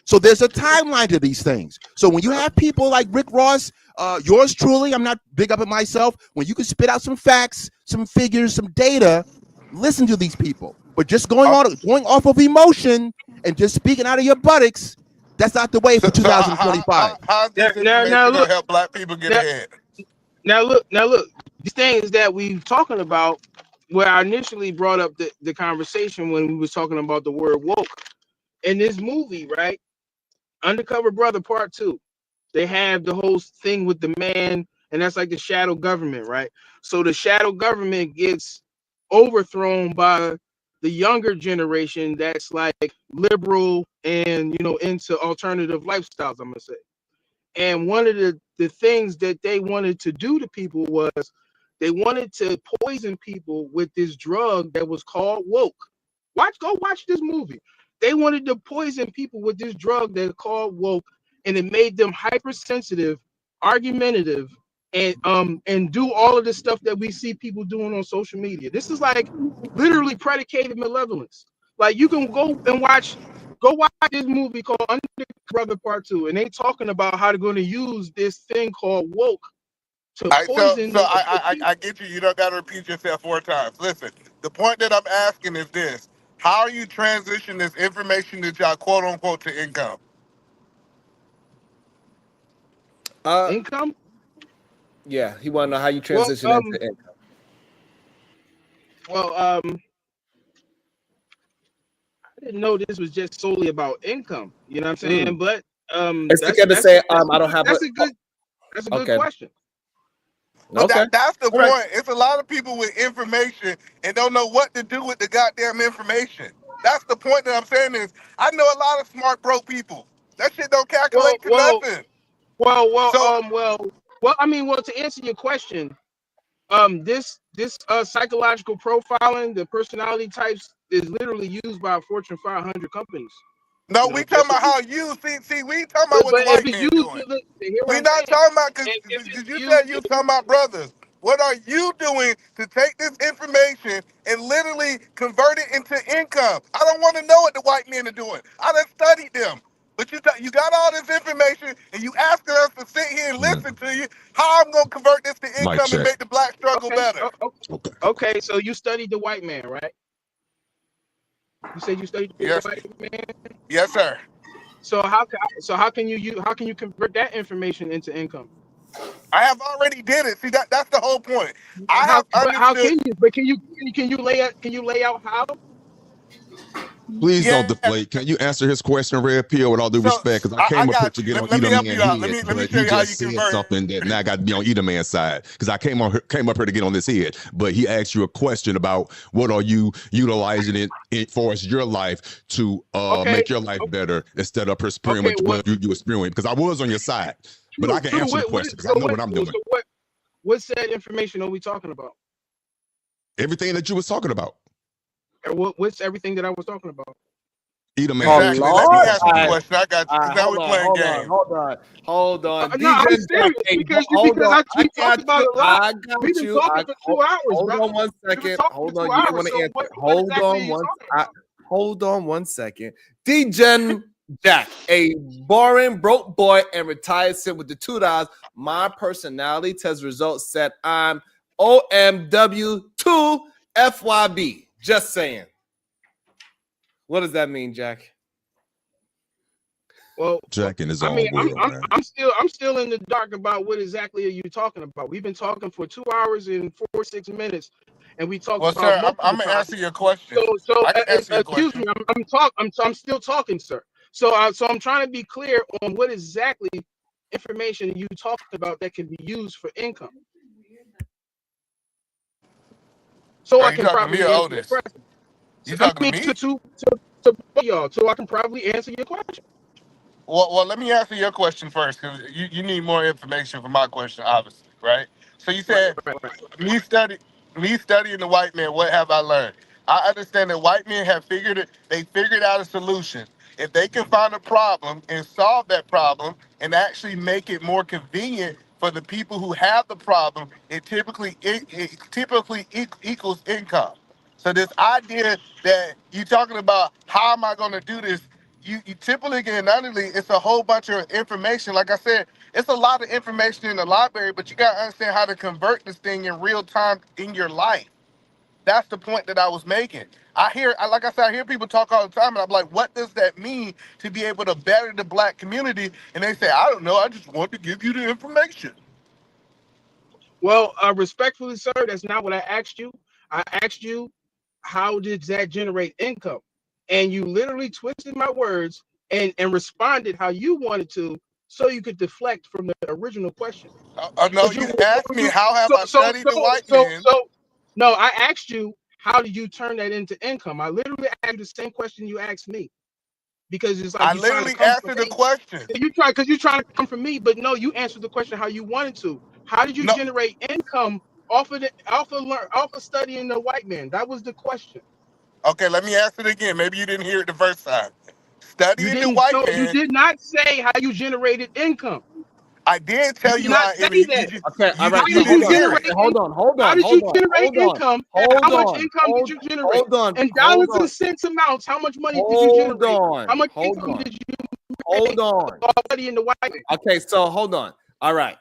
So there's a timeline to these things. So when you have people like Rick Ross, yours truly, I'm not big up at myself, when you can spit out some facts, some figures, some data, listen to these people. But just going off of emotion and just speaking out of your buttocks, that's not the way for 2025. How's this information gonna help black people get ahead? Now look. These things that we've talking about, where I initially brought up the conversation when we was talking about the word woke. In this movie, right? Undercover Brother Part 2. They have the whole thing with the man, and that's like the shadow government, right? So the shadow government gets overthrown by the younger generation that's like liberal and into alternative lifestyles, I'm gonna say. And one of the things that they wanted to do to people was they wanted to poison people with this drug that was called woke. Go watch this movie. They wanted to poison people with this drug that's called woke, and it made them hypersensitive, argumentative, and do all of the stuff that we see people doing on social media. This is like literally predicated malevolence. Like you can go watch this movie called Undercover Brother Part 2, and they talking about how they're going to use this thing called woke to poison. So I get you. You don't got to repeat yourself 4 times. Listen, the point that I'm asking is this: how are you transitioning this information that y'all quote unquote to income? Income? Yeah, he want to know how you transition into income. Well, I didn't know this was just solely about income. You know what I'm saying? But it's again to say I don't have. That's a good question. But that's the point. It's a lot of people with information and don't know what to do with the goddamn information. That's the point that I'm saying is I know a lot of smart broke people. That shit don't calculate to nothing. To answer your question, this psychological profiling, the personality types, is literally used by Fortune 500 companies. No, we talking about how you see. We ain't talking about what the white man doing. We not talking about because you said you talking about brothers. What are you doing to take this information and literally convert it into income? I don't want to know what the white men are doing. I done studied them. But you got all this information and you asking us to sit here and listen to you. How I'm gonna convert this to income and make the black struggle better? Okay, so you studied the white man, right? You said you studied the white man. Yes, sir. So how can you convert that information into income? I have already did it. See that's the whole point. How can you? But can you lay out how? Please don't deflate. Can you answer his question, Red Pill, with all due respect? Because I came up here to get on either man's head, but he just said something that now I got to be on either man's side. Because I came up here to get on this head, but he asked you a question about what are you utilizing it for your life to make your life better instead of pursuing what you experiencing. Because I was on your side, but I can answer the question because I know what I'm doing. So what said information are we talking about? Everything that you was talking about. What's everything that I was talking about? Either man. Exactly. Let me ask you a question. I got you. Now we're playing games. Hold on. No, I'm serious because I keep talking about it a lot. I got We've been talking for 2 hours. Hold on 1 second. Hold on. You don't want to answer. Hold on 1 second. D-Gen Jack, a boring broke boy and retired sim with the $2. My personality test results said I'm OMW2 FYB. Just saying. What does that mean, Jack? Well, Jack in his own world, I'm still in the dark about what exactly are you talking about. We've been talking for 2 hours and 6 minutes, and we talked about. Sir, I'm gonna answer your question. Excuse me, I'm still talking, sir. So I'm trying to be clear on what exactly information you talked about that can be used for income. So I can probably answer your question. You talking to me? To y'all, so I can probably answer your question. Well, let me answer your question first, because you need more information for my question, obviously, right? So you said, me studying the white man, what have I learned? I understand that white men have figured out a solution. If they can find a problem and solve that problem and actually make it more convenient for the people who have the problem, it typically equals income. So this idea that you're talking about, how am I going to do this? you typically get not only it's a whole bunch of information. Like I said, it's a lot of information in the library, but you gotta understand how to convert this thing in real time in your life. That's the point that I was making. Like I said, I hear people talk all the time, and I'm like, what does that mean to be able to better the black community? And they say, I don't know. I just want to give you the information. Well, respectfully, sir, that's not what I asked you. I asked you, how did that generate income? And you literally twisted my words and responded how you wanted to, so you could deflect from the original question. No, you asked me how have I studied the white man. No, I asked you, how did you turn that into income? I literally asked you the same question you asked me. Because it's like I literally answered the question. You're trying to come from me, but no, you answered the question how you wanted to. How did you generate income off of studying the white man? That was the question. Okay, let me ask it again. Maybe you didn't hear it the first time. Studying the white man. You did not say how you generated income. I did tell you how. Okay, all right. Hold on. How did you generate income? How much income did you generate? In dollars and cents amounts, how much money did you generate? How much income did you make? Studying the white man? Okay, so hold on. All right.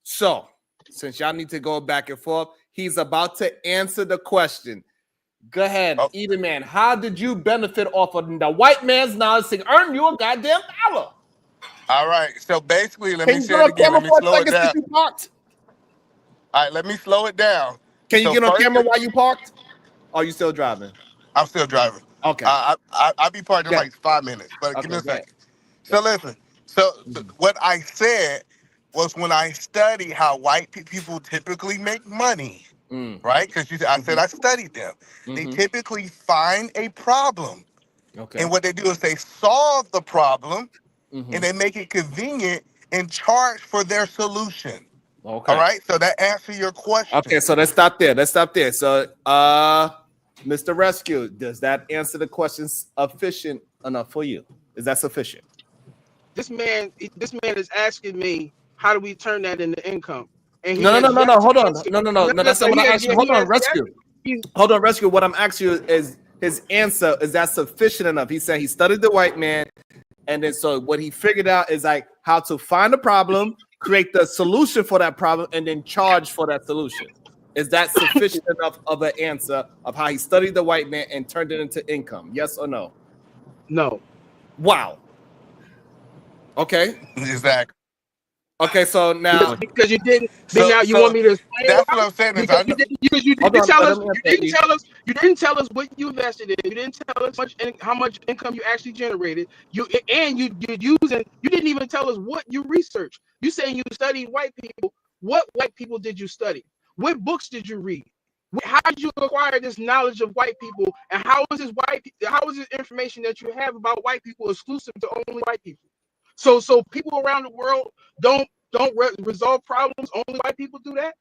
So, since y'all need to go back and forth, he's about to answer the question. Go ahead, Edom man. How did you benefit off of the white man's knowledge to earn you a goddamn dollar? All right. So basically, let me say it again. Let me slow it down. All right, let me slow it down. Can you get on camera while you parked? Or are you still driving? I'm still driving. Okay. I'll be parked in like 5 minutes, but give me a second. So listen. So what I said was when I study how white people typically make money, right? Because I said I studied them. They typically find a problem. Okay. And what they do is they solve the problem and they make it convenient and charge for their solution. Okay. All right. So that answers your question. Okay. So let's stop there. So, Mr. Rescue, does that answer the question sufficient enough for you? Is that sufficient? This man is asking me, how do we turn that into income? And no. Hold on. No. That's not what I asked you. Hold on, Rescue. Hold on, Rescue. What I'm asking you is his answer. Is that sufficient enough? He said he studied the white man, and then so what he figured out is like how to find a problem, create the solution for that problem, and then charge for that solution. Is that sufficient enough of an answer of how he studied the white man and turned it into income? Yes or no? No. Wow. Okay. Exactly. Okay, so now because you didn't, now you want me to explain. That's what I'm saying. Because you didn't tell us what you invested in. You didn't tell us how much income you actually generated. You didn't even tell us what you researched. You saying you studied white people. What white people did you study? What books did you read? How did you acquire this knowledge of white people? And how is this information that you have about white people exclusive to only white people? So people around the world don't resolve problems. Only white people do that.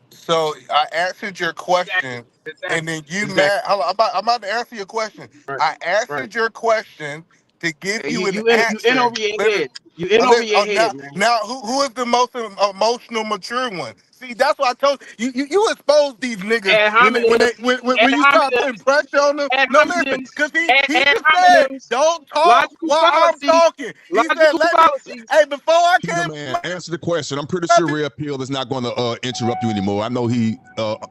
So I answered your question, and then you mad. I'm about to answer your question. Right. I answered your question to give you an answer. You in over your head. You in over your head. Now, who is the most emotional, mature one? See, that's what I told you. You expose these niggas when you start putting pressure on them. No, listen, because he just said, don't talk while I'm talking. He said, hey, before I came. Answer the question. I'm pretty sure Red Pill is not going to interrupt you anymore. I know he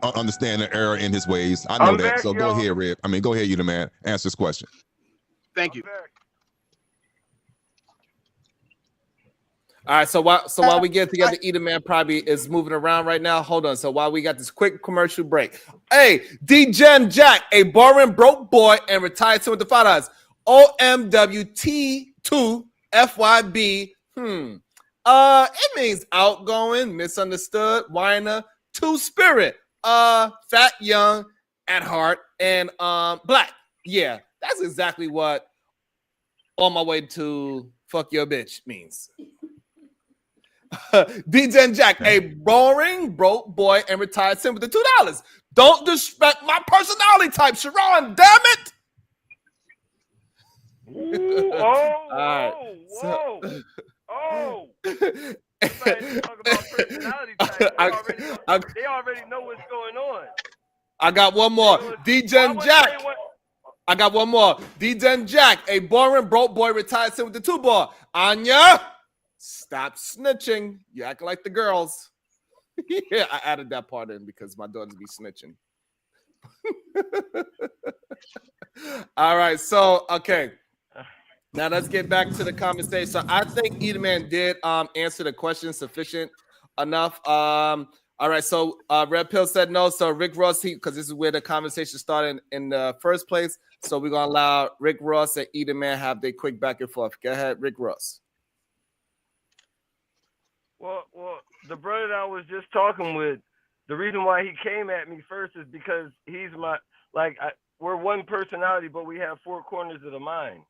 understands the error in his ways. I know that. So go ahead, Red. Go ahead, you the man. Answer this question. Thank you. All right, so while we get together, Edom man probably is moving around right now. Hold on. So while we got this quick commercial break, hey, D-Gen Jack, a boring broke boy and retired to the $5. OMWT2FYB. It means outgoing, misunderstood, whiner, two-spirit, fat, young, at heart, and black. Yeah, that's exactly what on my way to fuck your bitch means. DJ Jack, a boring broke boy and retired sim with the $2. Don't disrespect my personality type, Sharon. Damn it! Ooh, whoa. Talk about personality type. They already know what's going on. I got one more. DJ Jack. I got one more. DJ Jack, a boring broke boy retired with the 2-ball. Anya, stop snitching. You act like the girls. Yeah, I added that part in because my daughters be snitching. All right, so okay. Now let's get back to the conversation. So I think Edelman did answer the question sufficient enough. All right, so Red Pill said no. So Rick Ross, because this is where the conversation started in the first place. So we're gonna allow Rick Ross and Edelman have their quick back and forth. Go ahead, Rick Ross. Well, the brother that I was just talking with, the reason why he came at me first is because he's we're one personality, but we have 4 corners of the mind.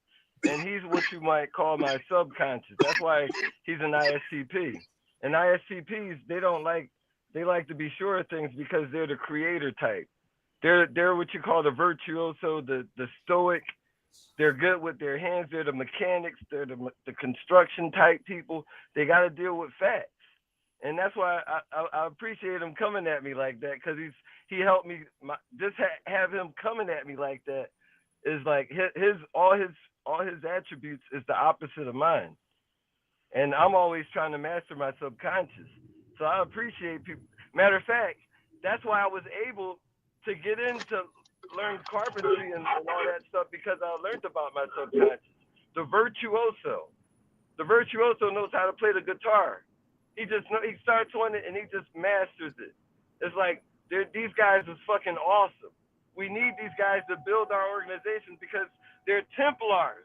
And he's what you might call my subconscious. That's why he's an ISTP. And ISTPs, they like to be sure of things because they're the creator type. They're what you call the virtuoso, the stoic. They're good with their hands. They're the mechanics. They're the construction type people. They got to deal with facts. And that's why I appreciate him coming at me like that, because he helped me. Have him coming at me like that is like all his attributes is the opposite of mine. And I'm always trying to master my subconscious. So I appreciate people. Matter of fact, that's why I was able to get into learn carpentry and all that stuff, because I learned about my subconscious. The virtuoso knows how to play the guitar. He starts on it and he just masters it. It's like these guys is fucking awesome. We need these guys to build our organizations because they're Templars.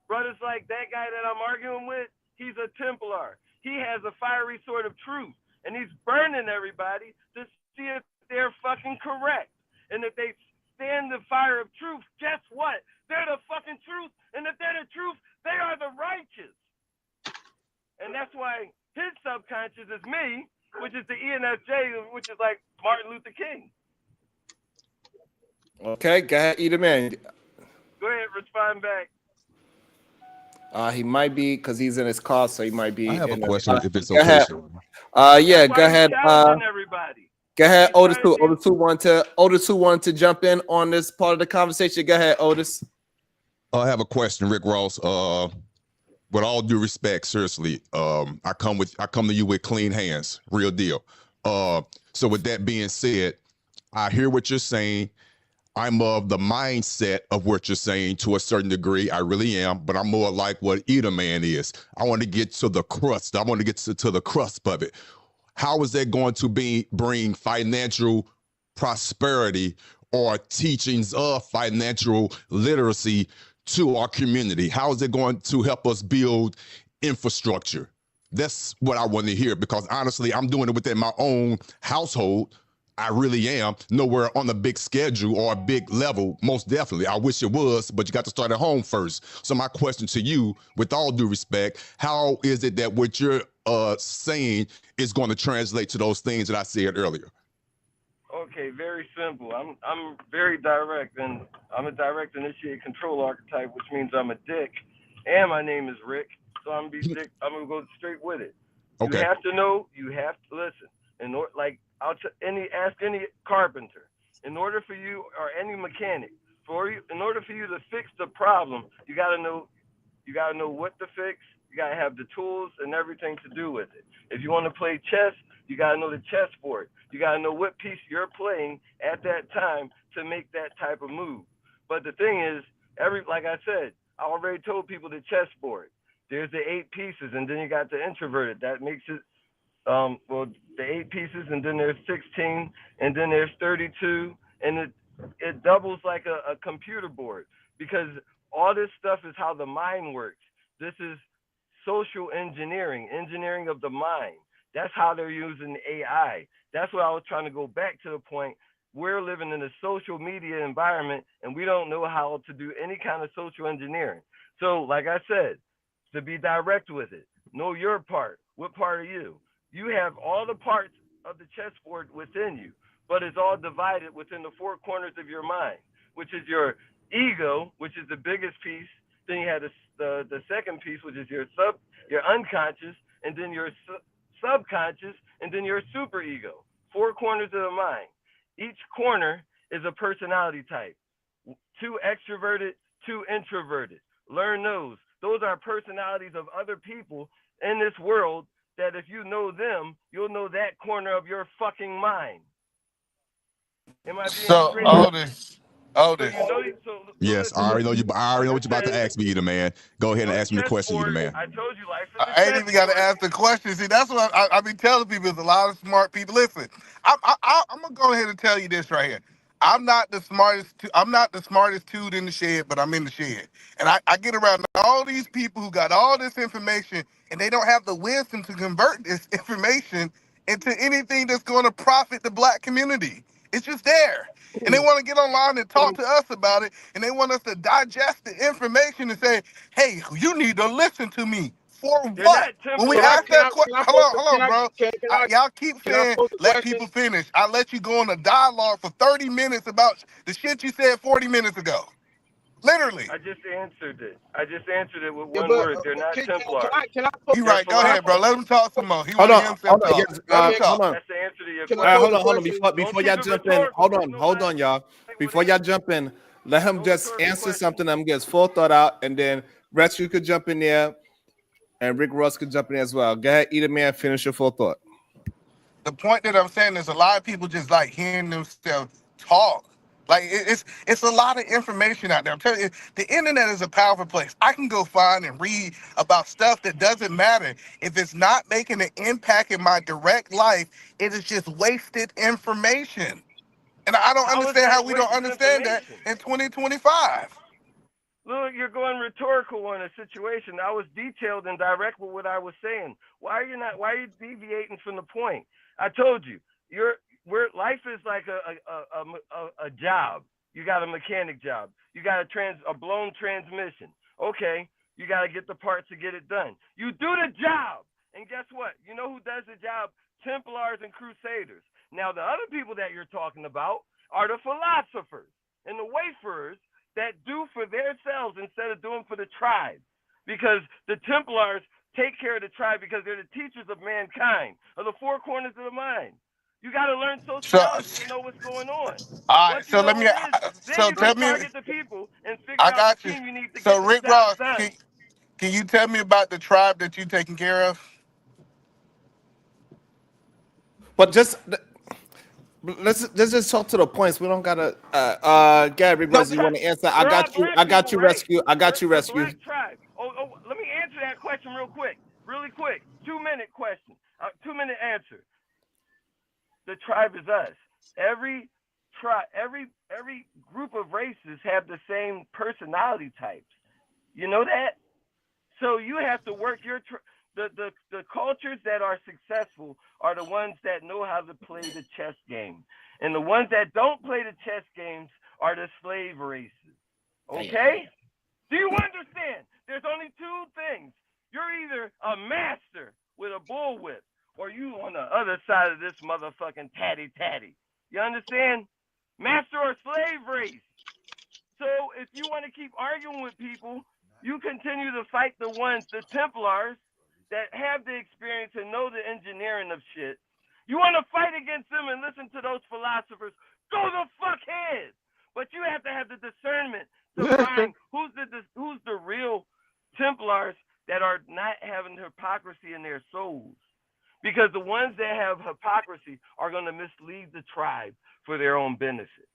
Brothers like that guy that I'm arguing with, he's a Templar. He has a fiery sword of truth, and he's burning everybody to see if they're fucking correct. And if they stand the fire of truth, guess what? They're the fucking truth. And if they're the truth, they are the righteous. And that's why his subconscious is me, which is the ENFJ, which is like Martin Luther King. Okay, go ahead, Edelman. Go ahead, respond back. He might be, because he's in his car, so he might be. I have in a question if it's okay. Yeah, go ahead. Everybody. Go ahead, Otis who wanted to jump in on this part of the conversation. Go ahead, Otis. I have a question, Rick Ross. With all due respect, seriously, I come to you with clean hands, real deal. So with that being said, I hear what you're saying. I'm of the mindset of what you're saying to a certain degree. I really am, but I'm more like what Edelman is. I want to get to the crust. I want to get to the crust of it. How is that going to bring financial prosperity or teachings of financial literacy to our community? How is it going to help us build infrastructure? That's what I want to hear, because honestly, I'm doing it within my own household. I really am. Nowhere on a big schedule or a big level, most definitely. I wish it was, but you got to start at home first. So my question to you, with all due respect, how is it that what you're saying is going to translate to those things that I said earlier? Okay, very simple. I'm very direct, and I'm a direct initiate control archetype, which means I'm a dick, and my name is Rick. So I'm gonna be dick. I'm gonna go straight with it. Okay. You have to know. You have to listen. In order, ask any carpenter. In order for you, or any mechanic, in order for you to fix the problem, you gotta know what to fix. You gotta have the tools and everything to do with it. If you want to play chess, you gotta know the chessboard. You gotta know what piece you're playing at that time to make that type of move. But the thing is, like I said, I already told people the chessboard. There's the 8 pieces, and then you got the introverted. That makes it the 8 pieces, and then there's 16, and then there's 32, and it doubles like a computer board, because all this stuff is how the mind works. This is social engineering of the mind. That's how they're using AI. That's what I was trying to go back to the point. We're living in a social media environment, and we don't know how to do any kind of social engineering. So, like I said, to be direct with it, know your part. What part are you? You have all the parts of the chessboard within you, but it's all divided within the 4 corners of your mind, which is your ego, which is the biggest piece. Then you have the second piece, which is your unconscious, and then your subconscious, and then your superego. 4 corners of the mind. Each corner is a personality type. Too extroverted, too introverted. Learn those. Those are personalities of other people in this world that if you know them, you'll know that corner of your fucking mind. Am I being so straight? Otis? So you know, Yes, I already know you. I already know what you're about to ask me, Ida Man. Go ahead and ask me the question, Ida Man. I told you, life is I ain't even got to ask the question. See, that's what I be telling people. There's a lot of smart people. Listen, I'm gonna go ahead and tell you this right here. I'm not the smartest. I'm not the smartest dude in the shed, but I'm in the shed, and I get around all these people who got all this information, and they don't have the wisdom to convert this information into anything that's going to profit the black community. It's just there. And they want to get online and talk to us about it, and they want us to digest the information and say, hey, you need to listen to me. For what? When we ask that question, hold on, bro. Y'all keep saying, let people finish. I let you go on a dialogue for 30 minutes about the shit you said 40 minutes ago. Literally. I just answered it with one word. They're not Templars. You right. Go ahead, bro. Let him talk some more. He Hold want to on, hear himself talk. yes, Let him talk. hold on. That's the answer to your All question. right, hold on. Before y'all jump in, hold on, y'all. Before y'all jump in, let him just answer something. I'm get his full thought out, and then Rescue could jump in there, and Rick Ross could jump in as well. Go ahead, Ida Man, finish your full thought. The point that I'm saying is a lot of people just like hearing themselves talk. Like it's a lot of information out there. I'm telling you, the internet is a powerful place. I can go find and read about stuff that doesn't matter. If it's not making an impact in my direct life, it is just wasted information. And I don't understand how we don't understand that in 2025. Look, you're going rhetorical on a situation. I was detailed and direct with what I was saying. Why are you deviating from the point? I told you, life is like a job. You got a mechanic job. You got a blown transmission. Okay, you got to get the parts to get it done. You do the job, and guess what? You know who does the job? Templars and Crusaders. Now, the other people that you're talking about are the philosophers and the wayfarers that do for themselves instead of doing for the tribe. Because the Templars take care of the tribe because they're the teachers of mankind, of the four corners of the mind. You got to learn sociology to know what's going on. All right, so let me. So tell me. Target the people and figure out the team you need to so get Rick the job Ross, done. can you tell me about the tribe that you taking care of? But let's just talk to the points. We don't gotta. Gary Ross, you want to answer? I got you. Rescue. I got you, Rescue. Black tribe. Let me answer that question really quick. 2-minute question. 2-minute answer. The tribe is us. Every group of races have the same personality types. You know that? So you have to work the cultures that are successful are the ones that know how to play the chess game. And the ones that don't play the chess games are the slave races. Okay? Do you understand? There's only two things. You're either a master with a bullwhip or you on the other side of this motherfucking tatty. You understand? Master or slave race. So if you want to keep arguing with people, you continue to fight the Templars that have the experience and know the engineering of shit. You want to fight against them and listen to those philosophers, go the fuck ahead. But you have to have the discernment to find who's the real Templars that are not having hypocrisy in their souls. Because the ones that have hypocrisy are going to mislead the tribe for their own benefit.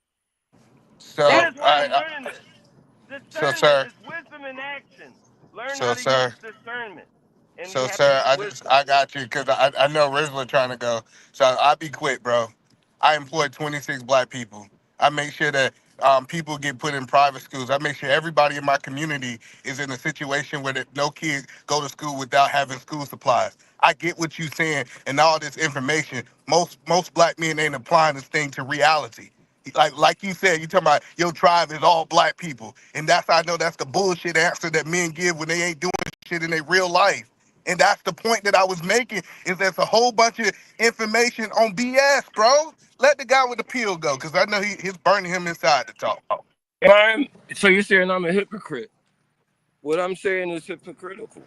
So that is why I'm learning this. Discernment is wisdom in action. Learn how to use discernment. And so, sir, I got you because I know Rizla trying to go. So I'll be quick, bro. I employ 26 black people. I make sure that people get put in private schools. I make sure everybody in my community is in a situation where no kids go to school without having school supplies. I get what you're saying and all this information. Most black men ain't applying this thing to reality. Like you said, you talking about your tribe is all black people. And I know that's the bullshit answer that men give when they ain't doing shit in their real life. And that's the point that I was making, is there's a whole bunch of information on BS, bro. Let the guy with the pill go, because I know he's burning him inside to talk. So you're saying I'm a hypocrite? What I'm saying is hypocritical.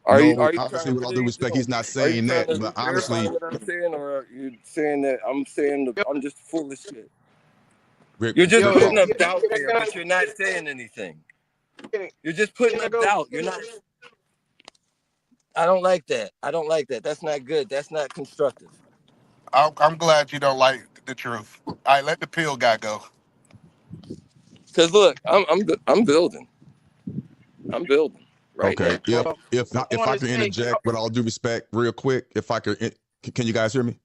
Obviously, with all due respect, he's not saying that. But honestly, what I'm saying, or are you saying that I'm just full of shit? Rick, You're just Rick putting Ross. up doubt there, but you're not saying anything. You're just putting up doubt. You're not. I don't like that. I don't like that. That's not good. That's not constructive. I'm glad you don't like the truth. All right, let the pill guy go. Cause look, I'm building. I'm building right Okay. now. If I can interject with all due respect, real quick, if I could, can you guys hear me?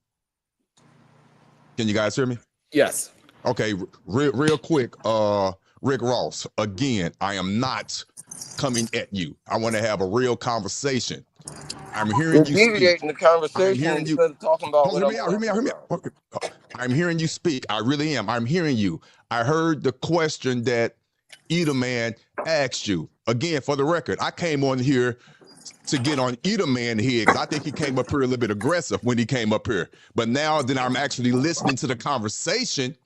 Can you guys hear me? Yes. Okay, real quick, Rick Ross. Again, I am not coming at you. I want to have a real conversation. I'm hearing you speak. Deviating the conversation I'm hearing you. instead of talking about what Hear me out. Hear me out. Hear me out. I'm hearing you speak. I really am. I'm hearing you. I heard the question that Either Man asked you. Again, for the record, I came on here to get on Either Man here because I think he came up here a little bit aggressive when he came up here. But now that I'm actually listening to the conversation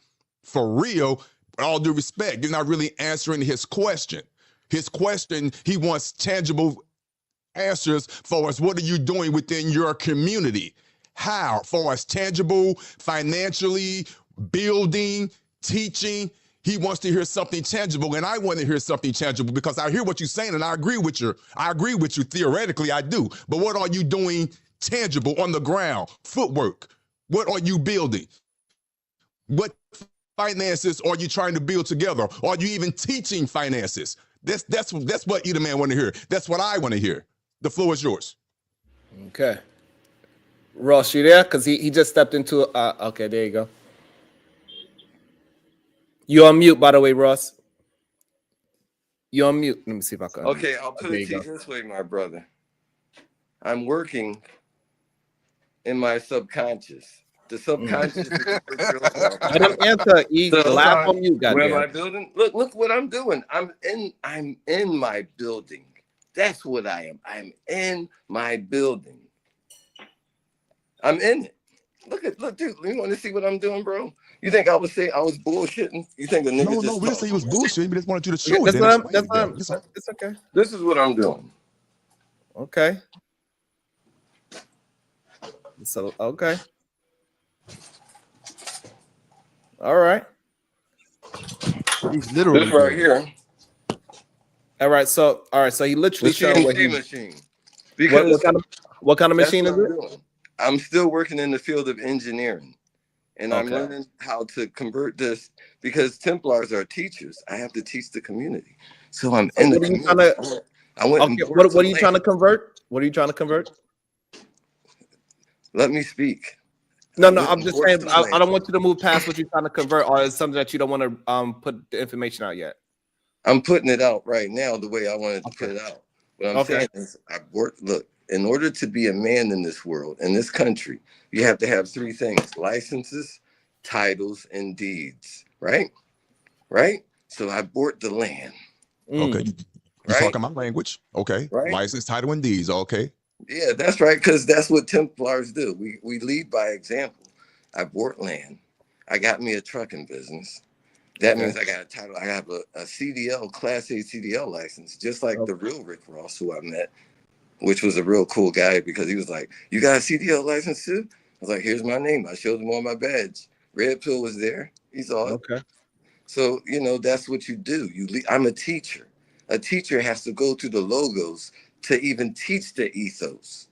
for real, with all due respect, you're not really answering his question. His question, he wants tangible answers for us. What are you doing within your community? How? For us, tangible, financially, building, teaching. He wants to hear something tangible, and I want to hear something tangible because I hear what you're saying, and I agree with you. I agree with you theoretically, I do. But what are you doing tangible on the ground? Footwork. What are you building? What finances are you trying to build together? Are you even teaching finances? That's what Either Man want to hear. That's what I want to hear. The floor is yours. Okay. Ross, you there? Because he just stepped into okay, there you go. You're on mute, by the way, Ross. You're on mute. Let me see if I can. Okay, I'll put it to you this way, my brother. I'm working in my subconscious. The subconscious is Let him answer. He's laugh on you, goddamn. Where am I building? Look what I'm doing. I'm in my building. That's what I am. I'm in my building. I'm in it. Look, dude. You want to see what I'm doing, bro? You think I would say I was bullshitting? You think the nigga No, we didn't say he was bullshitting. We just wanted you to show it. It's okay. This is what I'm doing. Okay. So okay. All right. He's literally this right here. All right. So he literally showed what he machine. Because what kind of machine is it? Doing. I'm still working in the field of engineering, and I'm Okay. learning how to convert this because Templars are teachers. I have to teach the community, so I'm in the community. I went. Okay. What are you trying to convert? What are you trying to convert? Let me speak. No, I'm just saying. I don't want you to move past what you're trying to convert, or is something that you don't want to put the information out yet. I'm putting it out right now the way I wanted to put it out. What I'm saying is, I've worked. Look, in order to be a man in this world, in this country, you have to have three things: licenses, titles, and deeds. Right? Right? So I bought the land. Okay. You're talking my language. Okay. Right? License, title, and deeds. Okay. Yeah, that's right, because that's what Templars do. We lead by example. I bought land. I got me a trucking business. That means I got a title. I have a CDL, Class A CDL license, just like the real Rick Ross, who I met, which was a real cool guy because he was like, "You got a CDL license too?" I was like, "Here's my name." I showed him on my badge. Red Pill was there. He saw it. Okay. So, that's what you do. I'm a teacher. A teacher has to go through the logos to even teach the ethos.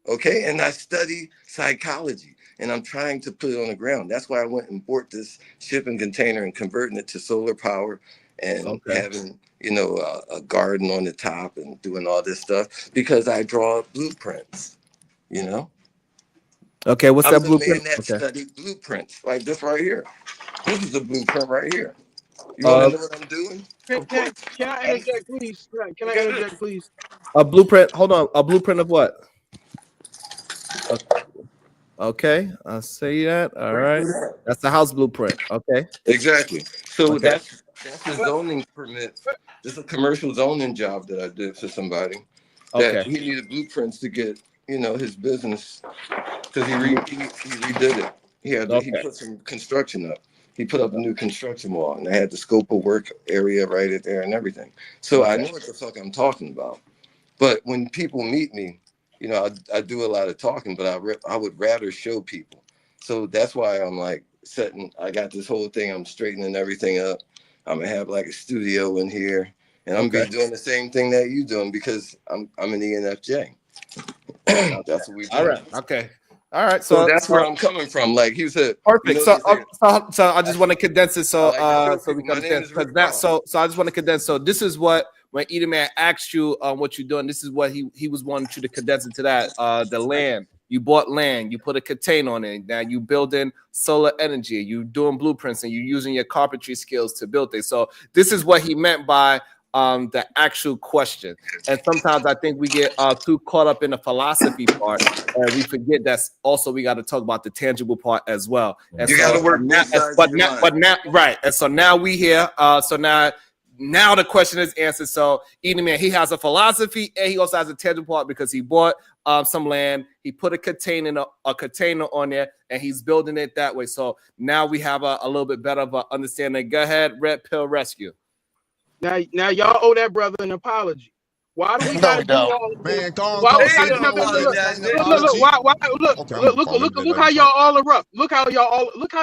Okay, and I study psychology, and I'm trying to put it on the ground. That's why I went and bought this shipping container and converting it to solar power and having, a garden on the top and doing all this stuff because I draw blueprints, Okay, what's that blueprint? I'm the man that studied blueprints, like this right here. This is a blueprint right here. You want to know what I'm doing? Can I interject, please? Can I interject, please? A blueprint. Hold on. A blueprint of what? Okay, I'll say that. All right. That's the house blueprint. Okay. Exactly. So that's a zoning permit. This is a commercial zoning job that I did for somebody. That he needed blueprints to get, his business because he redid it. He put some construction up. He put up a new construction wall, and I had the scope of work area right there and everything. So I know what the fuck I'm talking about. But when people meet me, I do a lot of talking, but I would rather show people. So that's why I'm like, setting. I got this whole thing. I'm straightening everything up. I'm gonna have like a studio in here, and I'm gonna be doing the same thing that you doing because I'm an ENFJ. That's what we do. All right. Okay. All right. So that's where I'm coming from. Like he said, perfect. So I just want to condense it so so we can understand. So I just want to condense. So this is what when Edelman asked you what you're doing, this is what he was wanting you to condense into that. The land. You bought land, you put a container on it. Now you building solar energy, you doing blueprints, and you using your carpentry skills to build it. So this is what he meant by the actual question. And sometimes I think we get too caught up in the philosophy part, and we forget that's also we got to talk about the tangible part as well. And you got to work both sides of your mind. But now, right? And so now we here. So now the question is answered. So Edelman, he has a philosophy and he also has a tangible part because he bought some land, he put a container on there, and he's building it that way. So now we have a little bit better of an understanding. Go ahead, Red Pill Rescue. Now y'all owe that brother an apology. Why do we gotta do all of this? Look how y'all all erupt. Look how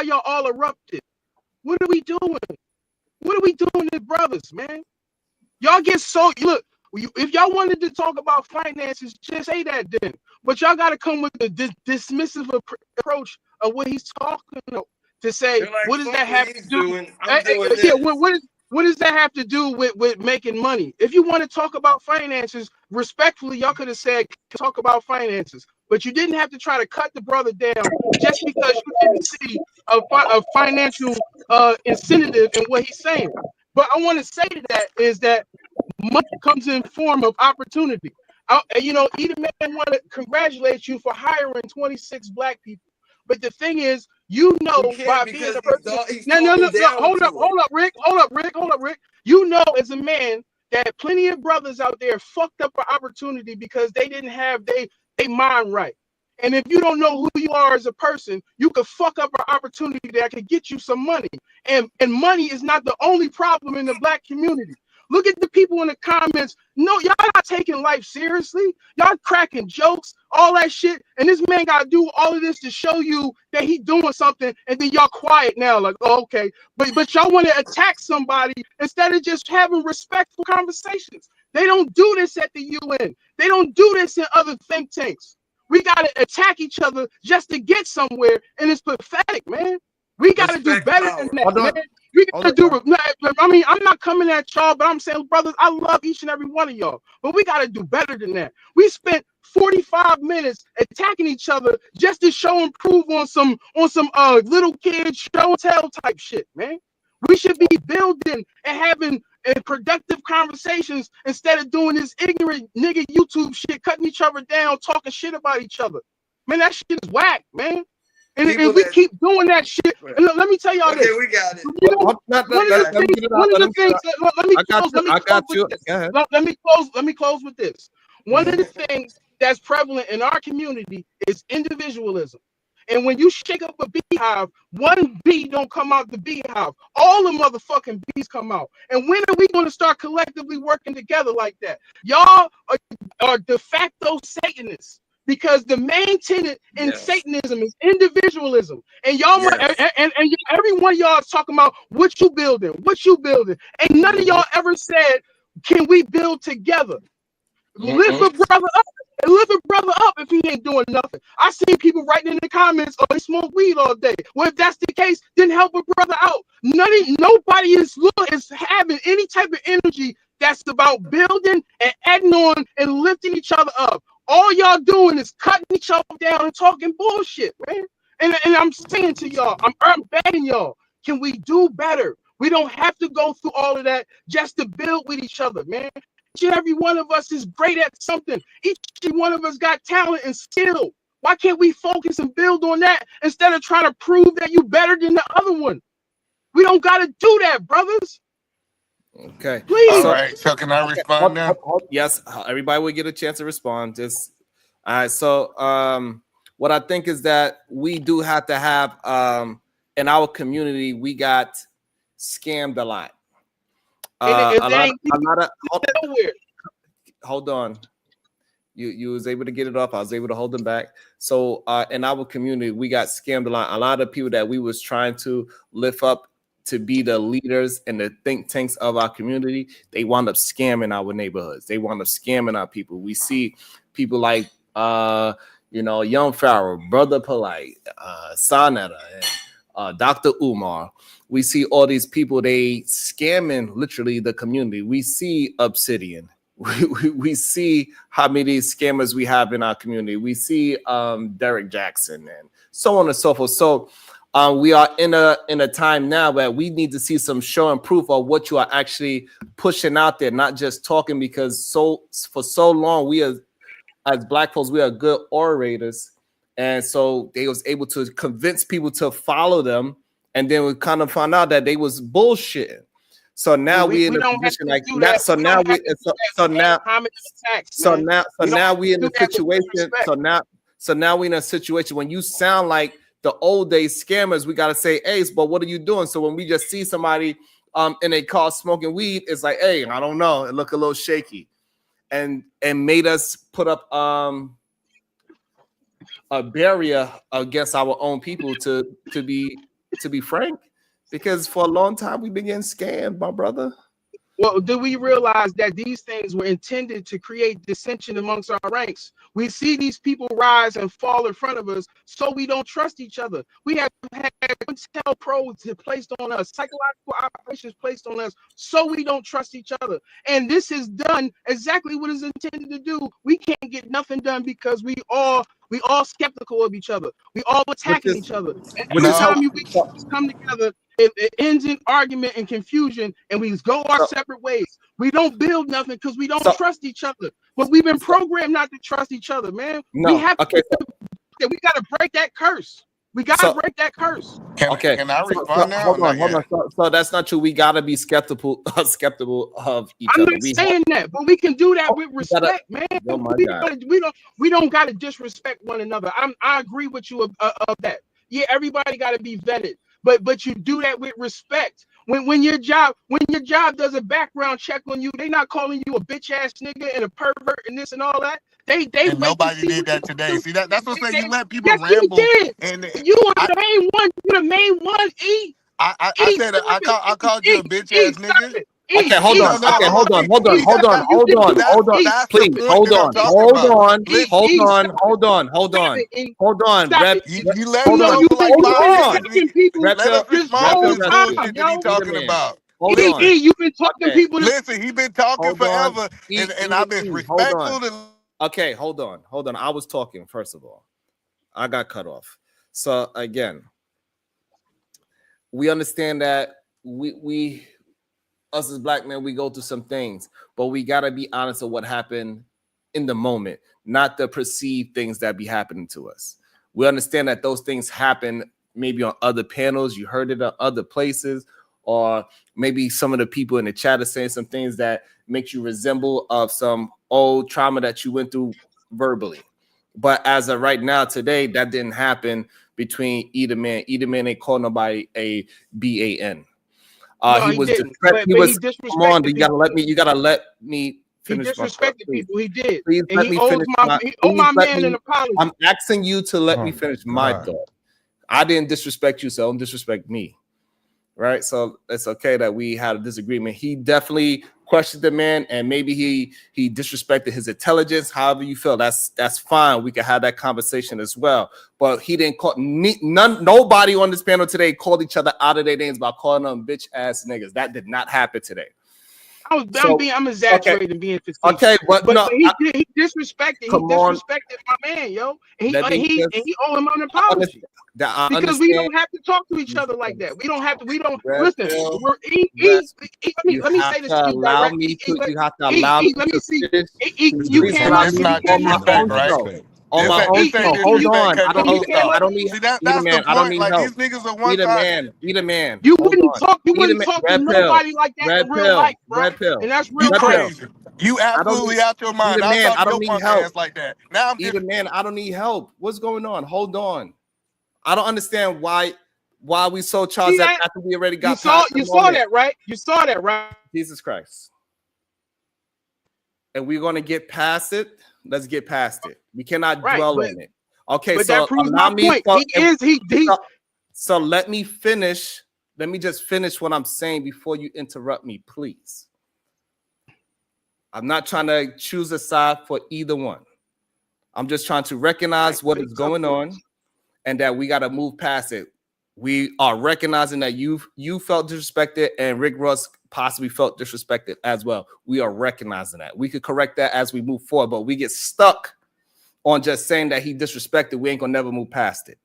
y'all all erupted. What are we doing? What are we doing as brothers, man? Y'all get so look. If y'all wanted to talk about finances, just say that then. But y'all got to come with the dismissive approach of what he's talking about to say, like, what does that have to do? What does that have to do with making money? If you want to talk about finances, respectfully, y'all could have said talk about finances, but you didn't have to try to cut the brother down just because you didn't see a financial incentive in what he's saying. But I want to say to that is that money comes in form of opportunity. Edelman want to congratulate you for hiring 26 black people. But the thing is, by being a person. No. Hold up, Rick. You know, as a man, that plenty of brothers out there fucked up an opportunity because they didn't have they mind right. And if you don't know who you are as a person, you could fuck up an opportunity that could get you some money. And money is not the only problem in the black community. Look at the people in the comments. No, y'all not taking life seriously. Y'all cracking jokes, all that shit. And this man got to do all of this to show you that he doing something. And then y'all quiet now, like, oh, okay. But y'all want to attack somebody instead of just having respectful conversations. They don't do this at the UN. They don't do this in other think tanks. We got to attack each other just to get somewhere. And it's pathetic, man. We got to do better than that, man. We got to do. I mean, I'm not coming at y'all, but I'm saying, brothers, I love each and every one of y'all. But we got to do better than that. We spent 45 minutes attacking each other just to show and prove on some little kid show and tell type shit, man. We should be building and having productive conversations instead of doing this ignorant nigga YouTube shit, cutting each other down, talking shit about each other. Man, that shit is whack, man. And if we keep doing that shit, and let me tell y'all this. Okay, we got it. Let me close with this. One of the things that's prevalent in our community is individualism. And when you shake up a beehive, one bee don't come out the beehive. All the motherfucking bees come out. And when are we going to start collectively working together like that? Y'all are de facto Satanists. Because the main tenet in Satanism is individualism, and y'all and every one of y'all is talking about what you building, and none of y'all ever said, "Can we build together?" Lift a brother up if he ain't doing nothing. I see people writing in the comments, "Oh, they smoke weed all day." Well, if that's the case, then help a brother out. Nobody is having any type of energy that's about building and adding on and lifting each other up. All y'all doing is cutting each other down and talking bullshit, man. And I'm saying to y'all, I'm begging y'all, can we do better? We don't have to go through all of that just to build with each other, man. Each and every one of us is great at something. Each and one of us got talent and skill. Why can't we focus and build on that instead of trying to prove that you better than the other one? We don't got to do that, brothers. Okay. Please. All right. So can I respond now? Yes. Everybody will get a chance to respond. All right. So what I think is that we do have to have in our community, we got scammed a lot. Hold on. You was able to get it off. I was able to hold them back. So in our community, we got scammed a lot. A lot of people that we was trying to lift up to be the leaders and the think tanks of our community, they wound up scamming our neighborhoods. They wound up scamming our people. We see people like Young Pharaoh, Brother Polite, Sanetta, and Dr. Umar. We see all these people, they scamming literally the community. We see Obsidian. We see how many scammers we have in our community. We see Derek Jackson and so on and so forth. So we are in a time now where we need to see some show and proof of what you are actually pushing out there, not just talking, because for so long we as Black folks, we are good orators. And so they was able to convince people to follow them. And then we kind of found out that they was bullshitting. So now we in a position like that. So now we in a situation. So now we in a situation when you sound like the old days scammers, we gotta say, Ace, but what are you doing? So when we just see somebody in a car smoking weed, it's like, hey, I don't know, it look a little shaky, and made us put up a barrier against our own people to be frank. Because for a long time we've been getting scammed, my brother. Well, do we realize that these things were intended to create dissension amongst our ranks? We see these people rise and fall in front of us, so we don't trust each other. We have had intel probes placed on us, psychological operations placed on us, so we don't trust each other. And this is done exactly what it's intended to do. We can't get nothing done because we all skeptical of each other. We all attacking each other. And every time we come together, it ends in argument and confusion, and we go our separate ways. We don't build nothing because we don't trust each other. But we've been programmed not to trust each other, man. We have to. We got to break that curse. We got to break that curse. Can I respond now? Hold on. So that's not true. We got to be skeptical of each other. I'm not saying that, but we can do that with respect, man. Oh my God. We don't got to disrespect one another. I agree with you of that. Yeah, everybody got to be vetted. But you do that with respect. When your job does a background check on you, they not calling you a bitch ass nigga and a pervert and this and all that. They and nobody did that today. See that's what I'm saying. You let people ramble. And you are the main one. You the main one. I called you a bitch ass nigga. Okay, hold on. Please, hold on. Rep, you let me know like people. Let us respond to this bullshit that he talking about. You've been talking people. Listen, he been talking forever, and I've been respectful to. Okay, hold on. I was talking, first of all. I got cut off. So again, we understand that we us as Black men, we go through some things, but we got to be honest of what happened in the moment, not the perceived things that be happening to us. We understand that those things happen maybe on other panels. You heard it on other places, or maybe some of the people in the chat are saying some things that makes you resemble of some old trauma that you went through verbally. But as of right now, today, that didn't happen between either man. Either man ain't called nobody a BAN. He was disrespected. Come on, you gotta let me finish. He disrespected people. He did. Please let me finish. He owed my man an apology. I'm asking you to let me finish my thought. I didn't disrespect you, so don't disrespect me. Right? So it's okay that we had a disagreement. He definitely questioned the man, and maybe he disrespected his intelligence. However you feel, that's fine. We can have that conversation as well. But he didn't call nobody on this panel today called each other out of their names by calling them bitch ass niggas. That did not happen today. I'm exaggerating, okay. Being facetious. Okay, but no, he disrespected my man, yo, and he owed him an apology. Because we don't have to talk to each other like that. We don't have to. We don't listen. Let me say this. Allow me to. You have to allow me. Let me see. You can't. It's not disrespect, right? On my own show. Hold on. I don't need. That's the point. Like these niggas are one time. Be the man. You wouldn't talk to nobody like that in real life, bro. Red pill. And that's real crazy. You absolutely out your mind. I don't need help like that. Now I'm just man. I don't need help. What's going on? Hold on. I don't understand why we so charged that after we already got. You saw that, right? You saw that, right? Jesus Christ. And we're gonna get past it. Let's get past it. We cannot dwell on it. Okay, but so that proves allow my me. point. So let me finish. Let me just finish what I'm saying before you interrupt me, please. I'm not trying to choose a side for either one. I'm just trying to recognize what is going on and that we got to move past it. We are recognizing that you felt disrespected and Rick Ross possibly felt disrespected as well. We are recognizing that. We could correct that as we move forward, but we get stuck on just saying that he disrespected. We ain't gonna never move past it.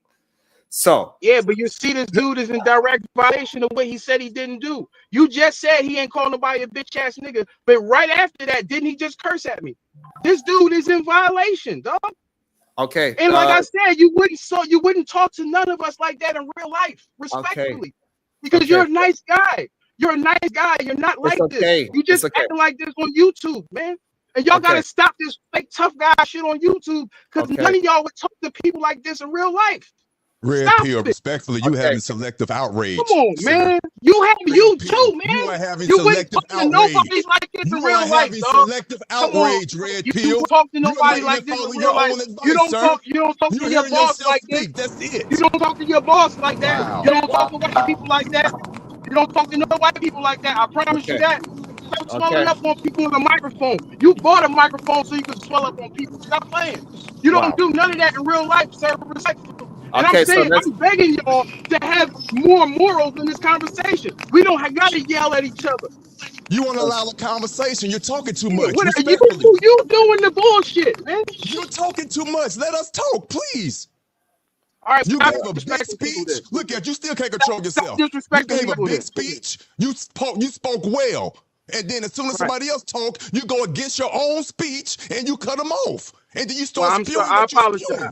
So yeah, but you see, this dude is in direct violation of what he said he didn't do. You just said he ain't calling nobody a bitch ass nigga, but right after that, didn't he just curse at me? This dude is in violation, dog. Okay. And like I said, you wouldn't talk to none of us like that in real life, respectfully, because you're a nice guy. You're a nice guy. You're not like this. You just acting like this on YouTube, man. And y'all gotta stop this fake tough guy shit on YouTube, because none of y'all would talk to people like this in real life. Red Pill, respectfully, you having selective outrage. Come on, man. You too, man. You are having you selective outrage. Nobody like this in real life, dog. Selective outrage, Red Pill. You don't talk to nobody like this in real life. You don't talk to your boss like this. That's it. You don't talk to your boss like that. Wow. You don't talk to white people like that. You don't talk to no white people like that. I promise you that. Stop swelling up on people with a microphone. You bought a microphone so you could swell up on people. Stop playing. You don't do none of that in real life, sir. Respectfully. And I'm saying, I'm begging y'all to have more morals in this conversation. We don't got to yell at each other. You want to allow a conversation? You're talking too much. What are you doing the bullshit, man? You're talking too much. Let us talk, please. All right, you gave a big speech. Look at you, still can't control yourself. You gave a big speech. You spoke well. And then as soon as somebody else talk, you go against your own speech and you cut them off. And then you start spewing. I apologize.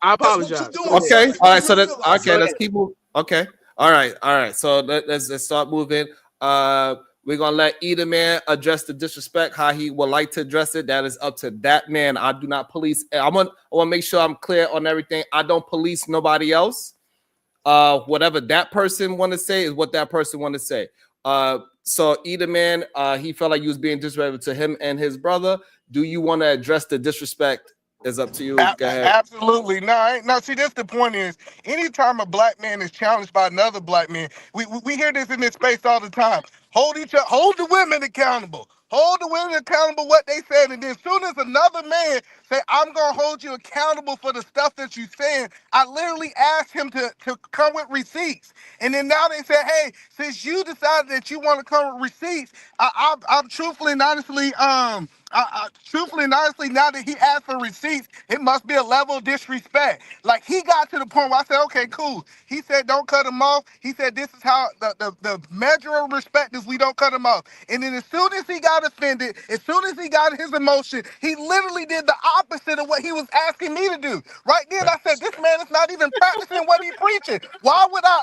I apologize. Okay. All right. So let's keep moving. Okay. All right. So let's start moving. We're gonna let either man address the disrespect how he would like to address it. That is up to that man. I do not police. I want to make sure I'm clear on everything. I don't police nobody else. Whatever that person want to say is what that person want to say. So either man, he felt like you was being disrespectful to him and his brother. Do you want to address the disrespect? Is up to you. Go ahead. Absolutely. No, see, that's the point is, anytime a black man is challenged by another black man, we hear this in this space all the time. Hold the women accountable. Hold the women accountable what they said. And then as soon as another man say, I'm going to hold you accountable for the stuff that you saying, I literally asked him to come with receipts. And then now they say, hey, since you decided that you want to come with receipts, I'm truthfully and honestly, now that he asked for receipts, it must be a level of disrespect. Like, he got to the point where I said, okay, cool. He said, don't cut him off. He said, this is how the measure of respect is we don't cut him off. And then as soon as he got offended, as soon as he got his emotion, he literally did the opposite of what he was asking me to do. Right then, I said, this man is not even practicing what he's preaching. Why would I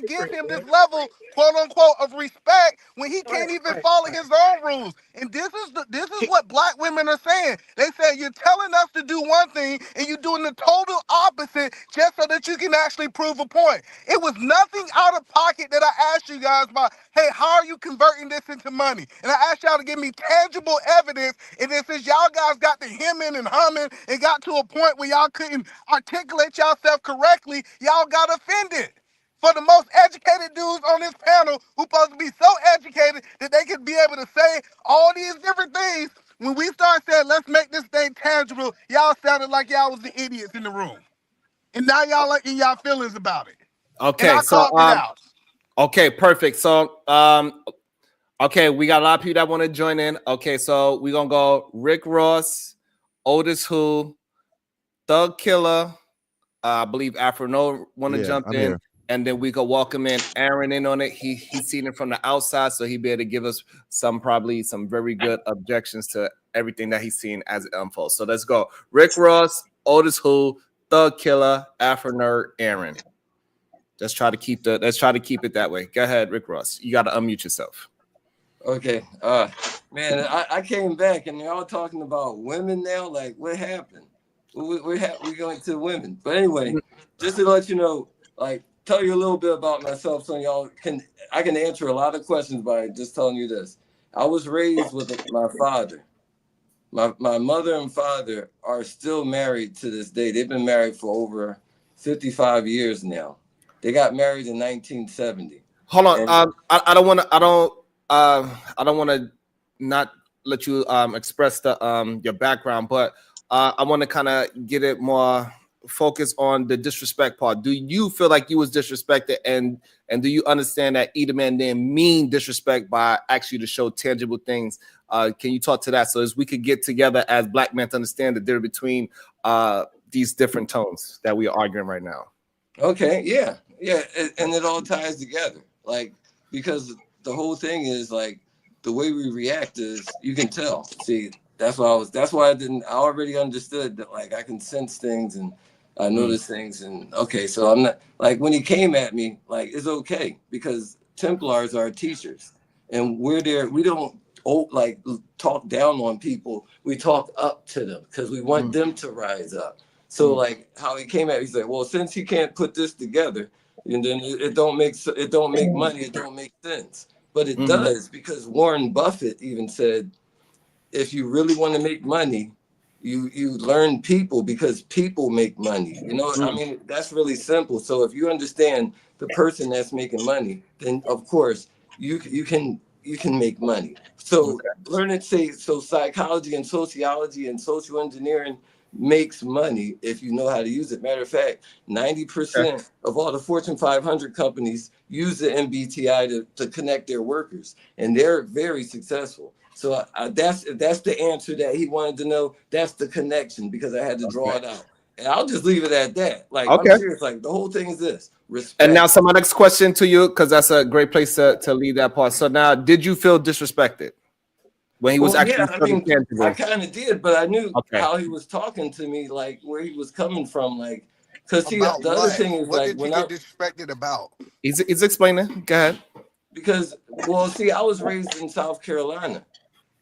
give him this level, quote unquote, of respect when he can't even follow his own rules? And this is what black women are saying. They say you're telling us to do one thing and you're doing the total opposite just so that you can actually prove a point. It was nothing out of pocket that I asked you guys about, hey, how are you converting this into money? And I asked y'all to give me tangible evidence. And then since y'all guys got to hemming and humming and got to a point where y'all couldn't articulate yourself correctly, y'all got offended. For the most educated dudes on this panel who supposed to be so educated that they could be able to say all these different things, when we start saying, let's make this thing tangible, y'all sounded like y'all was the idiots in the room. And now y'all like in y'all feelings about it. Okay, and I called it out. Okay, perfect. So, okay, we got a lot of people that want to join in. Okay, so we're going to go Rick Ross, OtisWho, Thug Killer, I believe Afro No want to jump in. Here. And then we go welcome in Aaron in on it. He's seen it from the outside, so he'd be able to give us probably some very good objections to everything that he's seen as it unfolds. So let's go. Rick Ross, OtisWho, Thug Killer, Afro Nerd, Aaron. Let's try to keep it that way. Go ahead, Rick Ross. You got to unmute yourself. Okay. Man, I came back and they're all talking about women now. Like, what happened? We're going to women. But anyway, just to let you know, like, tell you a little bit about myself so I can answer a lot of questions by just telling you this. I was raised with my father. My mother and father are still married to this day. They've been married for over 55 years now. They got married in 1970. Hold on. And I don't want to. I don't want to not let you express the your background, but I want to kind of get it more focused on the disrespect part. Do you feel like you was disrespected, and do you understand that either man didn't mean disrespect by actually to show tangible things? Can you talk to that so as we could get together as black men to understand the difference between these different tones that we are arguing right now? Okay, yeah, and it all ties together, like, because the whole thing is like the way we react is you can tell. See, that's why I already understood that, like, I can sense things and I notice things, and okay, so I'm not like when he came at me, like, it's okay because Templars are teachers, and we're there. We don't like talk down on people. We talk up to them because we want them to rise up. So like how he came at me, he's like, well, since he can't put this together, and then it don't make money, it don't make sense. But it does, because Warren Buffett even said, if you really want to make money, you learn people, because people make money. You know, I mean, that's really simple. So if you understand the person that's making money, then of course you can make money. So so psychology and sociology and social engineering makes money if you know how to use it. Matter of fact, 90% of all the Fortune 500 companies use the MBTI to connect their workers, and they're very successful. So that's the answer that he wanted to know. That's the connection, because I had to draw it out. And I'll just leave it at that. Like, I'm serious. Like, the whole thing is this: respect. And now, so my next question to you, because that's a great place to leave that part. So now, did you feel disrespected when he was actually tangible? I kind of did, but I knew how he was talking to me, like where he was coming from, like, because the other thing is, what like, did you get disrespected about? He's explaining. Go ahead. Because, well, see, I was raised in South Carolina.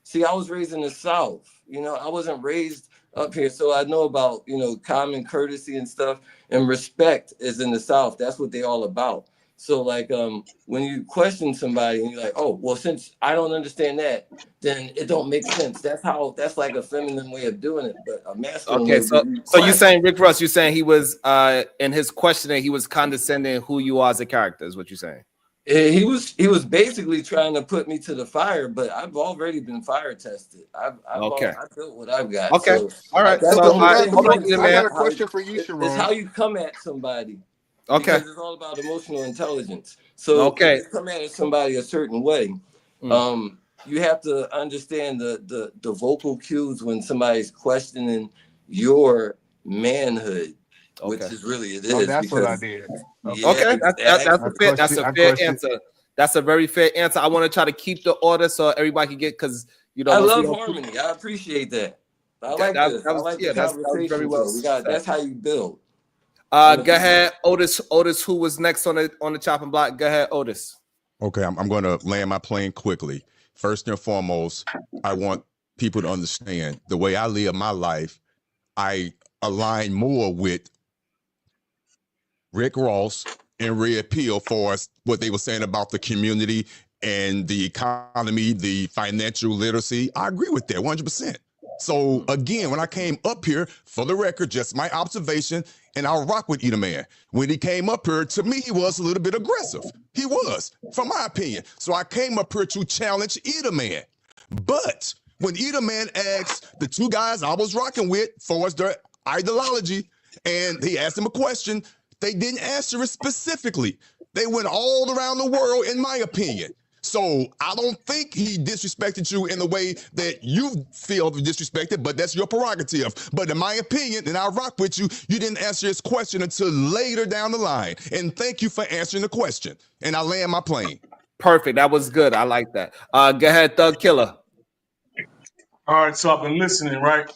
See, I was raised in the South. You know, I wasn't raised up here, so I know about, you know, common courtesy and stuff. And respect is in the South. That's what they all about. So, like, when you question somebody and you're like, oh, well, since I don't understand that, then it don't make sense. That's like a feminine way of doing it, but a masculine way. So you're saying, Rick Ross, you're saying he was in his questioning, he was condescending who you are as a character, is what you're saying? He was basically trying to put me to the fire, but I've already been fire tested. I built what I've got. Okay. So, all right. I got a question for you, Sharon. It's how you come at somebody. Okay. Because it's all about emotional intelligence. So if you come at somebody a certain way, you have to understand the vocal cues when somebody's questioning your manhood. Which is really it is. That's what I did. Okay, that's a fair answer. That's a very fair answer. I want to try to keep the order so everybody can get, because you know, I love harmony. I appreciate that. I like this. I like the conversation. Very well. That's how you build. Go ahead, Otis. Otis, who was next on the chopping block? Go ahead, Otis. Okay, I'm going to land my plane quickly. First and foremost, I want people to understand the way I live my life. I align more with Rick Ross and Red Pill for us, what they were saying about the community and the economy, the financial literacy. I agree with that 100%. So again, when I came up here, for the record, just my observation, and I'll rock with Eater Man. When he came up here, to me, he was a little bit aggressive. He was, from my opinion. So I came up here to challenge Eater Man. But when Eater Man asked the two guys I was rocking with for their ideology, and he asked them a question, they didn't answer it specifically. They went all around the world, in my opinion. So I don't think he disrespected you in the way that you feel disrespected, but that's your prerogative. But in my opinion, and I rock with you, you didn't answer his question until later down the line. And thank you for answering the question. And I land my plane. Perfect. That was good. I like that. Go ahead, Thug Killer. All right, so I've been listening, right?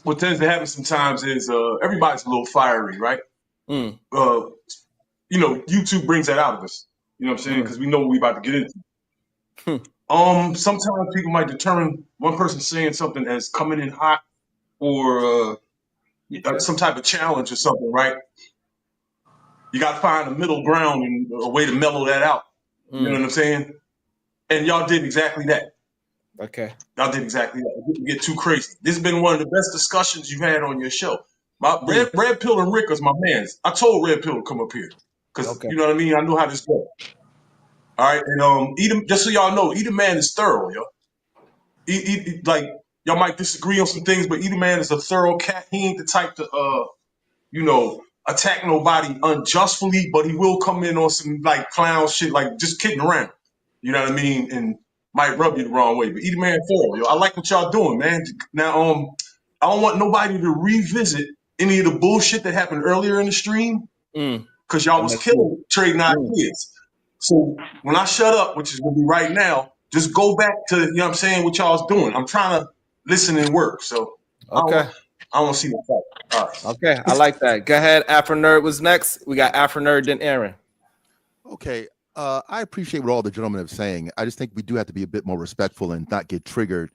What tends to happen sometimes is everybody's a little fiery, right? You know, YouTube brings that out of us. You know what I'm saying? Because we know what we're about to get into. Sometimes people might determine one person saying something as coming in hot or some type of challenge or something, right? You got to find a middle ground and a way to mellow that out. You know what I'm saying? And y'all did exactly that. Okay. Y'all did exactly that. It didn't get too crazy. This has been one of the best discussions you've had on your show. My Red Pill and Rick is my mans. I told Red Pill to come up here because you know what I mean. I know how this goes. All right, and just so y'all know, Either Man is thorough, yo. Like y'all might disagree on some things, but Either Man is a thorough cat. He ain't the type to attack nobody unjustly, but he will come in on some like clown shit, like just kidding around. You know what I mean? And might rub you the wrong way. But Either Man thorough, yo. I like what y'all doing, man. Now, I don't want nobody to revisit any of the bullshit that happened earlier in the stream because y'all was killing trading ideas. So when I shut up, which is gonna be right now, just go back to what I'm saying, what y'all was doing. I'm trying to listen and work. So I don't see the fault. All right. Okay, I like that. Go ahead. Afro Nerd was next. We got Afro Nerd, then Aaron. Okay. I appreciate what all the gentlemen are saying. I just think we do have to be a bit more respectful and not get triggered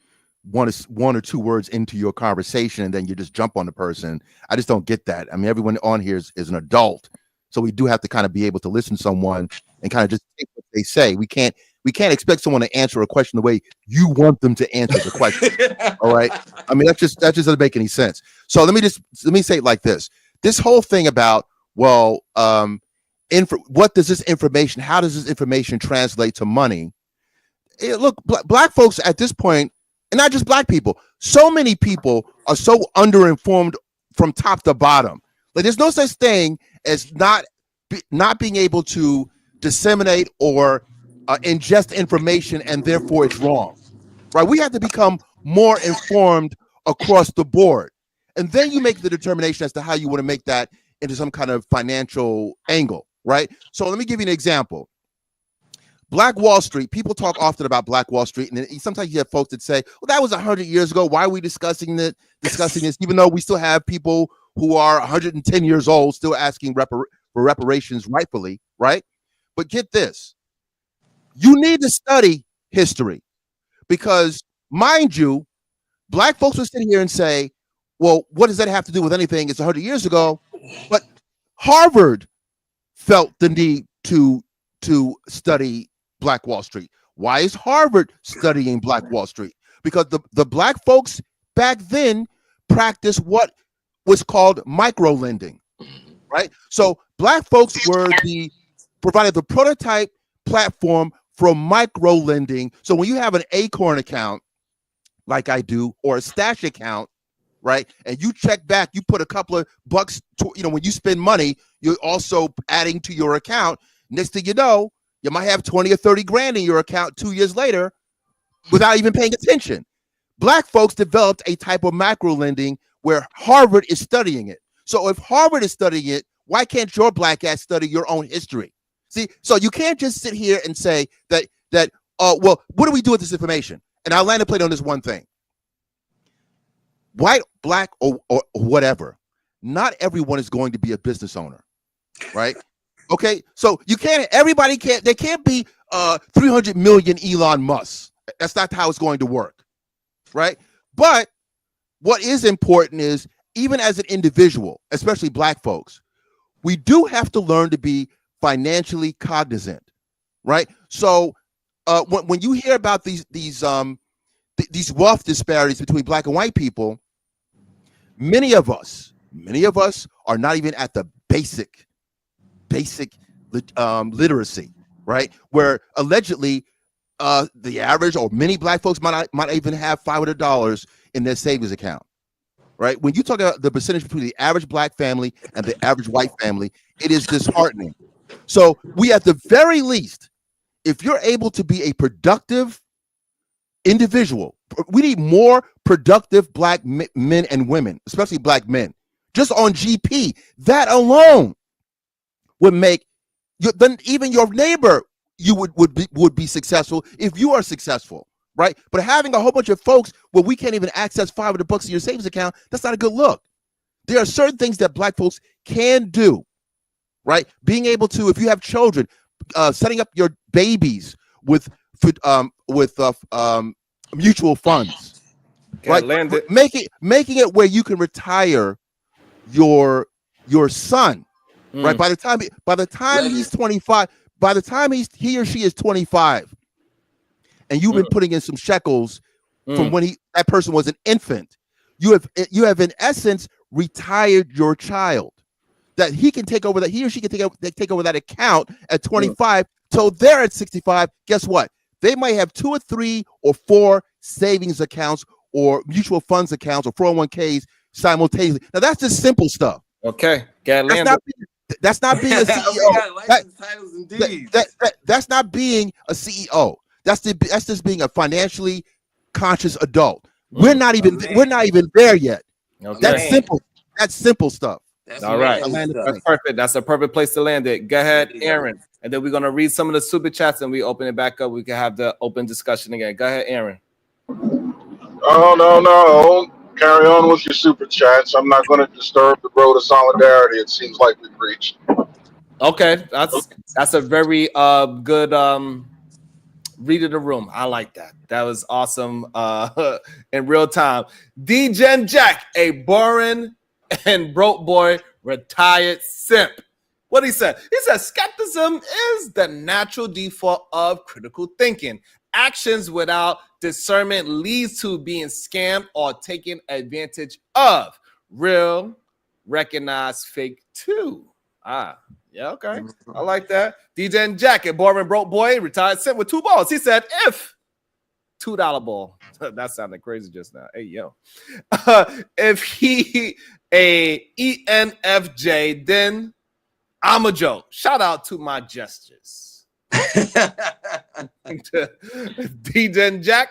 one or two words into your conversation and then you just jump on the person. I just don't get that. I mean, everyone on here is an adult. So we do have to kind of be able to listen to someone and kind of just take what they say. We can't expect someone to answer a question the way you want them to answer the question. All right. I mean, that just doesn't make any sense. So let me say it like this. This whole thing about, what does this information, how does this information translate to money? Look, black folks at this point, and not just black people, so many people are so underinformed from top to bottom. Like there's no such thing as not being able to disseminate or ingest information and therefore it's wrong, right? We have to become more informed across the board. And then you make the determination as to how you want to make that into some kind of financial angle, right? So let me give you an example. Black Wall Street, people talk often about Black Wall Street, and sometimes you have folks that say, well, that was 100 years ago. Why are we discussing this, even though we still have people who are 110 years old still asking for reparations rightfully, right? But get this. You need to study history because, mind you, black folks will sit here and say, well, what does that have to do with anything? It's 100 years ago. But Harvard felt the need to study Black Wall Street. Why is Harvard studying Black Wall Street? Because the black folks back then practiced what was called micro lending, right? So black folks provided the prototype platform for micro lending. So when you have an Acorn account, like I do, or a Stash account, right, and you check back, you put a couple of bucks, when you spend money, you're also adding to your account. Next thing you know, you might have 20 or 30 grand in your account 2 years later without even paying attention. Black folks developed a type of macro lending where Harvard is studying it. So if Harvard is studying it, why can't your black ass study your own history? See, so you can't just sit here and say that what do we do with this information? And I'll land a plate on this one thing. White, black, or whatever, not everyone is going to be a business owner, right? Okay, so there can't be 300 million Elon Musk. That's not how it's going to work, right? But what is important is, even as an individual, especially black folks, we do have to learn to be financially cognizant, right? So when you hear about these wealth disparities between black and white people, many of us are not even at the basic literacy, right? Where allegedly the average or many black folks might even have $500 in their savings account, right? When you talk about the percentage between the average black family and the average white family, it is disheartening. So we, at the very least, if you're able to be a productive individual, we need more productive black men and women, especially black men. Just on GP, that alone would make then even your neighbor would be successful if you are successful, right? But having a whole bunch of folks where we can't even access $500 in your savings account, that's not a good look. There are certain things that black folks can do, right? Being able to, if you have children, setting up your babies with mutual funds, right? Making it where you can retire your son, right? By the time he's 25, by the time he or she is 25, and you've been putting in some shekels from when that person was an infant. You have in essence retired your child, that he can take over, that he or she can take over that account at 25 till they're at 65. Guess what? They might have 2 or 3 or 4 savings accounts or mutual funds accounts or 401ks simultaneously. Now that's just simple stuff. Okay, that's not being a CEO. That's not being a CEO. That's just being a financially conscious adult. We're not even there yet. Okay. That's simple. That's simple stuff. All right, that's perfect. That's a perfect place to land it. Go ahead, Aaron, and then we're gonna read some of the super chats and we open it back up. We can have the open discussion again. Go ahead, Aaron. Oh no. Carry on with your super chats. I'm not going to disturb the road of solidarity. It seems like we've reached. Okay, that's a very good read of the room. I like that. That was awesome in real time. D-Gen Jack, a boring and broke boy, retired simp. What he said? He said skepticism is the natural default of critical thinking. Actions without discernment leads to being scammed or taken advantage of. Real, recognize fake too. Yeah, okay. I like that. DJ and Jack, a boring broke boy, retired simp with 2 balls. He said, if $2 ball. That sounded crazy just now. Hey, yo. If he a ENFJ, then I'm a joke. Shout out to my gestures. DJ Jack,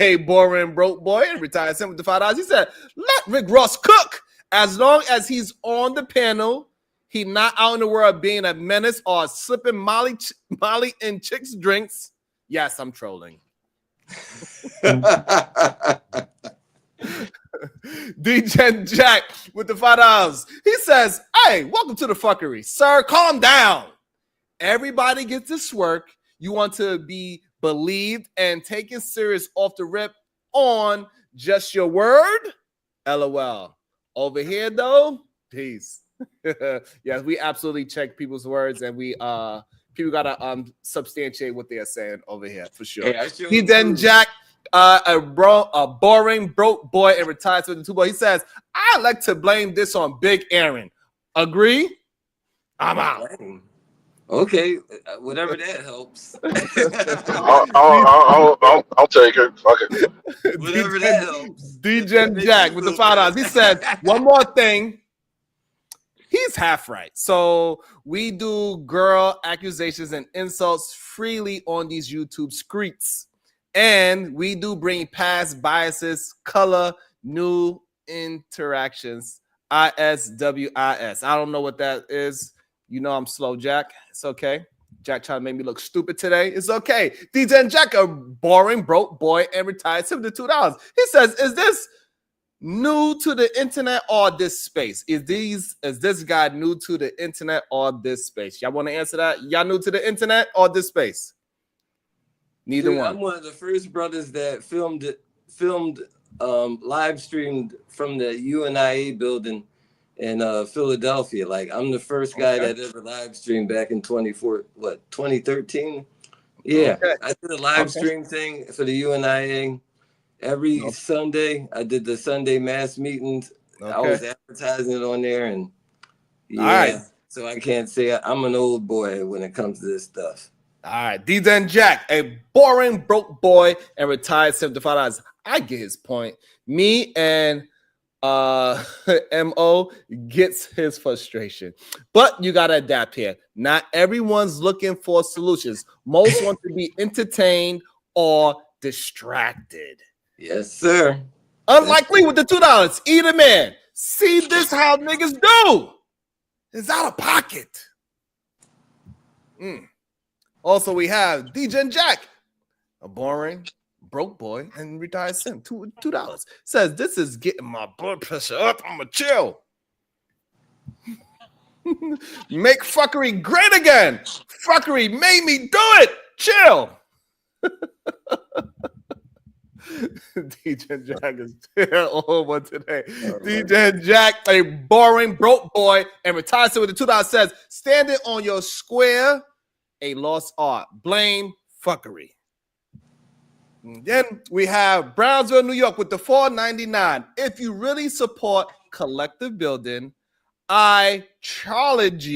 a boring broke boy, retired simp with $5. He said, let Rick Ross cook. As long as he's on the panel, he not out in the world being a menace or slipping Molly in chicks' drinks. Yes, I'm trolling. DJ Jack with the $5. He says, hey, welcome to the fuckery. Sir, calm down. Everybody gets this work. You want to be believed and taken serious off the rip on just your word? LOL. Over here, though, peace. Yes, we absolutely check people's words, and we people gotta substantiate what they are saying over here for sure. Hey, he then Jack, a boring broke boy and retired with the 2 boy. He says, I like to blame this on Big Aaron. Agree? I'm out. Okay, whatever that helps. I'll take it. Fuck it. Whatever that helps. DJ Jack with the $5. He said, one more thing. He's half right. So we do girl accusations and insults freely on these YouTube streets. And we do bring past biases, color, new interactions, ISWIS. I don't know what that is. You know I'm slow, Jack. It's okay. Jack trying to make me look stupid today. It's okay. DJ Jack, a boring broke boy, and retired $72. He says, is this new to the internet or this space? Is this guy new to the internet or this space? Y'all want to answer that? Y'all new to the internet or this space? Neither one. I'm one of the first brothers that filmed live streamed from the UNIA building in Philadelphia. Like, I'm the first guy that ever live streamed back in 2013. Yeah, okay. I did a live stream thing for the UNIA every Sunday. I did the Sunday mass meetings. I was advertising it on there, and so I can't say I'm an old boy when it comes to this stuff. All right, DJ Jack, a boring broke boy and retired $75. I get his point. Me and MO gets his frustration, but you gotta adapt here. Not everyone's looking for solutions. Most want to be entertained or distracted. Yes, sir. Unlikely with the $2. Eat a man. See this how niggas do. It's out of pocket. Also, we have DJ Jack, a boring broke boy and retired simp. $2. Says, this is getting my blood pressure up. I'ma chill. Make fuckery great again. Fuckery made me do it. Chill. DJ Jack is old one today. DJ Jack, a boring broke boy and retired simp with the $2, says, standing on your square, a lost art. Blame fuckery. Then we have Brownsville, New York with the $4.99. If you really support collective building, I challenge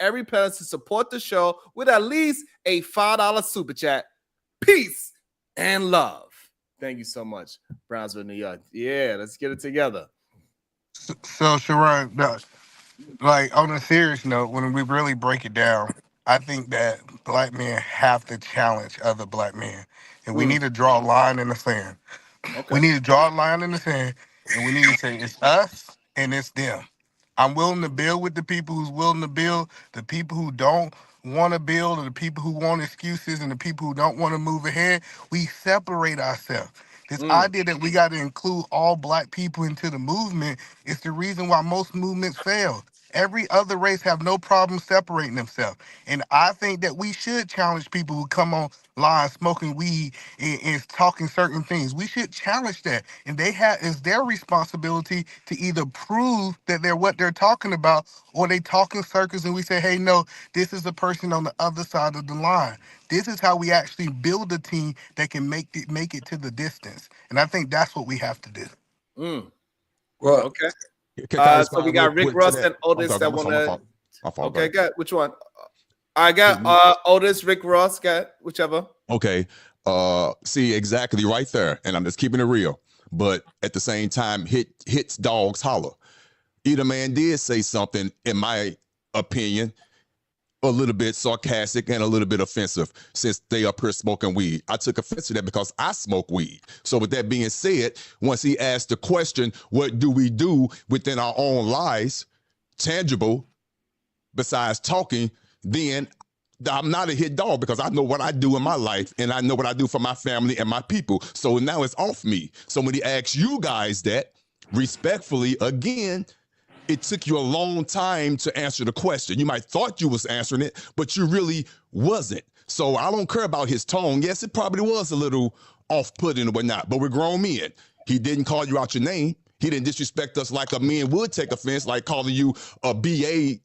every parent to support the show with at least a $5 super chat. Peace and love. Thank you so much, Brownsville, New York. Yeah, let's get it together. So Sharon, like on a serious note, when we really break it down, I think that black men have to challenge other black men, and we need to draw a line in the sand. Okay. We need to draw a line in the sand, and we need to say it's us and it's them. I'm willing to build with the people who's willing to build. The people who don't want to build, or the people who want excuses, and the people who don't want to move ahead, we separate ourselves. This idea that we got to include all black people into the movement is the reason why most movements fail. Every other race have no problem separating themselves. And I think that we should challenge people who come online smoking weed and talking certain things. We should challenge that. And it's their responsibility to either prove that they're what they're talking about, or they talk in circles and we say, hey, no, this is a person on the other side of the line. This is how we actually build a team that can make it to the distance. And I think that's what we have to do. Well, okay. So we got Rick Ross and Otis that want to. Okay, got which one? I got Otis, Rick Ross, got whichever. Okay. See, exactly right there. And I'm just keeping it real. But at the same time, hits dogs holler. Either man did say something, in my opinion, a little bit sarcastic and a little bit offensive, since they up here smoking weed. I took offense to that because I smoke weed. So with that being said, once he asked the question, what do we do within our own lives, tangible, besides talking, then I'm not a hit dog, because I know what I do in my life and I know what I do for my family and my people. So now it's off me. So when he asks you guys that, respectfully, again, it took you a long time to answer the question. You might thought you was answering it, but you really wasn't. So I don't care about his tone. Yes, it probably was a little off-putting or whatnot, but we're grown men. He didn't call you out your name. He didn't disrespect us like a man would take offense, like calling you a BA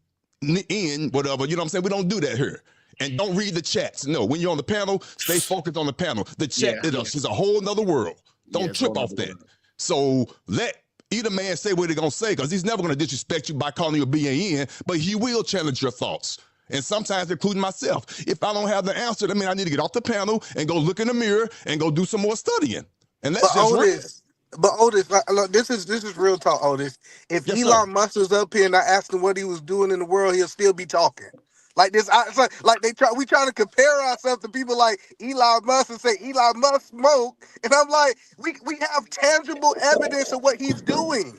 whatever. You know what I'm saying? We don't do that here. And don't read the chats. No, when you're on the panel, stay focused on the panel. The chat is a whole nother world. Don't trip off that. So let either man say what he's going to say, because he's never going to disrespect you by calling you a BAN, but he will challenge your thoughts. And sometimes, including myself, if I don't have the answer, that means I need to get off the panel and go look in the mirror and go do some more studying. And that's Otis, look, this is real talk, Otis. If Elon Musk was up here and I asked him what he was doing in the world, he'll still be talking. Like this, we try to compare ourselves to people like Elon Musk and say Elon Musk smoke, and I'm like, we have tangible evidence of what he's doing.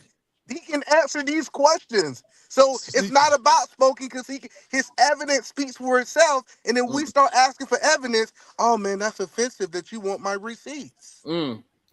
He can answer these questions, so it's not about smoking, because his evidence speaks for itself. And then we start asking for evidence. Oh man, that's offensive that you want my receipts.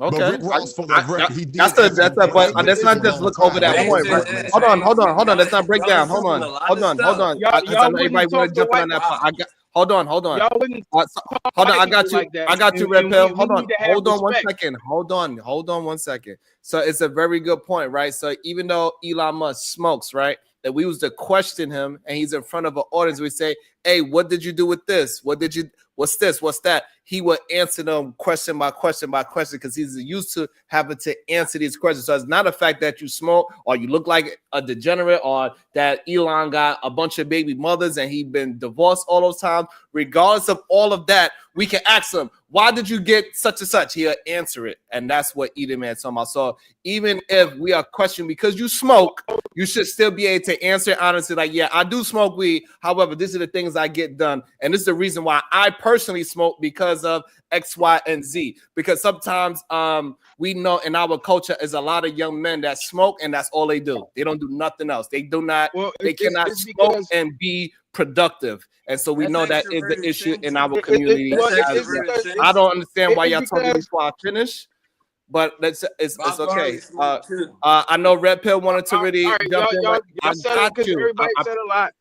Okay, but Rick Ross, for the record, he did. But let's not just look over that point. Right? Hold on. Let's not break down. Hold on. Everybody want to jump on that part. Hold on. Hold on. I got you. I got you, Red Pill. Hold on 1 second. Hold on 1 second. So it's a very good point, right? So even though Elon Musk smokes, right, that we was to question him, and he's in front of an audience, we say, hey, what did you do with this? What's this? What's that? He would answer them question by question by question, because he's used to having to answer these questions. So it's not a fact that you smoke or you look like a degenerate or that Elon got a bunch of baby mothers and he been divorced all those times. Regardless of all of that, we can ask him, why did you get such and such? He'll answer it. And that's what Edom's talking about. So even if we are questioning because you smoke, you should still be able to answer honestly, like, yeah, I do smoke weed. However, these are the things I get done. And this is the reason why I personally smoke, because of X, Y, and Z. Because sometimes we know in our culture is a lot of young men that smoke and that's all they do. They don't do nothing else. They cannot smoke and be productive. And so we know that is the issue in our community. I don't understand why y'all talking before I finish, but it's okay. I know Red Pill wanted to really jump in. I got you. Everybody said a lot.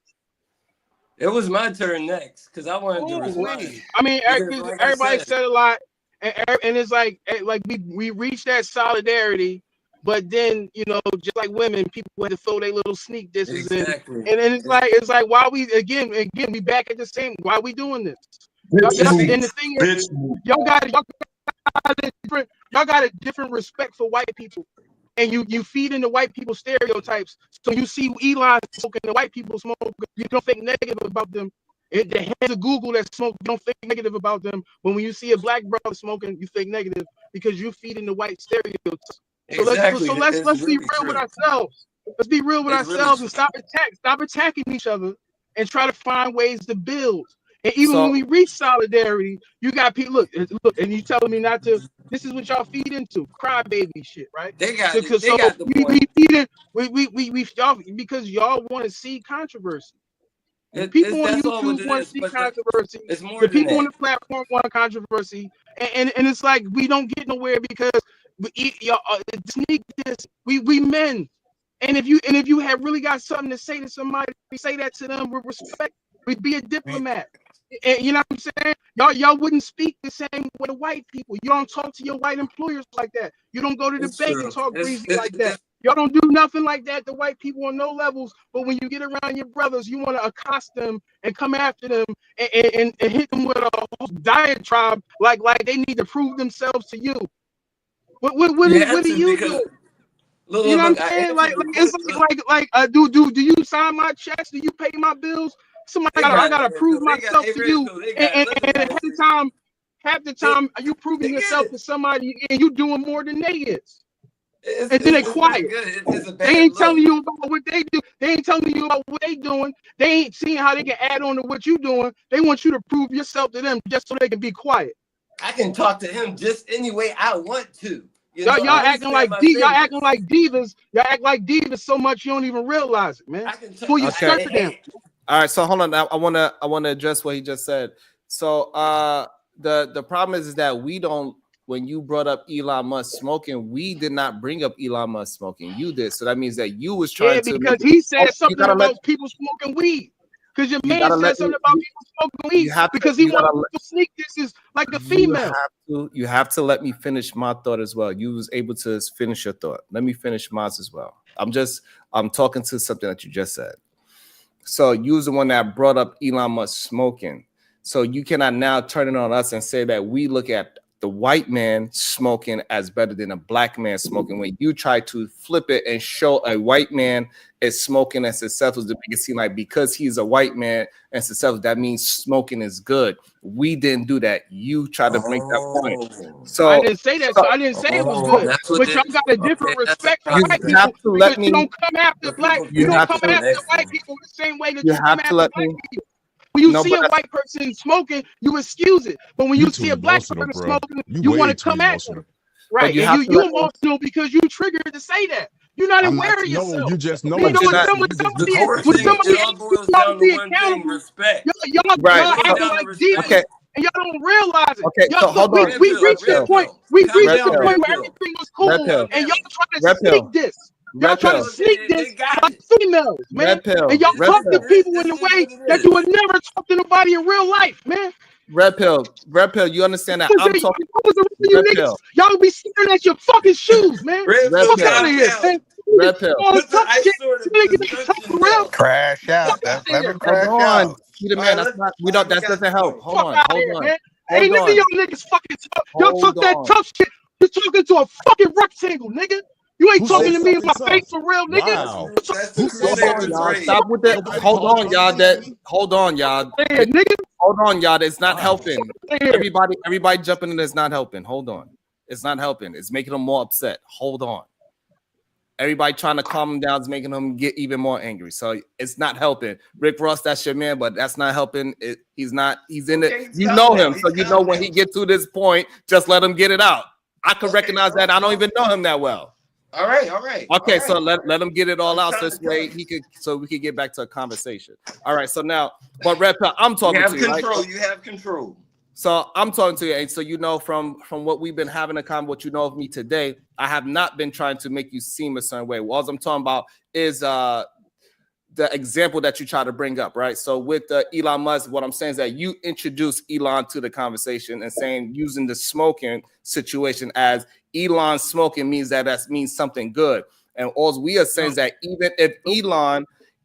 It was my turn next because I wanted to respond. I mean, everybody said a lot, and it's like we reached that solidarity, but then just like women, people had to throw their little sneak disses in, and then it's like why we again we back at the same. Why we doing this? And the thing is, y'all got a different respect for white people. And you feed into white people stereotypes. So you see Elon smoking, the white people smoke, you don't think negative about them. The heads of Google that smoke, you don't think negative about them. But when you see a black brother smoking, you think negative because you feed into white stereotypes. So let's be real with ourselves. Let's be real with ourselves and stop attacking each other and try to find ways to build. And even when we reach solidarity, you got people look, and you telling me not to. This is what y'all feed into, crybaby shit, right? They got the point. We feed it. We y'all because y'all want to see controversy. People on YouTube want to see controversy. It's more the people on the platform want controversy, and it's like we don't get nowhere because sneak this. We men, and if you have really got something to say to somebody, say that to them with respect. We'd be a diplomat. And you know what I'm saying? Y'all wouldn't speak the same way to white people. You don't talk to your white employers like that. You don't go to the bank and talk breezy like that. Y'all don't do nothing like that to white people on no levels. But when you get around your brothers, you want to accost them and come after them and hit them with a whole diatribe like they need to prove themselves to you. What do you do? You know what I'm saying? Do you sign my checks? Do you pay my bills? I gotta prove myself to you, and half the time you proving yourself to somebody, and you doing more than they is. And then they quiet. They ain't telling you about what they do. They ain't telling you about what they doing. They ain't seeing how they can add on to what you doing. They want you to prove yourself to them just so they can be quiet. I can talk to him just any way I want to. Y'all acting like divas. Y'all act like divas so much you don't even realize it, man. Pull your skirt down. All right, so hold on. I wanna address what he just said. So the problem is that we don't. When you brought up Elon Musk smoking, we did not bring up Elon Musk smoking. You did. So that means that you was trying to. Because he said something about people smoking weed. Because your man said something about people smoking weed. Because he wanted to sneak this is like a female. You have to let me finish my thought as well. You was able to finish your thought. Let me finish mine as well. I'm talking to something that you just said. So you was the one that brought up Elon Musk smoking. So you cannot now turn it on us and say that we look at the white man smoking as better than a black man smoking. When you try to flip it and show a white man is smoking and successful, to make it seem like because he's a white man and successful, that means smoking is good. We didn't do that. You tried to bring that point. So I didn't say that. So I didn't say it was good. But y'all got a different respect for white people because you don't come after black. You don't come after white people the same way that you come after black people. When you see a white person smoking, you excuse it. But when you see a black person smoking, you want to come at them. Right. And you emotional because you triggered to say that. You're not aware of yourself. No, you just know. You know what somebody be accountable. Y'all acting like divas. And y'all don't realize it. Okay, so hold on. We reached the point. We reached the point where everything was cool. And y'all trying to sneak this. Y'all trying to sneak this like females, man. And y'all talk to people in a way that you would never talk to nobody in real life, man. Red pill, you understand that? I'm talking. Y'all be staring at your fucking shoes, man. Fuck out of here, man. Red pill. Crash out. Let me crash out. Man, that's not. We don't. That doesn't help. Hold on. Hey, none of y'all niggas fucking talk. Y'all talk that tough shit. You're talking to a fucking rectangle, nigga. You ain't talking to me in my face for real, nigga. Wow. Stop with that. Hold on, y'all. Hey, nigga. Hold on, y'all. It's not helping. Everybody jumping in. It's not helping. Hold on. It's not helping. It's making them more upset. Hold on. Everybody trying to calm him down is making him get even more angry. So it's not helping. Rick Ross, that's your man, but that's not helping. He's not. He's in it. You know him, so you know when he gets to this point, just let him get it out. I can recognize that. I don't even know him that well. All right. Okay, so let him get it all out this way. We could get back to a conversation. All right, so now, but Red Pill, I'm talking to you. You have control. So I'm talking to you, and so you know from what we've been having a conversation, what you know of me today, I have not been trying to make you seem a certain way. All I'm talking about is the example that you try to bring up, right? So with Elon Musk, what I'm saying is that you introduced Elon to the conversation and saying using the smoking situation as Elon smoking means that means something good. And all we are saying is that even if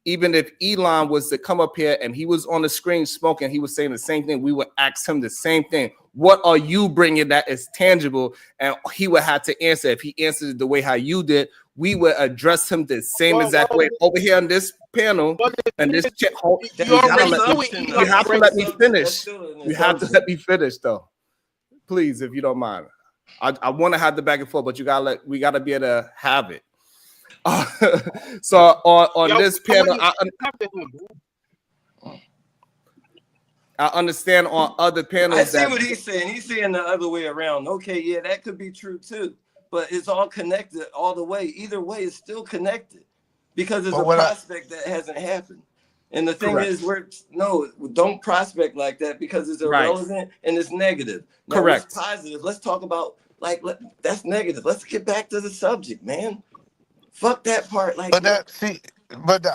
even if Elon was to come up here and he was on the screen smoking, he was saying the same thing, we would ask him the same thing. What are you bringing that is tangible? And he would have to answer. If he answered it the way how you did, we would address him the same exact way. Over here on this panel, and this chat, you have to let me finish. You have to let me finish, though. Please, if you don't mind. I want to have the back and forth, but we gotta be able to have it. So on this panel, I understand on other panels. I see what he's saying. He's saying the other way around. Okay, yeah, that could be true too. But it's all connected all the way. Either way, it's still connected because it's a prospect that hasn't happened. And the thing is, don't prospect like that because it's irrelevant and it's negative. Now, correct. It's positive. Let's talk about that's negative. Let's get back to the subject, man. Fuck that part. I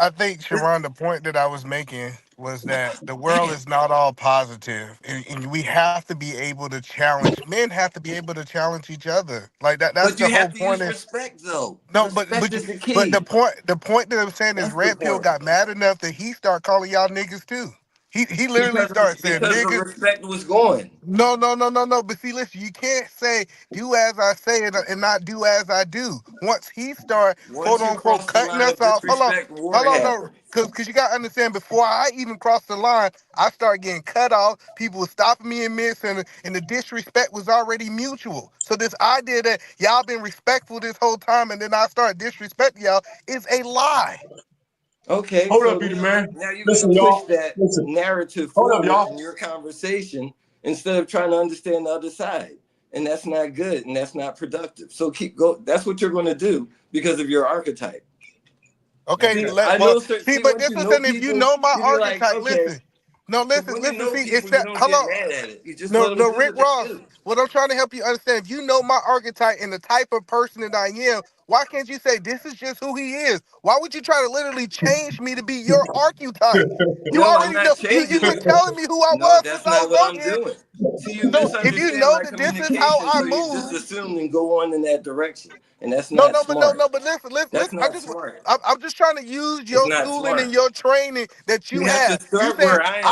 think, Sharon, the point that I was making was that the world is not all positive, and we have to be able to challenge. Men have to be able to challenge each other. Like that. That's the whole point. Respect, though. No, respect is the key. But the point that I'm saying is, Red Pill got mad enough that he started calling y'all niggas too. He literally started saying niggas. The respect was going. No. But see, listen, you can't say do as I say and not do as I do. Once he start quote unquote cutting us off, hold on, no, because you gotta understand. Before I even crossed the line, I started getting cut off. People were stopping me in mid, and the disrespect was already mutual. So this idea that y'all been respectful this whole time, and then I start disrespecting y'all is a lie. Okay, hold up, man. Now you're going to push that narrative forward in your conversation instead of trying to understand the other side, and that's not good and that's not productive. So keep go. That's what you're going to do because of your archetype. Okay, but this is if you know my archetype. Listen. No, listen. See, it's that. Hello. No, Rick Ross. What I'm trying to help you understand, if you know my archetype and the type of person that I am, why can't you say this is just who he is? Why would you try to literally change me to be your archetype? You already know. You've been telling me who I was since I was on here. See, you if you know that this is how I move, you just assume and go on in that direction. And that's not smart. But listen. I'm just trying to use your schooling and your training that you have. You have to start where I am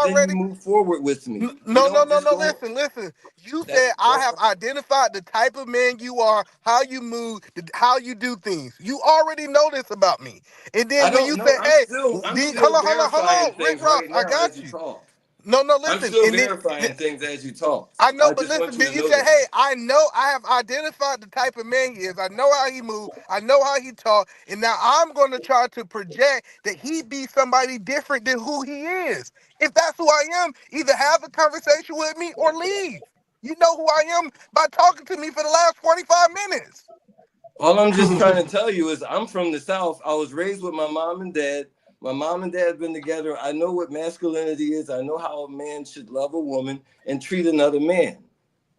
and then you move forward with me. No. Listen. You said I have identified the type of man you are, how you move, how you do things. You already know this about me. And then when you say, hey, hold on, Rick Ross, I got you. No, listen. I'm still verifying things as you talk. I know, but listen, you say, hey, I know I have identified the type of man he is. I know how he moves. I know how he talks. And now I'm going to try to project that he be somebody different than who he is. If that's who I am, either have a conversation with me or leave. You know who I am by talking to me for the last 45 minutes. All I'm just trying to tell you is I'm from the South. I was raised with my mom and dad. My mom and dad have been together. I know what masculinity is. I know how a man should love a woman and treat another man.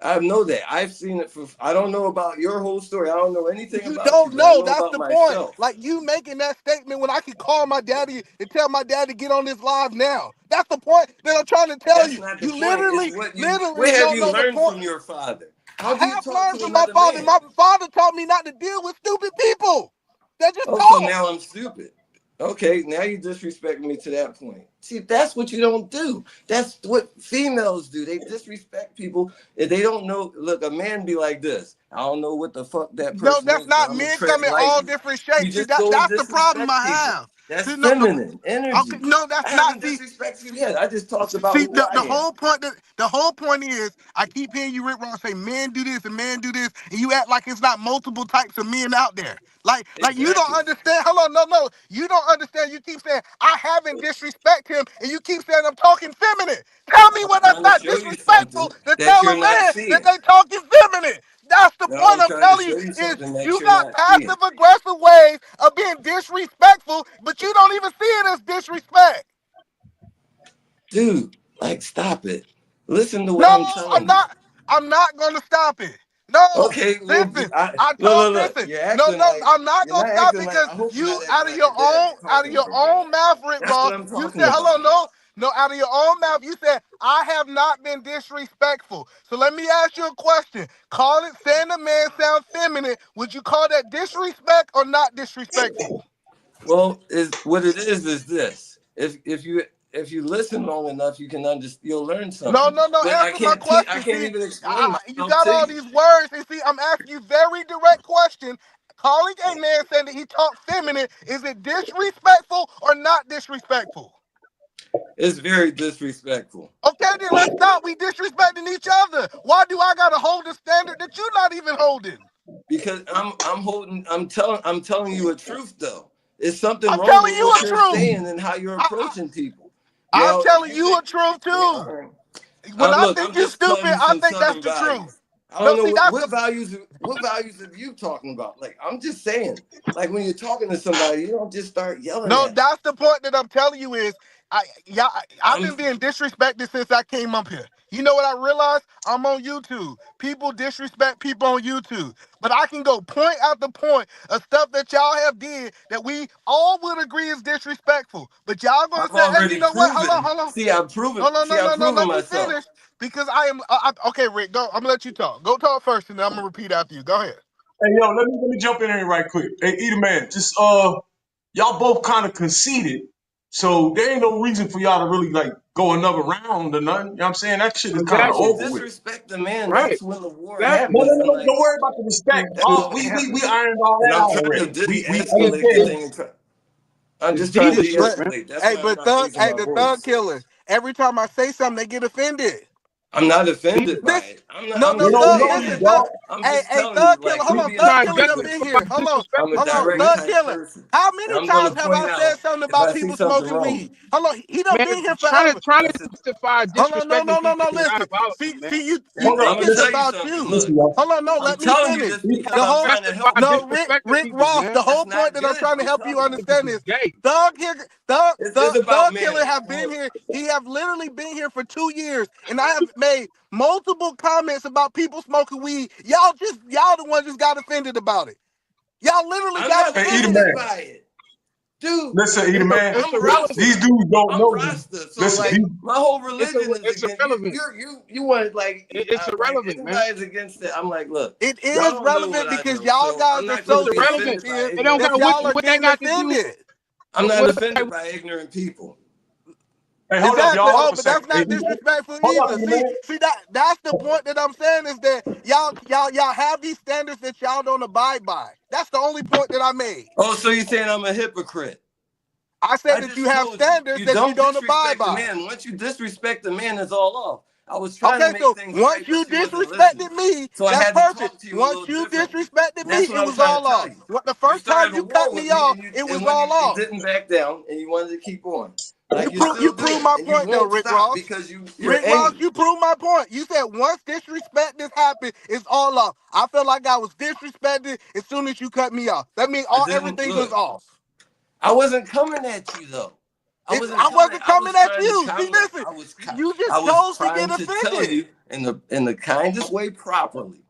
I know that. I've seen it. I don't know about your whole story. I don't know anything about you. You don't know. That's the point. Like you making that statement when I could call my daddy and tell my dad to get on this live now. That's the point that I'm trying to tell you. You literally what have you learned from your father? I have learned from my father. My father taught me not to deal with stupid people. That just talk. So now I'm stupid. Okay, now you disrespect me to that point. See, that's what you don't do. That's what females do. They disrespect people if they don't know. Look, a man be like this. I don't know what the fuck that person. No, that's not men come in all different shapes. That's the problem I have. That's feminine energy. Okay, no, that's not disrespect you yet. I just talked about the whole point is I keep hearing you Rick Ross say men do this and men do this, and you act like it's not multiple types of men out there. Like you don't understand. Hold on, no. You don't understand. You keep saying I haven't disrespect him, and you keep saying I'm talking feminine. Tell me when that's not disrespectful to tell a man that they talking feminine. That's the point I'm telling you is you got passive aggressive ways of being disrespectful, but you don't even see it as disrespect. Dude, stop it. Listen to what I'm telling you. I'm not gonna stop it. No. Okay. Listen. Listen. I'm not gonna stop it because you out of your own mouth, Rick Ross. You said hello, no, out of your own mouth, you said, I have not been disrespectful. So let me ask you a question. Saying a man sound feminine, would you call that disrespect or not disrespectful? Well, what it is this. If you listen long enough, you can understand. You'll learn something. No. But Answer my question. I can't See, even explain you myself got to all you. these words, and see, I'm asking you very direct question. Calling a man saying that he talks feminine, is it disrespectful or not disrespectful? It's very disrespectful. Okay, then let's stop. We disrespecting each other. Why do I gotta hold a standard that you're not even holding? Because I'm telling you a truth though. It's something I'm wrong telling with you what a you're truth. saying and how you're approaching people. I'm Now, telling you a truth too. When I look, think I'm you're just telling stupid, you I some think that's Southern the values. truth. I No, don't know see, that's what the values are you talking about? Like, I'm just saying, like when you're talking to somebody, you don't just start yelling no, at them. that's the point that I'm telling you is I've been being disrespected since I came up here. You know what I realized? I'm on YouTube. People disrespect people on YouTube. But I can go point after point of stuff that y'all have did that we all would agree is disrespectful. But y'all gonna I've say, hey, you already know what? proven. Hold on. See, I've proven. No. Proven Let me myself. finish because I am okay, Rick. Go. I'm gonna let you talk. Go talk first, and then I'm gonna repeat after you. Go ahead. Hey, yo, let me jump in here right quick. Hey, Eater Man, just y'all both kind of conceded, so there ain't no reason for y'all to really like go another round or nothing. You know what I'm saying? That shit is kind of Once you Exactly. over with. disrespect the man, Right. that's when the war Exactly. happens. And like Don't worry about the respect. that's when We it we happens. ironed all And that I'm out trying to already. We It's de-escalate the it's, understand. thing. I'm it's just trying to leadership, man. de-escalate. That's Hey, why I'm but not raising my the thug voice. killer. Every time I say something, they get offended. I'm not offended by This it. I'm not. no I'm no just thug. No, Listen, you saying. thug. dog. I'm Hey, just telling you, thug killer. like Hold you on, being thug Trying to killer done subjective. been justify here. Hold on, I'm a disrespecting hold on. people, direct man. Thug type killer. person, How and many I'm gonna times have I point said out something if about I see people something smoking wrong. weed? Hold on, he done Man, been here trying to forever. That's it. justify Hold on, disrespecting no. people is Listen, diabolical, man. you And Hold I'm think up. gonna it's tell you about something. you. Look, Listen, y'all. Hold on, no. I'm Let me telling you finish. this because The I'm whole trying to Justify help no, you. disrespecting Rick people, Ross. man. The That's whole point not that I'm good. trying to I'm help you telling you. understand This is is gay. It's about Thug Killer manners. have been here. He have literally been here for 2 years, and I have made multiple comments about people smoking weed. Y'all the ones just got offended about it. Y'all literally I'm got not Hey, Eater offended. offended Man. by it, dude. Listen, Eater Man. It's I'm irrelevant. These Rasta. dudes don't I'm know you. Rasta. So Listen, like my whole religion is It's against you. irrelevant. You want like It's like irrelevant, man. anybody's against it. I'm like, look, It y'all is don't know what relevant I because know, y'all so guys I'm are not It's gonna so be irrelevant. offended by sensitive It don't ignorant that got what y'all people. are what that getting got to do. offended. I'm not What offended by ignorant people. hey, hold up, Exactly. y'all. Hold Oh, up a but second. that's Hey, not Eater Man. disrespectful Hold up, either. Eater Man. See that's the point that I'm saying is that y'all have these standards that y'all don't abide by. That's the only point that I made. Oh, so you're saying I'm a hypocrite? I said I that you just have told you. standards You that you don't don't abide disrespect the by. man. Once you disrespect the man, it's all off. I was trying to Okay, make so things once right, you but you wasn't listening. disrespected me, So I that's had to perfect. talk to you a Once little you differently. disrespected me, That's what it I'm was trying all to tell off. you. What the You first time started a you war cut with me me, off, it was and when all you off. didn't back down and you wanted to keep on, like you You still prove do, my and you point though, won't Rick stop Ross. because you're Rick Ross, angry. you proved my point. You said once disrespect this happened, it's all off. I felt like I was disrespected as soon as you cut me off. That means It all didn't everything was look. off. I wasn't coming at you though. I wasn't I coming. wasn't I coming was at trying to you. See, comment. listen, you I just was chose to get trying to tell offended. you in the kindest way, properly,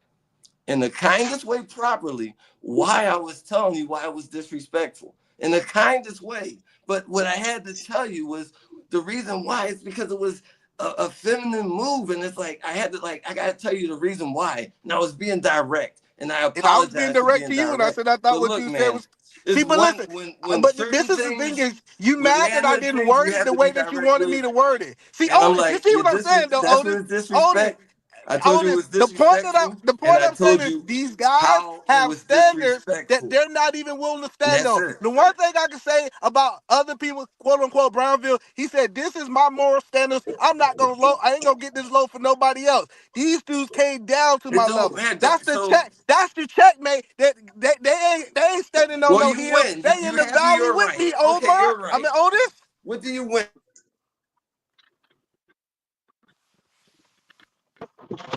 in the kindest way, properly, why I was telling you why I was disrespectful in the kindest way. But what I had to tell you was the reason why is because it was a feminine move, and it's like I had to I gotta tell you the reason why. And I was being direct, and I And I was being apologize for direct being to you, and I direct. said I thought But what look, you said man, was. See, is but one listen, when but this certain is the thing things is, you with mad that I manhood didn't things word you it have the to way be that you direct wanted with. me to word it. See, And I'm Otis, you like, see what I'm saying, though, that's what Otis? is Otis, disrespect. I told you it was disrespectful, the and point I I'm saying told is you these guys how it have was standards that disrespectful. they're not even willing to And stand that's on. it. The one thing I can say about other people, quote unquote Brownville, he said, "This is my moral standards. I ain't gonna get this low for nobody else." These dudes came down to It my don't level. matter. That's the So, check. That's the checkmate. That they ain't standing on well, no you hill. win. They You in the happy valley you're with right. me, Okay, Omar. you're I mean, right. Otis. What do you win?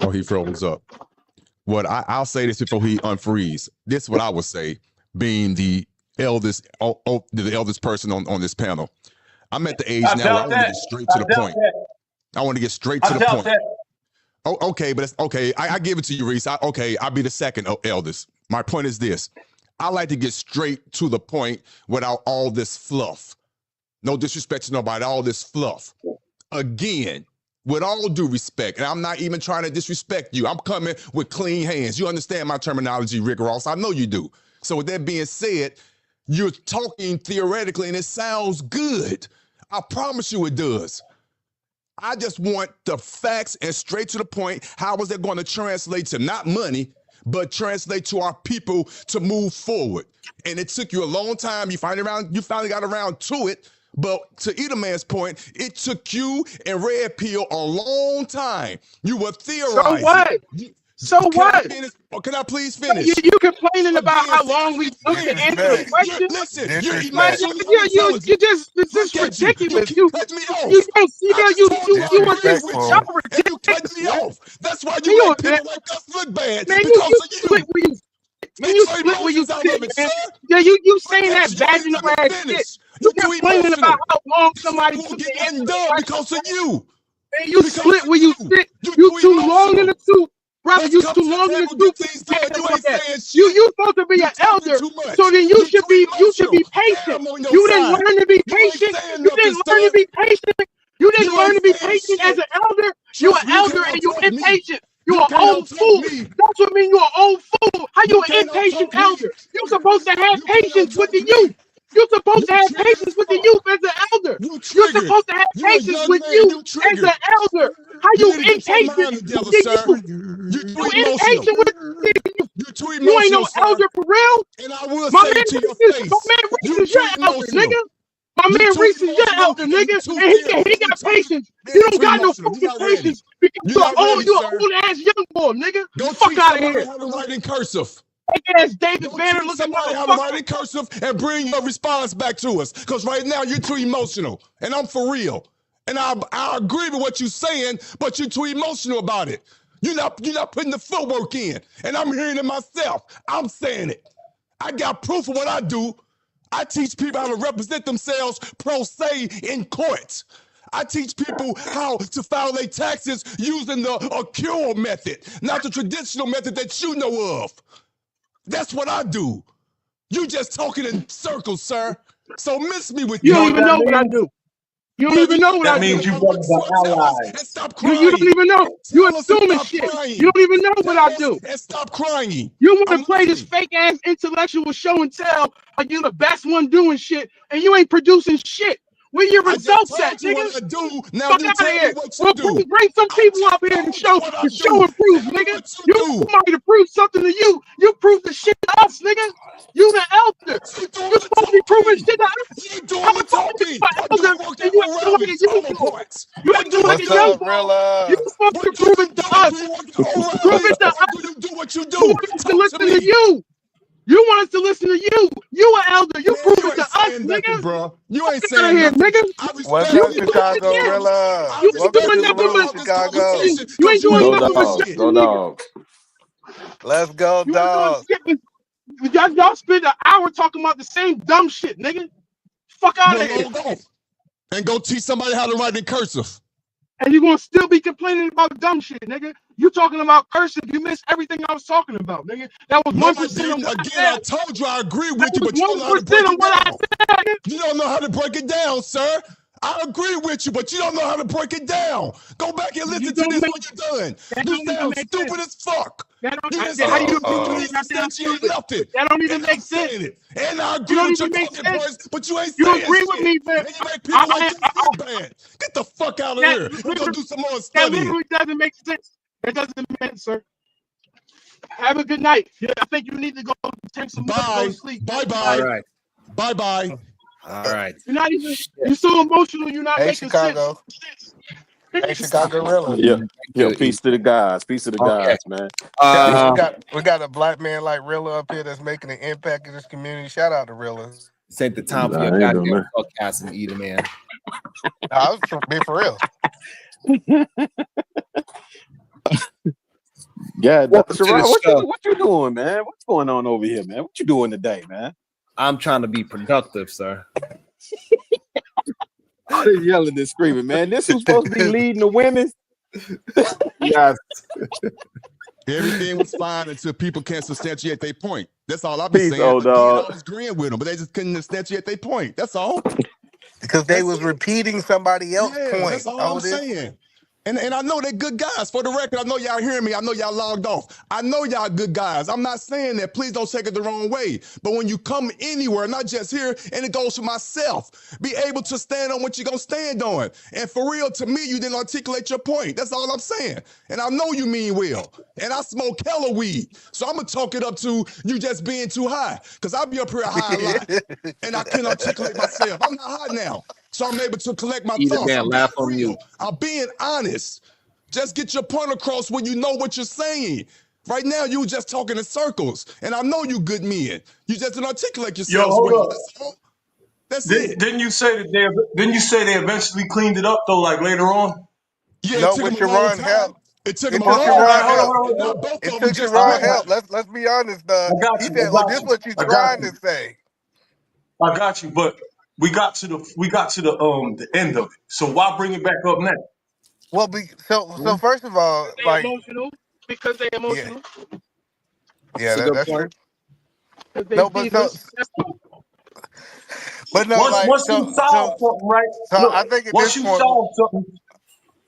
Oh, he froze up. I'll say this before he unfreeze. This is what I would say, being the the eldest person on this panel. I'm at the age I now where I doubt want to that. get straight I to the doubt point. that. I want to get straight to I the doubt point. that. Oh, okay, but it's okay. I give it to you, Reese. I'll be the second eldest. My point is this: I like to get straight to the point without all this fluff. No disrespect to nobody. All this fluff. Again, with all due respect, and I'm not even trying to disrespect you. I'm coming with clean hands. You understand my terminology, Rick Ross? I know you do. So with that being said, You're talking theoretically, and it sounds good. I promise you it does. I just want the facts and straight to the point. How is that going to translate to not money, but translate to our people to move forward? And it took you a long time. You finally got around to it. But to Edom's point, it took you and Red Pill a long time. You were theorizing. So what? So what? Can I please finish? You complaining about how long we took to answer the question? Listen, you just it's just ridiculous. You cut me off. You want this show ridiculous. You cut me off. That's why you make people like us look bad. Man, because you of you. split where you sit, man. Yeah, you saying that vaginal ass shit. You complaining about how long somebody took to answer the question because of you. Man, you split where you sit. You too long in the tooth. Brother, you too long in the tooth. You supposed to be an elder, so then you should be patient. You didn't learn to be patient. You didn't learn to be patient. You didn't learn to be patient as an elder. You're an elder and you're impatient. You're an old fool. That's what I mean. You're an old fool. How you an impatient elder? You're supposed to have patience with the youth. You're supposed to have patience with the youth as an elder. You're supposed to have patience with you as an elder. How you impatient with the youth? You impatient with the youth. You ain't no elder for real. And I will say to your face, my man Reese is your elder, nigga. My man Reese is your elder, nigga. And he got patience. You don't got no fucking patience because you're an old ass young boy, nigga. Go fuck out of here. How to write in cursive. Ass David Banner looking somebody how to write in cursive and bring your response back to us. Because right now you're too emotional. And I'm for real. And I agree with what you're saying, but you're too emotional about it. You're not putting the footwork in. And I'm hearing it myself. I'm saying it. I got proof of what I do. I teach people how to represent themselves pro se in court. I teach people how to file their taxes using the accrual method, not the traditional method that you know of. That's what I do. You just talking in circles, sir. So miss me with you. You don't even know what I do. You don't even know what I do. That means you want the allies. Stop crying. You don't even know. You assuming shit. You don't even know what I do. And stop crying. You want to play this fake ass intellectual show and tell like you're the best one doing shit, and you ain't producing shit. Where your results at, nigga? What I do. Now fuck you out tell of here. me what you do. Bring some people up here to show and prove, nigga. You somebody to prove something to you. You prove the shit to us, nigga. You the elder. You're supposed to be proving shit to us. You doing the talking. You ain't doing like a young boy. You're supposed to prove it to us. Prove it to us. You do what you do. You want us to listen to you. You want us to listen to you. You an elder. You prove it to us, nigga. Bro. You ain't saying here, nigga. What's up, Chicago, Rilla? You ain't doing nothing but Chicago. You ain't doing nothing but shit. Go dogs. Let's go, dogs. Y'all spend an hour talking about the same dumb shit, nigga. Fuck out of here. And go teach somebody how to write in cursive. And you're gonna still be complaining about dumb shit, nigga. You talking about cursive, you missed everything I was talking about, nigga. That was 1% again. I told you I agree with you, but you don't know how to break it down. You don't know how to break it down, sir. I agree with you, but you don't know how to break it down. Go back and listen to this when you're done. You sound stupid as fuck. That don't even make sense. And I agree with your talking points, but you ain't saying you agree with me, man. Get the fuck out of here. We're gonna do some more studying. That literally doesn't make sense. That doesn't make sense, sir. Have a good night. Yeah, I think you need to go take some more sleep. Bye-bye. All right. Bye-bye. All right. You're not even. You're so emotional. You're not making Chicago. sense. Hey, Chicago, Rilla. Yeah. Peace to the guys. Peace to the guys, man. We got a black man like Rilla up here that's making an impact in this community. Shout out to Rilla. This ain't the time for your goddamn podcast and eat, man. I was being for real. Yeah, what you doing, man? What's going on over here, man? What you doing today, man? I'm trying to be productive, sir. They're yelling and screaming, man. This is supposed to be leading the women. Yes. Everything was fine until people can't substantiate their point. That's all I've been saying. I was agreeing with them, but they just couldn't substantiate their point. That's all. Because they was repeating somebody else's point. That's all I'm saying. And I know they're good guys. For the record, I know y'all hearing me. I know y'all logged off. I know y'all good guys. I'm not saying that. Please don't take it the wrong way. But when you come anywhere, not just here, and it goes for myself, be able to stand on what you're going to stand on. And for real, to me, you didn't articulate your point. That's all I'm saying. And I know you mean well. And I smoke hella weed. So I'm going to talk it up to you just being too high. Because I be up here high a lot. And I can't articulate myself. I'm not high now. So I'm able to collect my thoughts. I'm being real. I'm being honest. Just get your point across when you know what you're saying. Right now, you just talking in circles. And I know you good men. You just didn't articulate yourselves well. That's it. Didn't you say they eventually cleaned it up though, like later on? Yeah, No, it took with them a long Sharon time. help. It took It him a took long Sharon time. help. Both It of them took just Sharon help. Let's be honest, I got he you. said, "Well, this is what you're trying to say." I got you, but we got to the end of it. So why bring it back up now? Well, so first of all, like, because they yeah, emotional. that's true. No, but no, Once you solve something, right? So Look, I think at once this you point, solve something,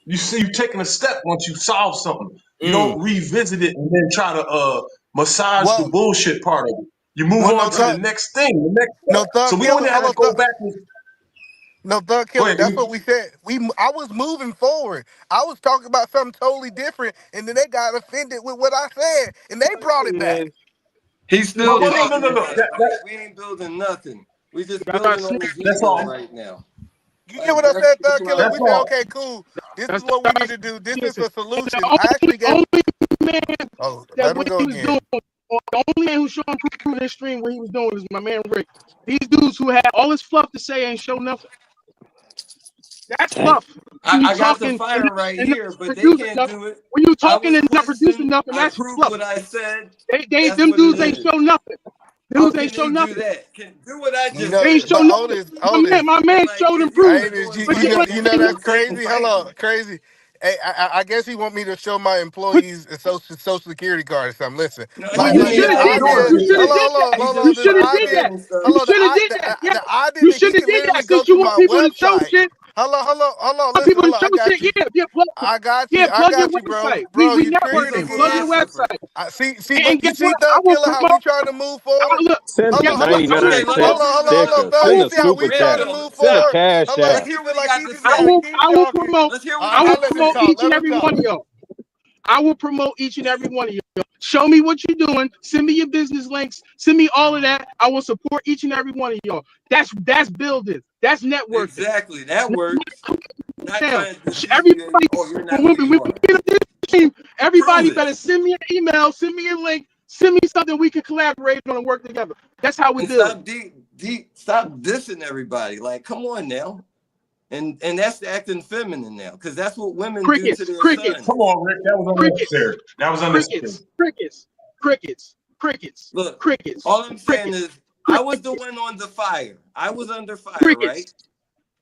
you see you taking a step. Once you solve something, you don't revisit it and then try to massage the bullshit part of it. You move on to the next thing, the next step. So we don't have to go back and. No, Thug Killer, that's what we said. I was moving forward. I was talking about something totally different, and then they got offended with what I said, and they brought it back. He's still talking. No. We ain't building nothing. We just building on his ego right now. You get what I said, Thug Killer? We said, okay, cool. This is what we need to do. This is a solution. I actually gave. Oh, let him go again. The only man who's showing proof in this stream what he was doing is my man Rick. These dudes who had all this fluff to say ain't show nothing. That's fluff. I got the fire right here, but they can't do it. When you talking and not producing nothing, that's fluff. What I said. Them dudes ain't show nothing. Dudes ain't show nothing. Do what I just They ain't show nothing. My man showed and proved. You know that's crazy. Hello, crazy. Hey, I guess he want me to show my employees a social security card or something. Listen, you should have did that. You should have did that. You should have did that. You should have did that since you want people to show shit. Hello. Listen, people to show shit. I got you. Plug your website. website. We networking. Plug your website. See, Thug Killer, how we trying to move forward? Send Hold on. Thug, you see how we trying to move forward? Send a cash Let's app. hear what he got to say. I will promote each and every one of y'all. I will promote each and every one of you. Show me what you're doing. Send me your business links. Send me all of that. I will support each and every one of y'all. That's building. That's networking. Exactly. That works. Everybody better send me an email. Send me a link. Send me something we can collaborate on and work together. That's how we do it. Stop dissing everybody. Like, come on now. And that's acting feminine now, because that's what women do to their sons. Come on, Rick. That was unnecessary. That was unnecessary. Crickets. Look, crickets. All I'm saying is, I was the one on the fire. I was under fire, right?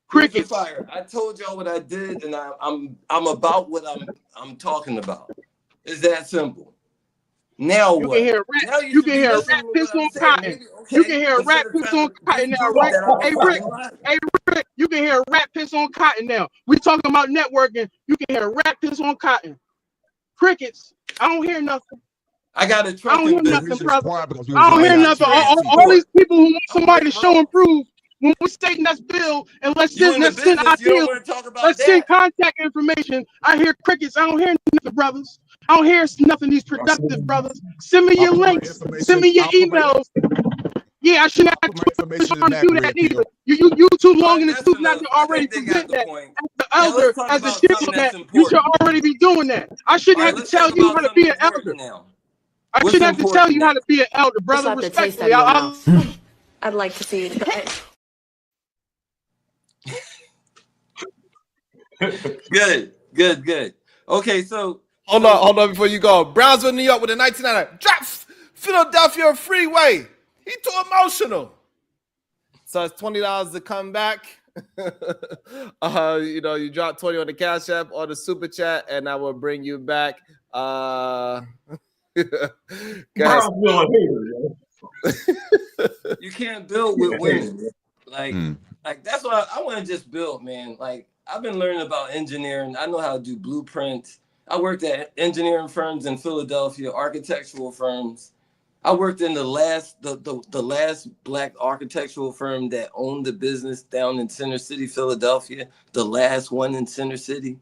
Crickets. Fire. I told y'all what I did, and I'm about what I'm talking about. It's that simple. Now you what? You can hear a rat piss on cotton. You can hear a rat piss on cotton now, Rick. Hey, Rick, you can hear a rat piss on cotton now. We talking about networking. You can hear a rat piss on cotton. Crickets. I don't hear nothing. I got a trucking I don't hear nothing, brother. I don't hear nothing. All these people who want somebody to show and prove. When we say let's build and let's send ideas, let's send contact information. I hear crickets. I don't hear nothing, brothers. I don't hear nothing. These productive brothers. Send me your links. Send me your emails. Yeah, I shouldn't have to do that either. You too long in the tooth not to already present that. As the elder, as a that you should already be doing that. I shouldn't have to tell you how to be an elder. I shouldn't have to tell you how to be an elder, brother. Respectfully, I'd like to see you try it. Good. Okay, so hold on before you go. Brownsville, New York with a 1999 drops Philadelphia Freeway. He too emotional. So it's $20 to come back. You drop 20 on the Cash App or the Super Chat, and I will bring you back. Guys. You can't build with women. Like that's why I want to just build, man. Like I've been learning about engineering. I know how to do blueprints. I worked at engineering firms in Philadelphia, architectural firms. I worked in the last Black architectural firm that owned the business down in Center City, Philadelphia, the last one in Center City.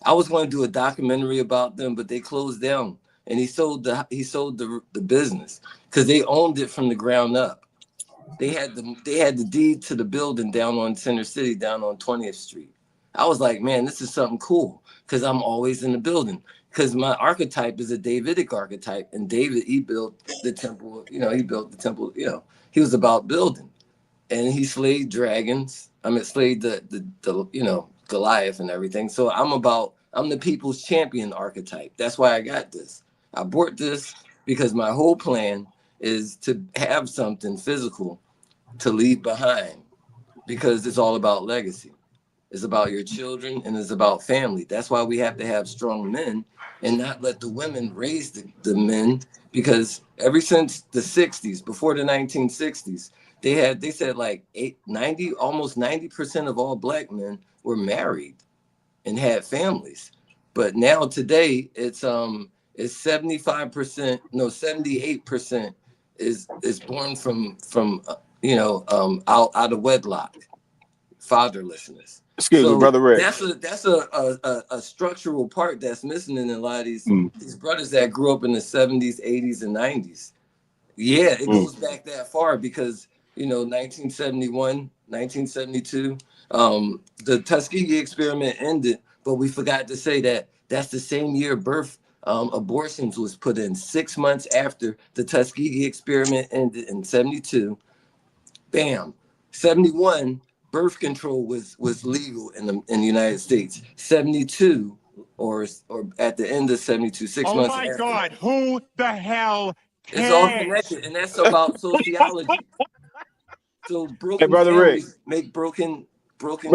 I was going to do a documentary about them, but they closed down, and he sold the business because they owned it from the ground up. They had the deed to the building down on Center City, down on 20th Street. I was like, man, this is something cool because I'm always in the building. Because my archetype is a Davidic archetype, and David, he built the temple. He built the temple. He was about building, and he slayed dragons. Slayed the Goliath and everything. So I'm the people's champion archetype. That's why I got this. I bought this because my whole plan is to have something physical to leave behind, because it's all about legacy. It's about your children and it's about family. That's why we have to have strong men and not let the women raise the men, because ever since the 60s, before the 1960s, they said like almost 90% of all Black men were married and had families. But now today it's 75%, no, 78% is born from out of wedlock, fatherlessness. Excuse me, Brother Rick. That's a structural part that's missing in a lot of these brothers that grew up in the 70s, 80s, and 90s. Yeah, it goes back that far because 1971, 1972, the Tuskegee experiment ended, but we forgot to say that that's the same year abortions was put in. 6 months after the Tuskegee experiment ended in 72, bam, 71. Birth control was legal in the United States. 72, or at the end of 72, 6 months after. Oh my God, who the hell cares? It's all connected, and that's about sociology. So broken families make broken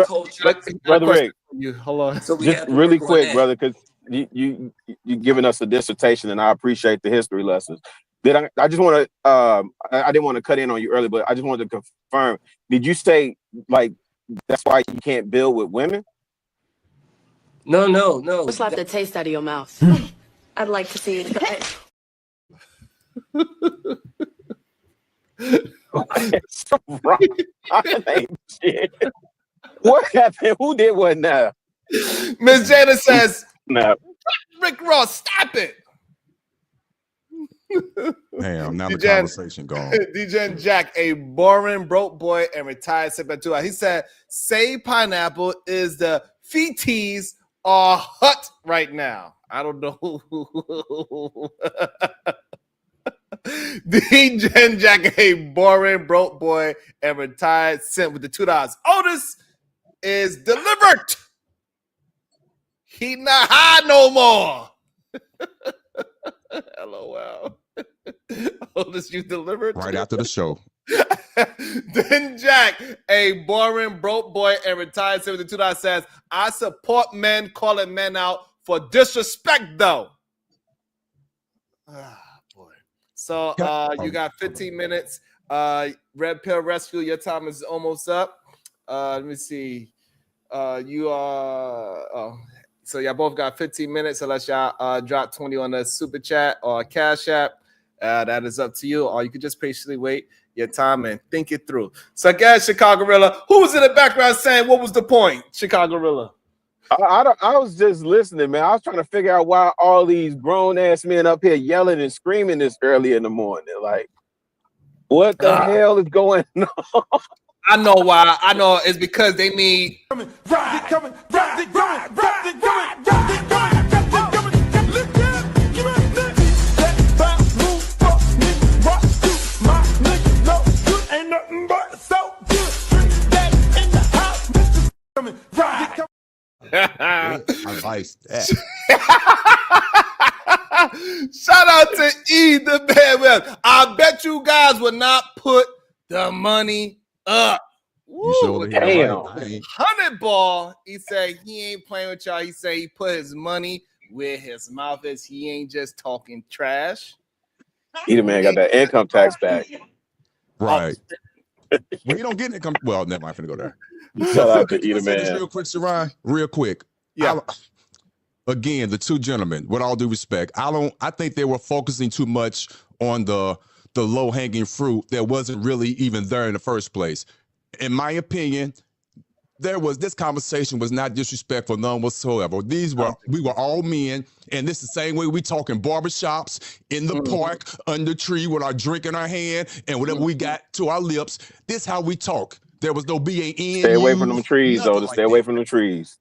culture. Brother Rick, hold on. So we just really quick, brother, because you giving us a dissertation, and I appreciate the history lessons. I just want to I didn't want to cut in on you earlier, but I just wanted to confirm. Did you say like that's why you can't build with women? No. Slap the taste out of your mouth. I'd like to see you try it. What happened? Who did what now? Miss Jada says, "No, Rick Ross, stop it." Damn, now the conversation gone. DJ and Jack, a boring broke boy and retired September. He said, "Say pineapple is the feeties are hot right now." I don't know. DJ and Jack, a boring broke boy and retired sent with the $2. Otis is delivered. He not high no more. LOL. Otis, you delivered right after the show. Then Jack, a boring broke boy and retired $72, says, "I support men calling men out for disrespect, though." Boy. So you got 15 minutes. Red Pill Rescue, your time is almost up. Let me see. So y'all both got 15 minutes unless y'all drop 20 on the super chat or Cash App. That is up to you. Or you could just patiently wait your time and think it through. So guys, Chicago Gorilla, who was in the background saying what was the point? Chicago Gorilla. I was just listening, man. I was trying to figure out why all these grown ass men up here yelling and screaming this early in the morning. Like, what the hell is going on? I know why. I know it's because they need. Shout out to E the Bad. I bet you guys would not put the money up. Woo, damn. 100 ball. He said he ain't playing with y'all. He said he put his money where his mouth is. He ain't just talking trash. Either man got that income tax back. Right. Well, he don't get it. Well, never mind. I'm finna go there. Shout out to Can I Eater say this Man. real quick, Sharon? Real quick. Yeah. Again, the two gentlemen, with all due respect, I think they were focusing too much on the low-hanging fruit that wasn't really even there in the first place. In my opinion, this conversation was not disrespectful, none whatsoever. We were all men, and this is the same way we talk in barbershops, in the park, under tree with our drink in our hand, and whatever we got to our lips. This how we talk. There was no BAN. Stay away from them trees, though. Stay away from the trees.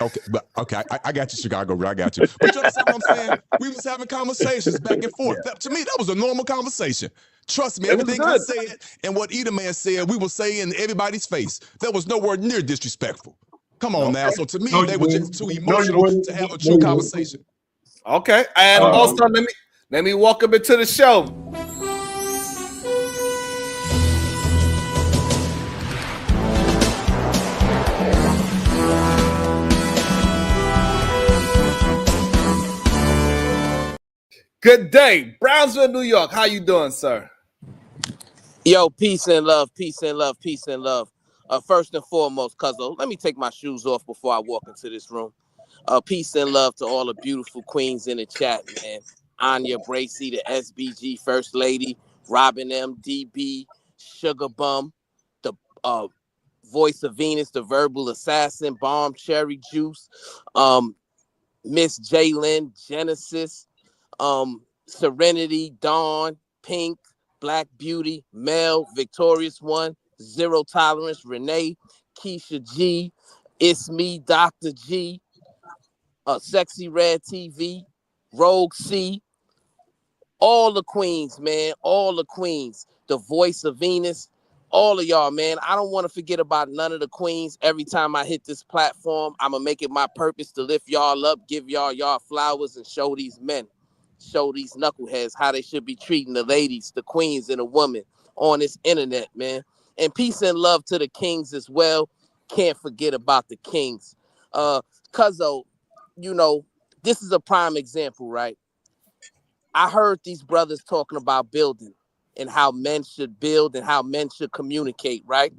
Okay, but I got you, Chicago. I got you. But you understand what I'm saying? We was having conversations back and forth. To me, that was a normal conversation. Trust me, everything I said and what Eater Man said, we will say in everybody's face. That was nowhere near disrespectful. Come on now. So to me, they were just too emotional to have a true conversation. Okay, and also let me welcome into the show. Good day, Brownsville, New York. How you doing, sir? Yo, peace and love, peace and love, peace and love. First and foremost, Cuzzo, let me take my shoes off before I walk into this room. Peace and love to all the beautiful queens in the chat, man. Anya Bracy, the SBG First Lady, Robin M, DB, Sugar Bum, the Voice of Venus, the Verbal Assassin, Bomb Cherry Juice, Miss Jalen, Genesis, Serenity, Dawn, Pink, Black Beauty, Mel, Victorious One, Zero Tolerance, Renee, Keisha G, It's Me, Dr. G, Sexy Red TV, Rogue C, all the queens, man, all the queens, the Voice of Venus, all of y'all, man. I don't want to forget about none of the queens. Every time I hit this platform, I'm going to make it my purpose to lift y'all up, give y'all flowers, and show these men, show these knuckleheads how they should be treating the ladies, the queens, and the women on this internet, man. And peace and love to the kings as well. Can't forget about the kings. Cuzzo, you know, this is a prime example, right? I heard these brothers talking about building and how men should build and how men should communicate, right?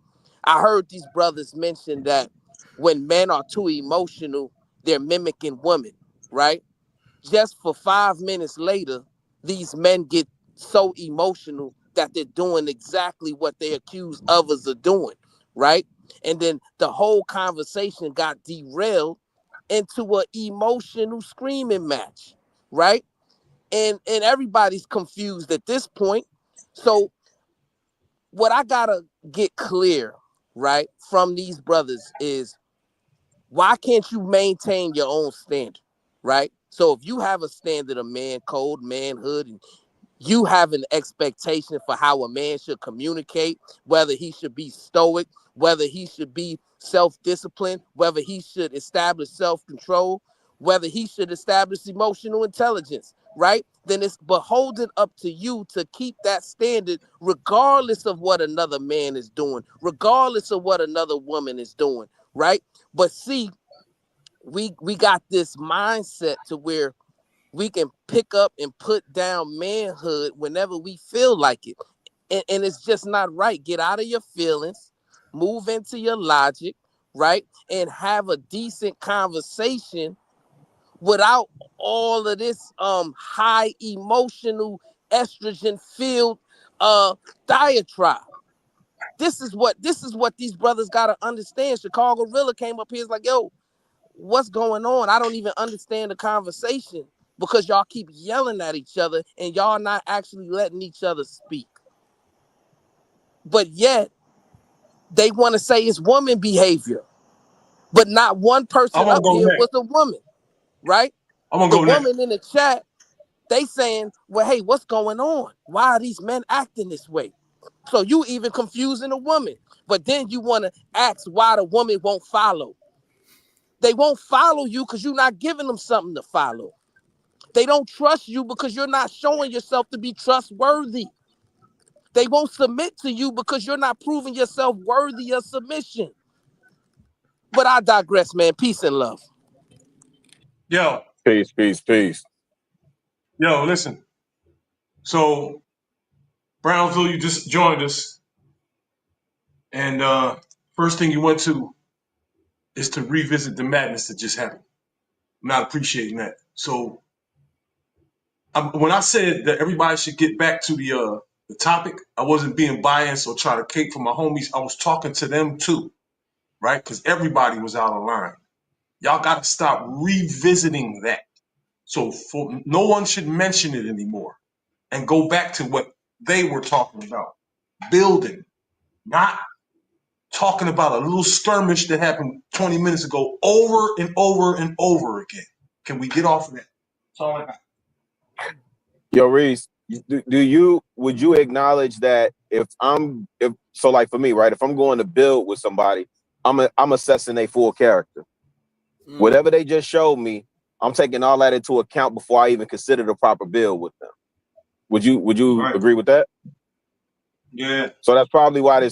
I heard these brothers mention that when men are too emotional, they're mimicking women, right? Just for 5 minutes later, these men get so emotional that they're doing exactly what they accuse others of doing, right? And then the whole conversation got derailed into an emotional screaming match, right? And everybody's confused at this point. So what I gotta get clear, right, from these brothers is, why can't you maintain your own standard, right? So if you have a standard of man code, manhood, and you have an expectation for how a man should communicate, whether he should be stoic, whether he should be self-disciplined, whether he should establish self-control, whether he should establish emotional intelligence, right? Then it's beholden up to you to keep that standard regardless of what another man is doing, regardless of what another woman is doing, right? But see, we got this mindset to where we can pick up and put down manhood whenever we feel like it. And it's just not right. Get out of your feelings, move into your logic, right? And have a decent conversation without all of this high emotional estrogen filled diatribe. This is what these brothers gotta understand. Chicago Rilla came up here, is like, yo, what's going on? I don't even understand the conversation because y'all keep yelling at each other and y'all not actually letting each other speak. But yet they want to say it's woman behavior, but not one person up here was a woman, right? The woman in the chat, they saying, well, hey, what's going on? Why are these men acting this way? So you even confusing a woman, but then you want to ask why the woman won't follow. They won't follow you because you're not giving them something to follow. They don't trust you because you're not showing yourself to be trustworthy. They won't submit to you because you're not proving yourself worthy of submission. But I digress, man. Peace and love. Yo. Peace, peace, peace. Yo, listen. So, Brownsville, you just joined us. And first thing you went to is to revisit the madness that just happened. I'm not appreciating that. So when I said that everybody should get back to the topic, I wasn't being biased or trying to cape for my homies. I was talking to them too, right? Because everybody was out of line. Y'all got to stop revisiting that. So no one should mention it anymore and go back to what they were talking about. Building, not talking about a little skirmish that happened 20 minutes ago over and over and over again. Can we get off of that? That's all I got. Yo, Reese, would you acknowledge that if like for me, right, if I'm going to build with somebody, I'm assessing their full character. Whatever they just showed me, I'm taking all that into account before I even consider the proper build with them. Would you agree with that? Yeah. So that's probably why I'm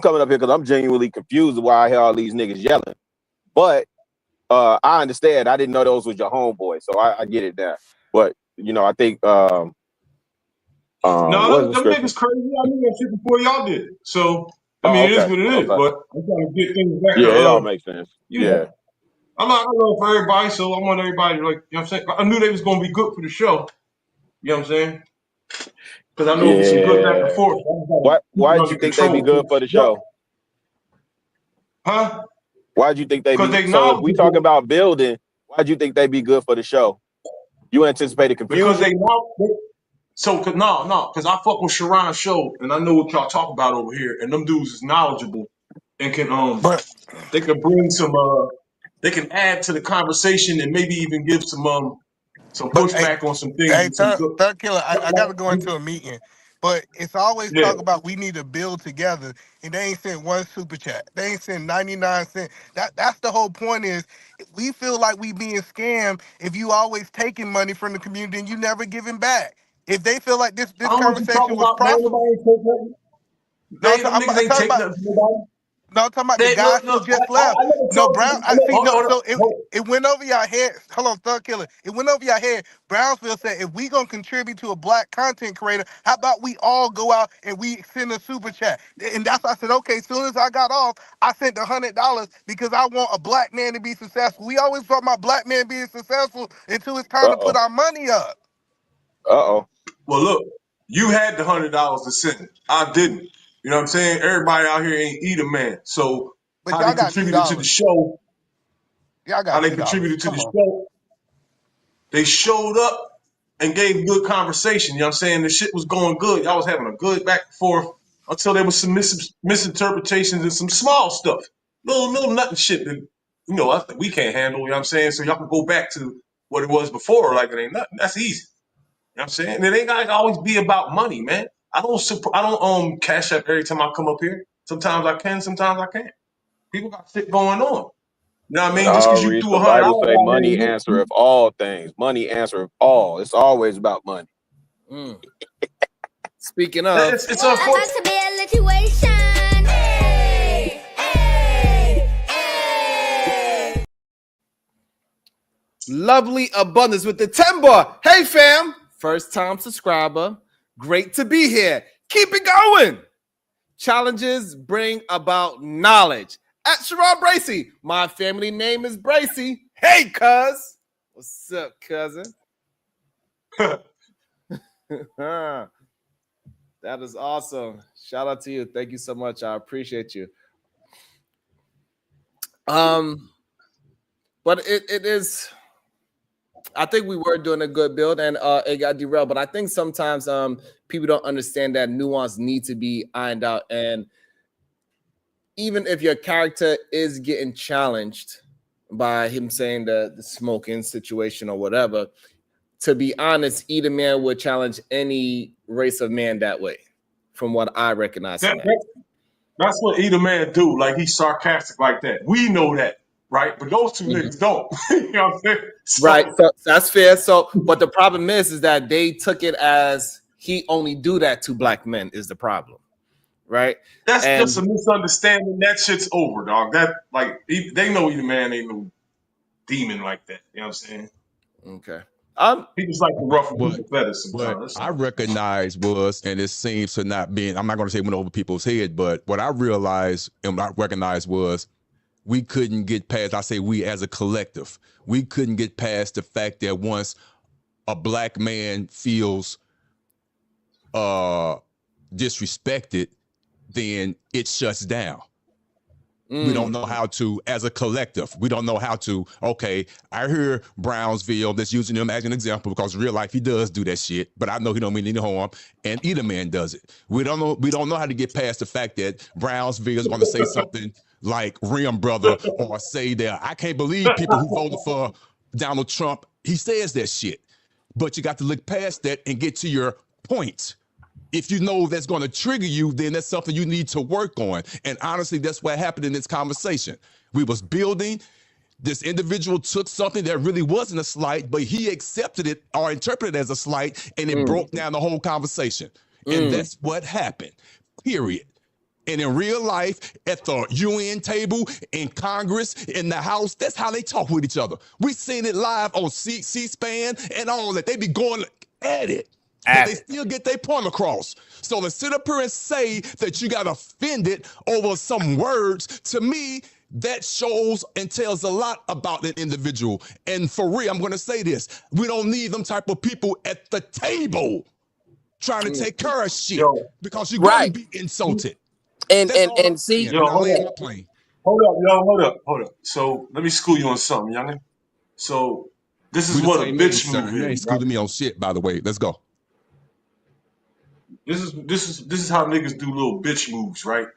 coming up here because I'm genuinely confused why I hear all these niggas yelling. But I understand. I didn't know those was your homeboy, so I get it now. But I think no, them niggas crazy. I knew that shit before y'all did. So it is what it is. But I'm trying to get things back. Yeah, it all makes sense. Yeah. I know for everybody, so I want everybody to, like, you know what I'm saying? I knew they was gonna be good for the show. You know what I'm saying? Because I know it'll be some good back and forth. Why did you think they'd be good for the show? Huh? Why'd you think they'd be? So if we talk about building, why'd you think they'd be good for the show? You anticipated confusion? Because because I fuck with Sharon's show and I know what y'all talk about over here, and them dudes is knowledgeable and can they can bring some they can add to the conversation and maybe even give some pushback on some things. Hey, third killer, I got to go into a meeting, but it's always talk about we need to build together, and they ain't sent one super chat. They ain't sent 99 cents. That's the whole point. Is we feel like we being scammed if you always taking money from the community and you never giving back. If they feel like this conversation was profitable, niggas ain't take nothing from nobody. No, I'm talking about the guys who just left. Brown. It went over your head. Hold on, Thug Killer. It went over your head. Brownsville said, if we gonna contribute to a black content creator, how about we all go out and we send a super chat? And that's why I said, okay. As soon as I got off, I sent $100 because I want a black man to be successful. We always talk about black men being successful until it's time to put our money up. Well, look, you had the $100 to send. I didn't. You know what I'm saying? Everybody out here ain't eat a man. So but how they contributed to the show? How they contributed to the show? They showed up and gave good conversation. You know what I'm saying? The shit was going good. Y'all was having a good back and forth until there was some misinterpretations and some small stuff. Little nothing shit that we can't handle. You know what I'm saying? So y'all can go back to what it was before. Like, it ain't nothing. That's easy. You know what I'm saying? And it ain't gotta always be about money, man. I don't cash up every time I come up here. Sometimes I can, sometimes I can't. People got shit going on. You know what I mean? Just because you threw $100. The Bible say money answereth all things. Money answereth all. It's always about money. Speaking of, it's unfortunate. To be a situation. Hey, hey, hey. Lovely Abundance with the 10 bar. Hey fam, first time subscriber. Great to be here. Keep it going. Challenges bring about knowledge. At Sharon Bracey, my family name is Bracey. Hey, cuz. What's up, cousin? That is awesome. Shout out to you. Thank you so much. I appreciate you. But it is. I think we were doing a good build and it got derailed. But I think sometimes people don't understand that nuance need to be ironed out. And even if your character is getting challenged by him saying the smoking situation or whatever, to be honest, either man would challenge any race of man that way, from what I recognize. That's what either man do. Like, he's sarcastic like that. We know that, right? But those two niggas don't. You know what I'm saying? Right. So that's fair. So, but the problem is that they took it as he only do that to black men is the problem. Right. That's just a misunderstanding. That shit's over, dog. That, like, they know either man ain't no demon like that. You know what I'm saying? Okay. He just like to ruffle people's feathers sometimes. What I recognize was, and it seems to not being, I'm not going to say went over people's head, but what I realized and what I recognized was we couldn't get past, I say we as a collective, we couldn't get past the fact that once a black man feels disrespected, then it shuts down. We don't know how to, as a collective, we don't know how to, okay, I hear Brownsville, that's using him as an example because in real life he does do that shit, but I know he don't mean any harm, and either man does it. We don't know how to get past the fact that Brownsville is going to say something like Rim Brother or say that I can't believe people who voted for Donald Trump, he says that shit. But you got to look past that and get to your point. If you know that's going to trigger you, then that's something you need to work on. And honestly, that's what happened in this conversation. We was building. This individual took something that really wasn't a slight, but he accepted it or interpreted it as a slight, and it broke down the whole conversation. And that's what happened, period. And in real life, at the UN table, in Congress, in the House, that's how they talk with each other. We seen it live on C-SPAN and all that. They be going at it. But they still get their point across. So to sit up here and say that you got offended over some words, to me, that shows and tells a lot about an individual. And for real, I'm going to say this. We don't need them type of people at the table trying to take care of shit because you're going to be insulted. And see, hold up. So let me school you on something, youngin. So this is what a bitch move is. You ain't schooling me on shit, by the way. Let's go. This is how niggas do little bitch moves, right?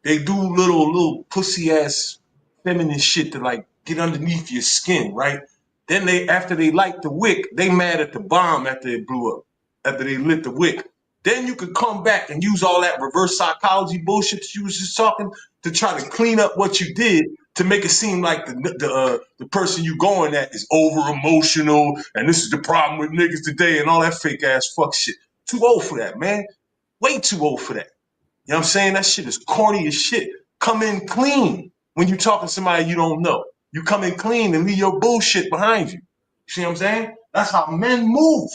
They do little pussy ass feminine shit to like get underneath your skin, right? Then after they light the wick, they mad at the bomb after it blew up, after they lit the wick. Then you could come back and use all that reverse psychology bullshit that you was just talking to try to clean up what you did to make it seem like the person you going at is over emotional and this is the problem with niggas today and all that fake ass fuck shit. Too old for that, man. Way too old for that. You know what I'm saying? That shit is corny as shit. Come in clean when you talking to somebody you don't know. You come in clean and leave your bullshit behind you. You see what I'm saying? That's how men move.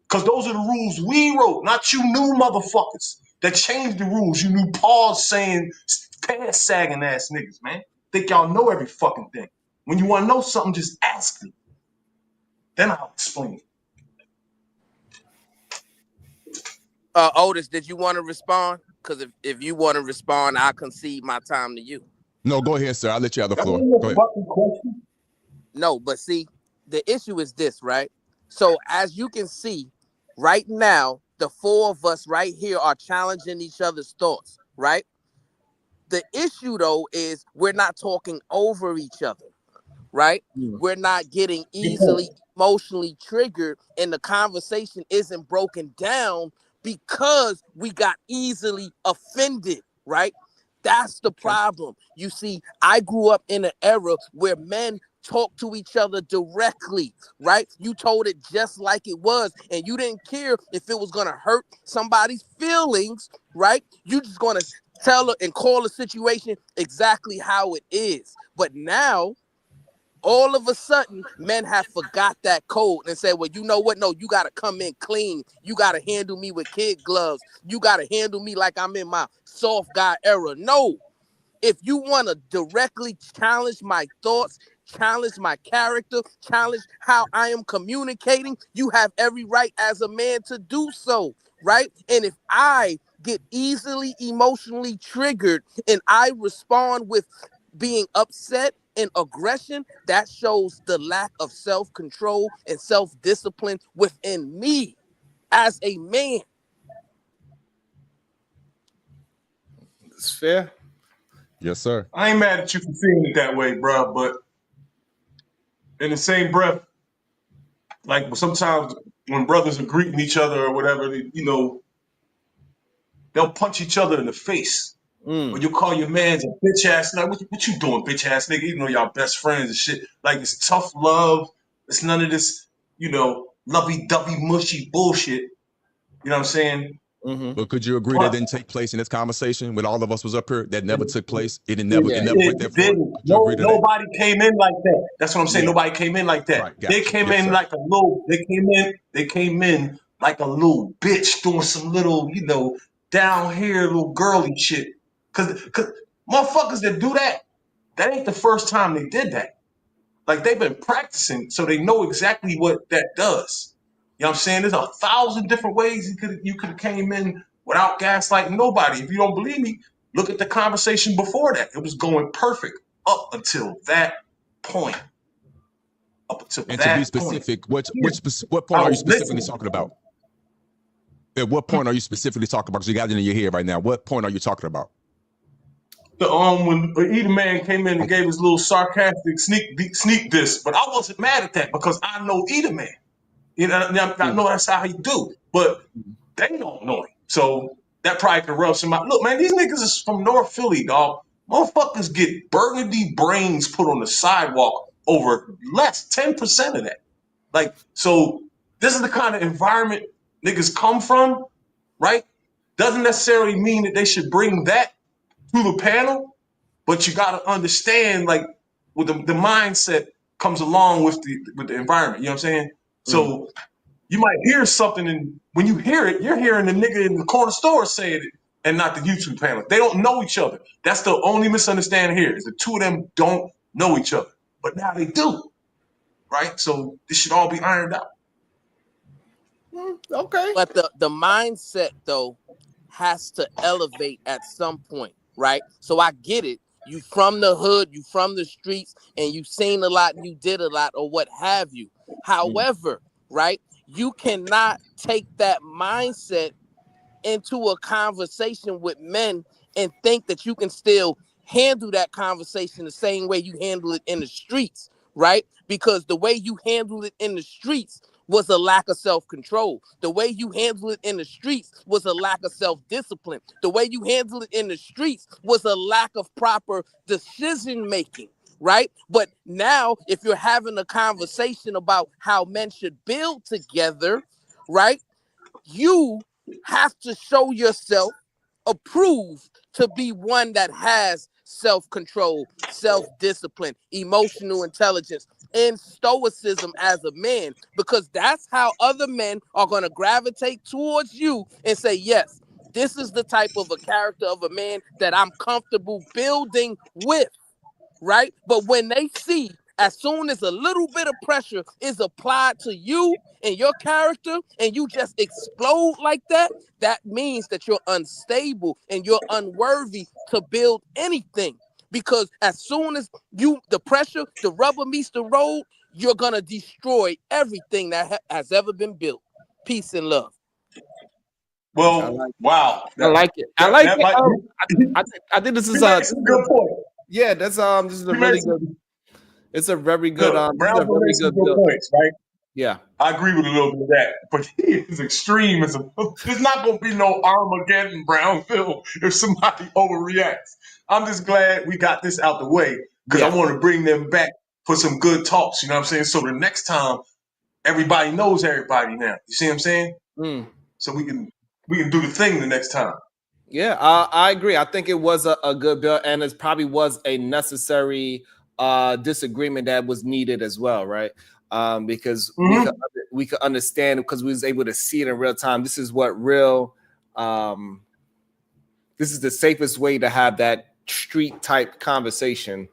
Because those are the rules we wrote, not you new motherfuckers that changed the rules. You new pause saying, pants sagging ass niggas, man. Think y'all know every fucking thing. When you want to know something, just ask me. Then I'll explain it. Otis, did you want to respond? Because if you want to respond, I'll concede my time to you. No, go ahead, sir. I'll let you have the floor. Go ahead. No, but see, the issue is this, right? So as you can see, right now, the four of us right here are challenging each other's thoughts, right? The issue, though, is we're not talking over each other, right? We're not getting easily emotionally triggered, and the conversation isn't broken down because we got easily offended, right? That's the problem. You see, I grew up in an era where men talk to each other directly, right? You told it just like it was, and you didn't care if it was going to hurt somebody's feelings, right? You just going to tell her and call the situation exactly how it is. But now, all of a sudden, men have forgot that code and said, well, you know what? No, you got to come in clean. You got to handle me with kid gloves. You got to handle me like I'm in my soft guy era. No. If you want to directly challenge my thoughts, challenge my character, challenge how I am communicating, you have every right as a man to do so, right? And if I get easily emotionally triggered and I respond with being upset and aggression, that shows the lack of self-control and self-discipline within me as a man. It's fair. Yes, sir. I ain't mad at you for feeling it that way, bro, but in the same breath, like sometimes when brothers are greeting each other or whatever, they'll punch each other in the face. Or you call your man a bitch ass. Like, what you doing, bitch ass nigga? Even though y'all best friends and shit. Like, it's tough love. It's none of this, lovey-dovey mushy bullshit. You know what I'm saying? But could you agree that didn't take place in this conversation when all of us was up here? That never took place. It never went that far. Nobody came in like that. That's what I'm saying. Nobody came in like that. Right, they came in like a little. They came in like a little bitch doing some little, down here little girly shit. Cause motherfuckers that do that ain't the first time they did that. Like they've been practicing, so they know exactly what that does. You know what I'm saying? There's 1,000 different ways you could have came in without gaslighting nobody. If you don't believe me, look at the conversation before that. It was going perfect up until that point. To be specific, what point are you specifically talking about? At what point are you specifically talking about? Because you got it in your head right now. What point are you talking about? When Eda Man came in and gave his little sarcastic sneak diss, but I wasn't mad at that because I know Eda Man. I know that's how he do, but they don't know him. So that probably could rub somebody. Look, man, these niggas is from North Philly, dog. Motherfuckers get burgundy brains put on the sidewalk over less 10% of that. Like, so this is the kind of environment niggas come from, right? Doesn't necessarily mean that they should bring that to the panel, but you got to understand, like, with the mindset comes along with the environment. You know what I'm saying? So you might hear something, and when you hear it, you're hearing the nigga in the corner store saying it, and not the YouTube panel. They don't know each other. That's the only misunderstanding here. Is the two of them don't know each other, but now they do, right? So this should all be ironed out. Okay. But the mindset though has to elevate at some point, right? So I get it. You from the hood, you from the streets, and you seen a lot, you did a lot, or what have you. However, right, you cannot take that mindset into a conversation with men and think that you can still handle that conversation the same way you handle it in the streets, right? Because the way you handle it in the streets was a lack of self-control. The way you handle it in the streets was a lack of self-discipline. The way you handle it in the streets was a lack of proper decision-making, right? But now, if you're having a conversation about how men should build together, right, you have to show yourself approved to be one that has self-control, self-discipline, emotional intelligence, and stoicism as a man, because that's how other men are going to gravitate towards you and say, yes, this is the type of a character of a man that I'm comfortable building with, right? But when they see, as soon as a little bit of pressure is applied to you and your character, and you just explode like that, that means that you're unstable and you're unworthy to build anything. Because as soon as the pressure, the rubber meets the road, you're going to destroy everything that has ever been built. Peace and love. Well, wow. I like it. I think this is a good point. Yeah, this is a really good. It's a very good. Brown makes some good points, right? Yeah, I agree with a little bit of that, but he is extreme. There's not going to be no Armageddon Brownville if somebody overreacts. I'm just glad we got this out the way because I want to bring them back for some good talks. You know what I'm saying? So the next time, everybody knows everybody now. You see what I'm saying? So we can do the thing the next time. Yeah, I agree. I think it was a good bill, and it probably was a necessary disagreement that was needed as well, right? Because we could understand, because we was able to see it in real time. This is what this is the safest way to have that street type conversation.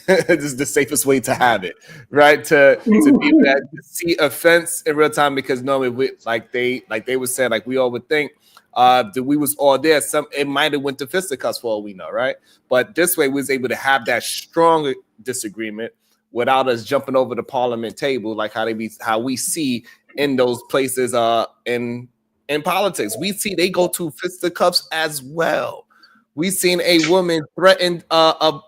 This is the safest way to have it, right? To be that, to see offense in real time, because normally like they were saying, like we all would think that we was all there. It might have went to fisticuffs for all we know, right? But this way we was able to have that strong disagreement without us jumping over the parliament table, like how we see in those places in politics. We see they go to fisticuffs as well. We seen a woman threaten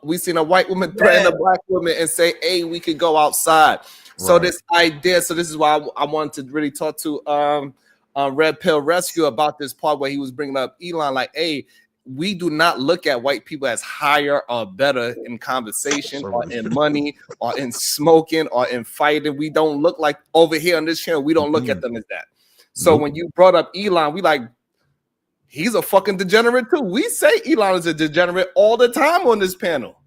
we seen a white woman threaten a black woman and say, hey, we could go outside. So this idea, so this is why I wanted to really talk to Red Pill Rescue about this part where he was bringing up Elon, like, hey, we do not look at white people as higher or better in conversation or in money or in smoking or in fighting. We don't look like, over here on this channel, we don't look at them as that. So when you brought up Elon, we like, he's a fucking degenerate too. We say Elon is a degenerate all the time on this panel.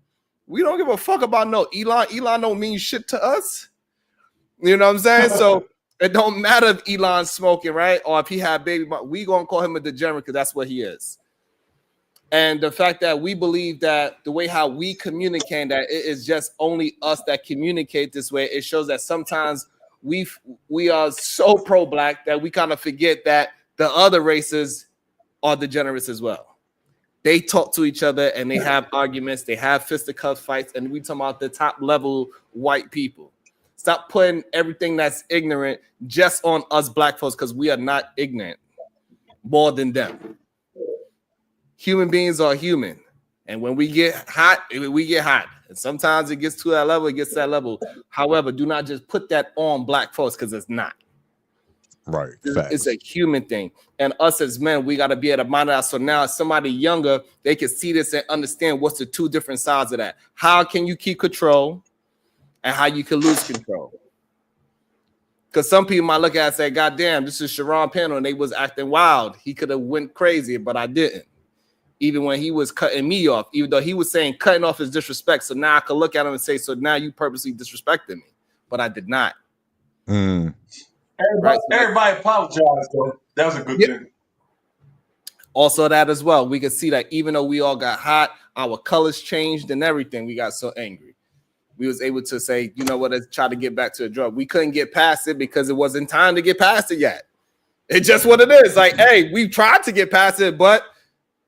We don't give a fuck about no Elon. Elon don't mean shit to us. You know what I'm saying? So it don't matter if Elon's smoking, right? Or if he had baby, we gonna call him a degenerate because that's what he is. And the fact that we believe that the way how we communicate, that it is just only us that communicate this way, it shows that sometimes we are so pro-black that we kind of forget that the other races are degenerates as well. They talk to each other and they have arguments, they have fisticuff fights, and we talking about the top level white people. Stop putting everything that's ignorant just on us black folks, because we are not ignorant more than them. Human beings are human. And when we get hot, we get hot. And sometimes it gets to that level, it gets to that level. However, do not just put that on black folks, because it's not. Right. It's a human thing. And us as men, we got to be able to monitor. So now somebody younger, they can see this and understand what's the two different sides of that. How can you keep control and how you can lose control? Because some people might look at it and say, God damn, this is Sharon Panel and they was acting wild. He could have went crazy, but I didn't. Even when he was cutting me off, even though he was saying cutting off is disrespect. So now I can look at him and say, so now you purposely disrespected me, but I did not. Everybody apologized, though. That was a good thing. Also that as well. We could see that even though we all got hot, our colors changed and everything, we got so angry. We was able to say, you know what, let's try to get back to a drug. We couldn't get past it because it wasn't time to get past it yet. It's just what it is. Like, hey, we tried to get past it, but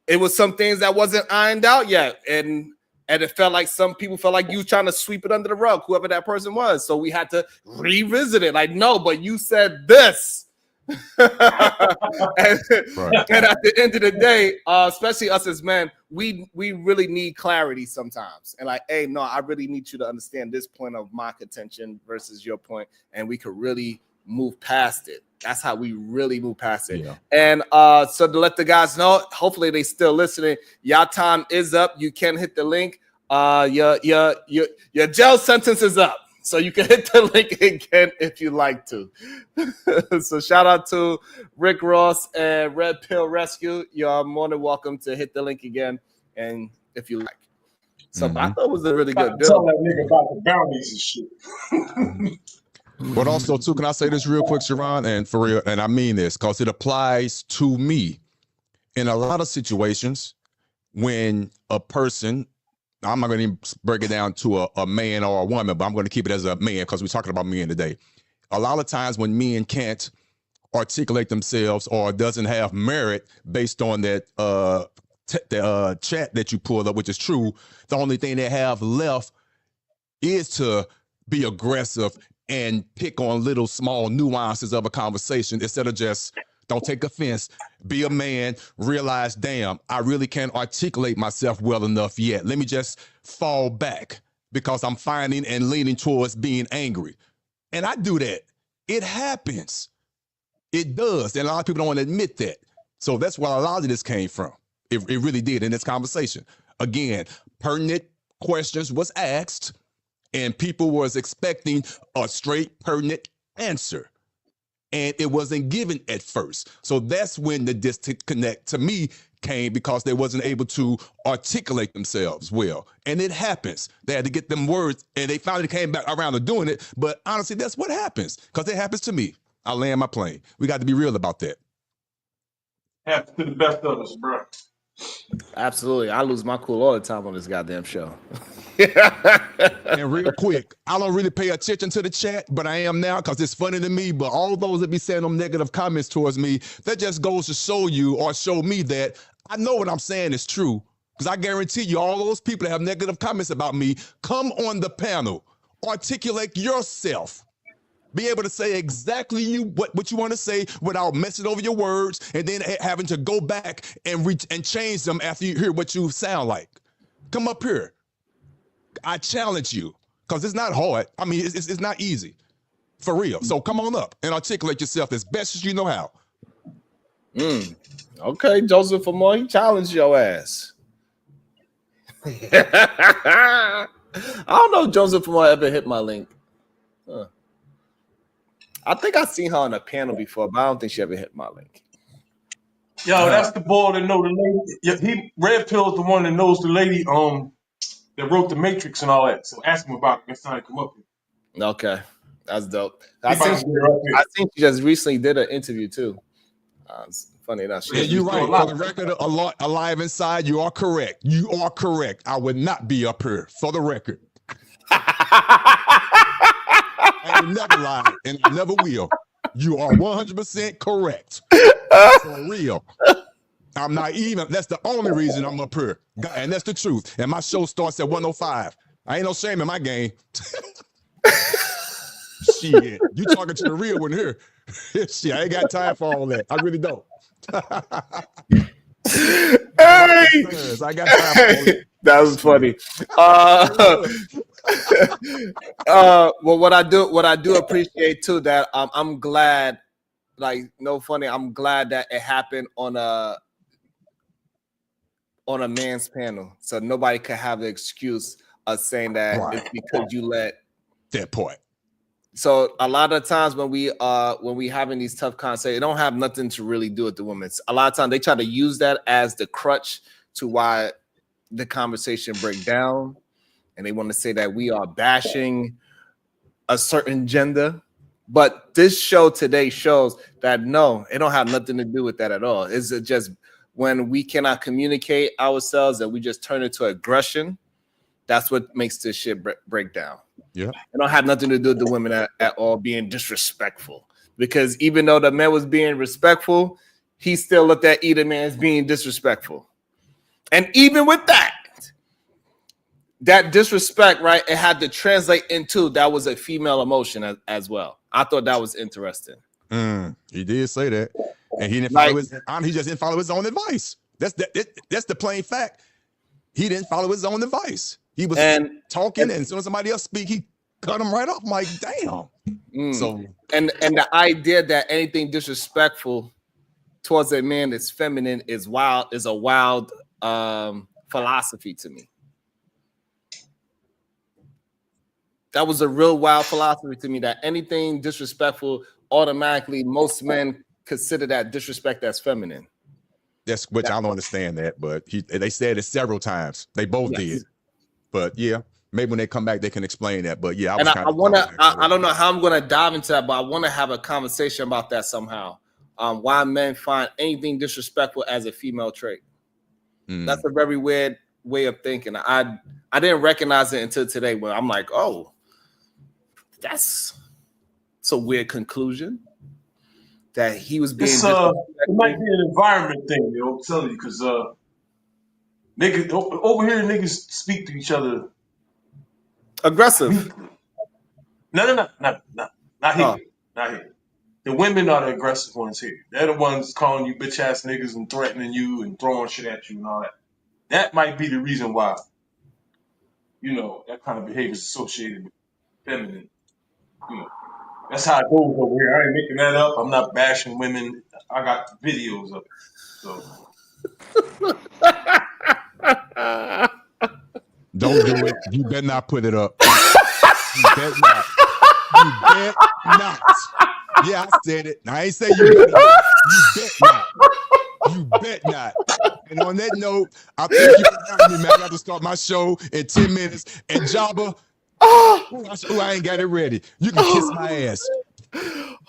it was some things that wasn't ironed out yet. And it felt like some people felt like you trying to sweep it under the rug, whoever that person was. So we had to revisit it. Like, no, but you said this. and at the end of the day, especially us as men, we really need clarity sometimes. And like, hey, no, I really need you to understand this point of my contention versus your point, and we could really move past it. That's how we really move past it. Yeah. And so to let the guys know, hopefully they still listening. Y'all time is up. You can hit the link. Your jail sentence is up. So you can hit the link again if you like to. So shout out to Rick Ross and Red Pill Rescue. You're more than welcome to hit the link again, and if you like. So I thought it was a really good build. Tell that nigga about the bounties and shit. But also, too, can I say this real quick, Sharon? And for real, and I mean this, because it applies to me. In a lot of situations, when a person, I'm not going to break it down to a man or a woman, but I'm going to keep it as a man because we're talking about men today. A lot of times when men can't articulate themselves or doesn't have merit based on that chat that you pulled up, which is true, the only thing they have left is to be aggressive and pick on little small nuances of a conversation instead of just don't take offense, be a man, realize, damn, I really can't articulate myself well enough yet. Let me just fall back because I'm finding and leaning towards being angry. And I do that. It happens. It does. And a lot of people don't want to admit that. So that's where a lot of this came from. It really did in this conversation. Again, pertinent questions was asked and people was expecting a straight, pertinent answer. And it wasn't given at first. So that's when the disconnect to me came because they wasn't able to articulate themselves well. And it happens. They had to get them words and they finally came back around to doing it. But honestly, that's what happens because it happens to me. I land my plane. We got to be real about that. Happens to the best of us, bro. Absolutely. I lose my cool all the time on this goddamn show. And real quick, I don't really pay attention to the chat, but I am now because it's funny to me. But all those that be saying them negative comments towards me, that just goes to show you or show me that I know what I'm saying is true. Because I guarantee you, all those people that have negative comments about me, come on the panel, articulate yourself. Be able to say exactly what you want to say without messing over your words and then having to go back and change them after you hear what you sound like. Come up here. I challenge you because it's not hard. I mean, it's not easy. For real. So come on up and articulate yourself as best as you know how. Okay, Joseph Amoy, he challenged your ass. I don't know if Joseph Amoy ever hit my link. Huh. I think I've seen her on a panel before, but I don't think she ever hit my link. Yo, that's the boy that know the lady. Yeah, Red Pill's the one that knows the lady that wrote the Matrix and all that. So ask him about it next time I come up here. Okay, that's dope. I think she just recently did an interview too. It's funny enough. Yeah, you're right. For the record, alive inside, you are correct. You are correct. I would not be up here. For the record, I ain't never lied, and I never will. You are 100% correct. For real. I'm not even. That's the only reason I'm up here, and that's the truth. And my show starts at 1:05. I ain't no shame in my game. Shit, you talking to the real one here. Shit, I ain't got time for all that. I really don't. Hey, I got time for all that. That was funny. Well, what I do appreciate too, that I'm glad, like, no funny, I'm glad that it happened on a man's panel, so nobody could have the excuse of saying that it's because you let that point. So a lot of times when we having these tough conversations, it don't have nothing to really do with the women. A lot of times they try to use that as the crutch to why the conversation break down, and they want to say that we are bashing a certain gender. But this show today shows that no, it don't have nothing to do with that at all. It's just when we cannot communicate ourselves and we just turn into aggression, that's what makes this shit break down. Yeah, it don't have nothing to do with the women at all being disrespectful. Because even though the man was being respectful, he still looked at either man as being disrespectful. And even with that disrespect, right, it had to translate into that was a female emotion as well. I thought that was interesting. He did say that, and he didn't follow he just didn't follow his own advice. That's the plain fact. He didn't follow his own advice. He was talking, and as soon as somebody else speak, he cut him right off. I'm like, damn. So and the idea that anything disrespectful towards a man that's feminine is a wild philosophy to me. That was a real wild philosophy to me, that anything disrespectful, automatically most men consider that disrespect as feminine. That's which I don't understand that, but they said it several times. They both did. But yeah, maybe when they come back, they can explain that. But yeah, I don't know how I'm gonna dive into that, but I want to have a conversation about that somehow. Why men find anything disrespectful as a female trait. That's a very weird way of thinking. I didn't recognize it until today, when I'm like, oh, that's a weird conclusion. That he was being. It might be an environment thing, I'm telling you, because niggas over here, niggas speak to each other aggressive. No, not here. Not here. The women are the aggressive ones here. They're the ones calling you bitch ass niggas and threatening you and throwing shit at you and all that. That might be the reason why, that kind of behavior is associated with feminine. That's how it goes over here. I ain't making that up. I'm not bashing women. I got videos of it. So don't do it. You better not put it up. You better not. You bet not. Yeah, I said it. I ain't say you better not. You bet not. You bet not. And on that note, I thank you for having me, man. I got to start my show in 10 minutes. And Jabba, I ain't got it ready. You can kiss my ass.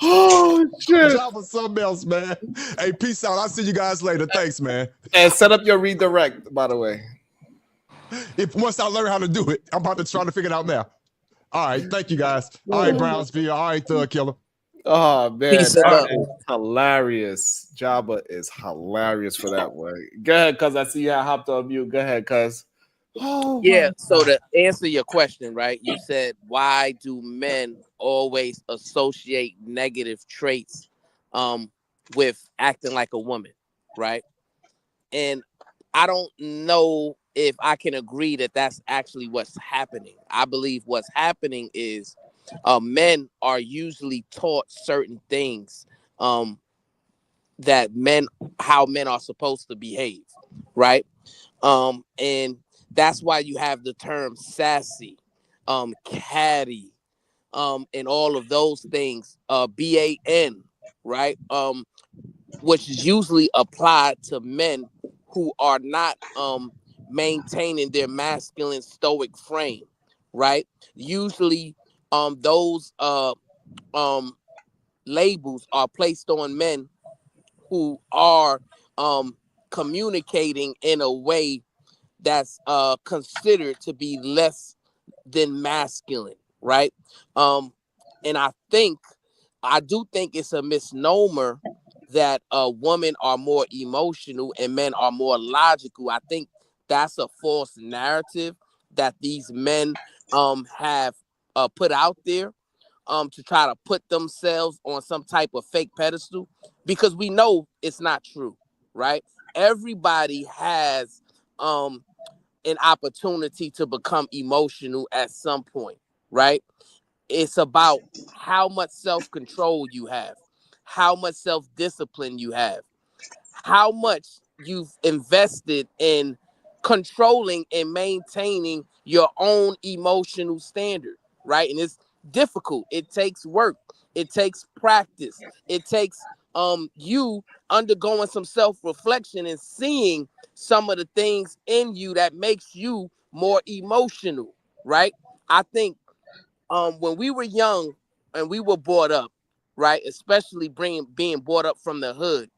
Oh, shit. Jabba, something else, man. Hey, peace out. I'll see you guys later. Thanks, man. And set up your redirect, by the way. Once I learn how to do it, I'm about to try to figure it out now. All right. Thank you, guys. All right, Brownsville. All right, Thug Killer. Oh, man. That is hilarious. Jabba is hilarious for that way. Go ahead, cuz. I see you hopped on mute. Go ahead, cuz. Oh, yeah, so to answer your question, right, you said, why do men always associate negative traits with acting like a woman, right? And I don't know if I can agree that that's actually what's happening. I believe what's happening is men are usually taught certain things how men are supposed to behave, right? And that's why you have the term sassy, catty, and all of those things, BAN, right? which is usually applied to men who are not maintaining their masculine stoic frame, right? Usually those labels are placed on men who are communicating in a way that's considered to be less than masculine, right? And I do think it's a misnomer that women are more emotional and men are more logical. I think that's a false narrative that these men have put out there to try to put themselves on some type of fake pedestal, because we know it's not true, right? Everybody has an opportunity to become emotional at some point, right? It's about how much self-control you have, how much self-discipline you have, how much you've invested in controlling and maintaining your own emotional standard, right? And it's difficult. It takes work. It takes practice. It takes you undergoing some self-reflection and seeing some of the things in you that makes you more emotional, right? I think when we were young and we were brought up, right, especially being brought up from the hood,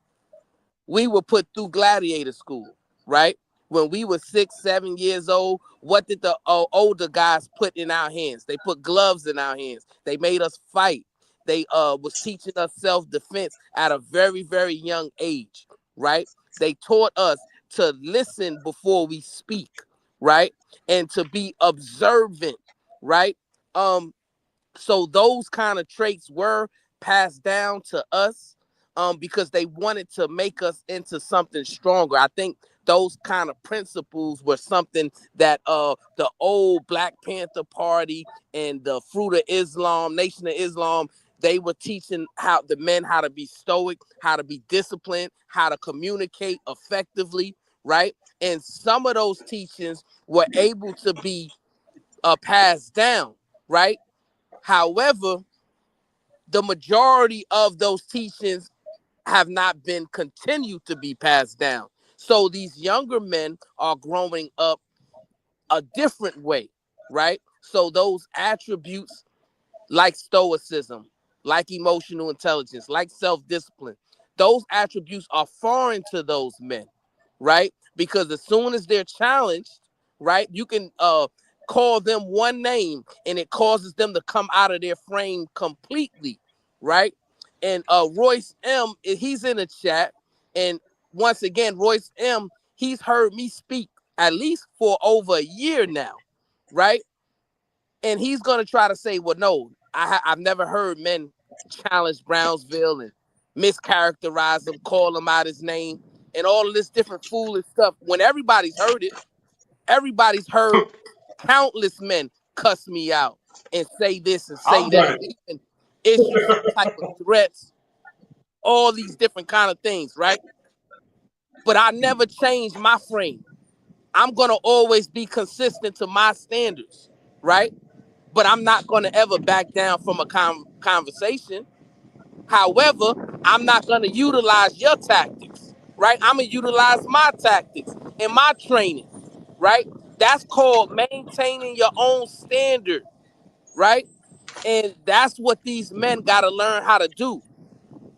we were put through gladiator school, right? When we were 6, 7 years old, what did the older guys put in our hands? They put gloves in our hands. They made us fight. They was teaching us self-defense at a very, very young age, right? They taught us to listen before we speak, right? And to be observant, right? So those kind of traits were passed down to us because they wanted to make us into something stronger. I think those kind of principles were something that the old Black Panther Party and the Fruit of Islam, Nation of Islam, they were teaching how the men how to be stoic, how to be disciplined, how to communicate effectively, right? And some of those teachings were able to be passed down, right? However, the majority of those teachings have not been continued to be passed down. So these younger men are growing up a different way, right? So those attributes like stoicism, like emotional intelligence, like self-discipline, those attributes are foreign to those men, right? Because as soon as they're challenged, right, you can call them one name and it causes them to come out of their frame completely, right? And Royce M, he's in the chat, and once again, Royce M, he's heard me speak at least for over a year now, right? And he's gonna try to say, well, no, I've never heard men challenge Brownsville and mischaracterize him, call him out his name, and all of this different foolish stuff. When everybody's heard it, everybody's heard countless men cuss me out and say this and say that, and even issue some type of threats, all these different kind of things, right? But I never changed my frame. I'm gonna always be consistent to my standards, right? But I'm not going to ever back down from a conversation. However, I'm not going to utilize your tactics, right? I'm going to utilize my tactics and my training, right? That's called maintaining your own standard, right? And that's what these men got to learn how to do.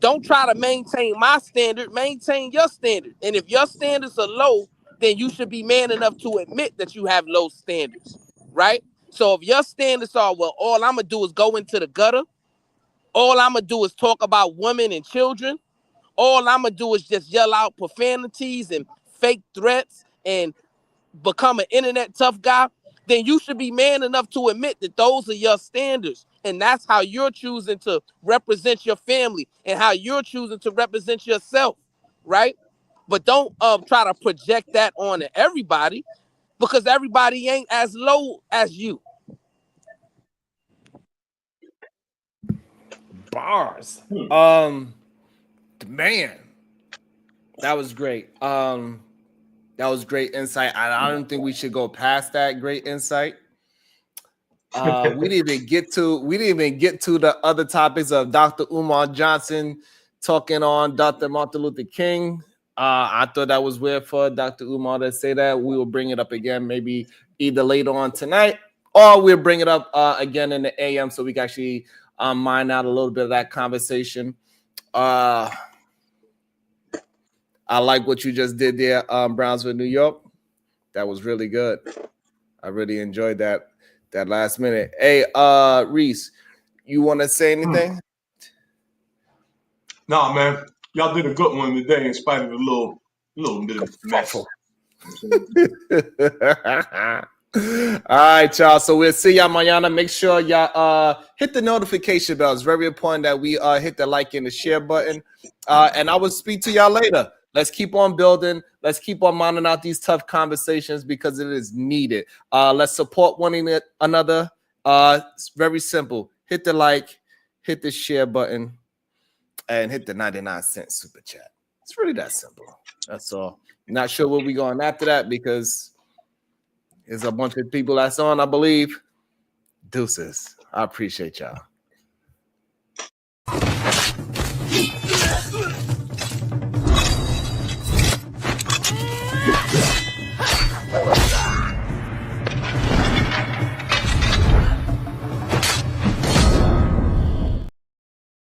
Don't try to maintain my standard, maintain your standard. And if your standards are low, then you should be man enough to admit that you have low standards, right? So if your standards are, well, all I'm going to do is go into the gutter, all I'm going to do is talk about women and children, all I'm going to do is just yell out profanities and fake threats and become an internet tough guy, then you should be man enough to admit that those are your standards. And that's how you're choosing to represent your family and how you're choosing to represent yourself, right? But don't try to project that on everybody, because everybody ain't as low as you. Bars. Man, that was great. That was great insight. I don't think we should go past that great insight. We didn't even get to the other topics of Dr. Umar Johnson talking on Dr. Martin Luther King. I thought that was weird for Dr. Umar to say that. We will bring it up again, maybe either later on tonight, or we'll bring it up again in the AM so we can actually mine out a little bit of that conversation. I like what you just did there, Brownsville, New York. That was really good. I really enjoyed that last minute. Hey, Reese, you want to say anything? Nah, man. Y'all did a good one today in spite of the little bit of mess. All right, y'all. So we'll see y'all mañana. Make sure y'all hit the notification bell. It's very important that we hit the like and the share button. And I will speak to y'all later. Let's keep on building. Let's keep on minding out these tough conversations because it is needed. Let's support one another. It's very simple. Hit the like, hit the share button, and hit the 99-cent super chat. It's really that simple. That's all. Not sure where we're going after that because there's a bunch of people that's on, I believe. Deuces. I appreciate y'all.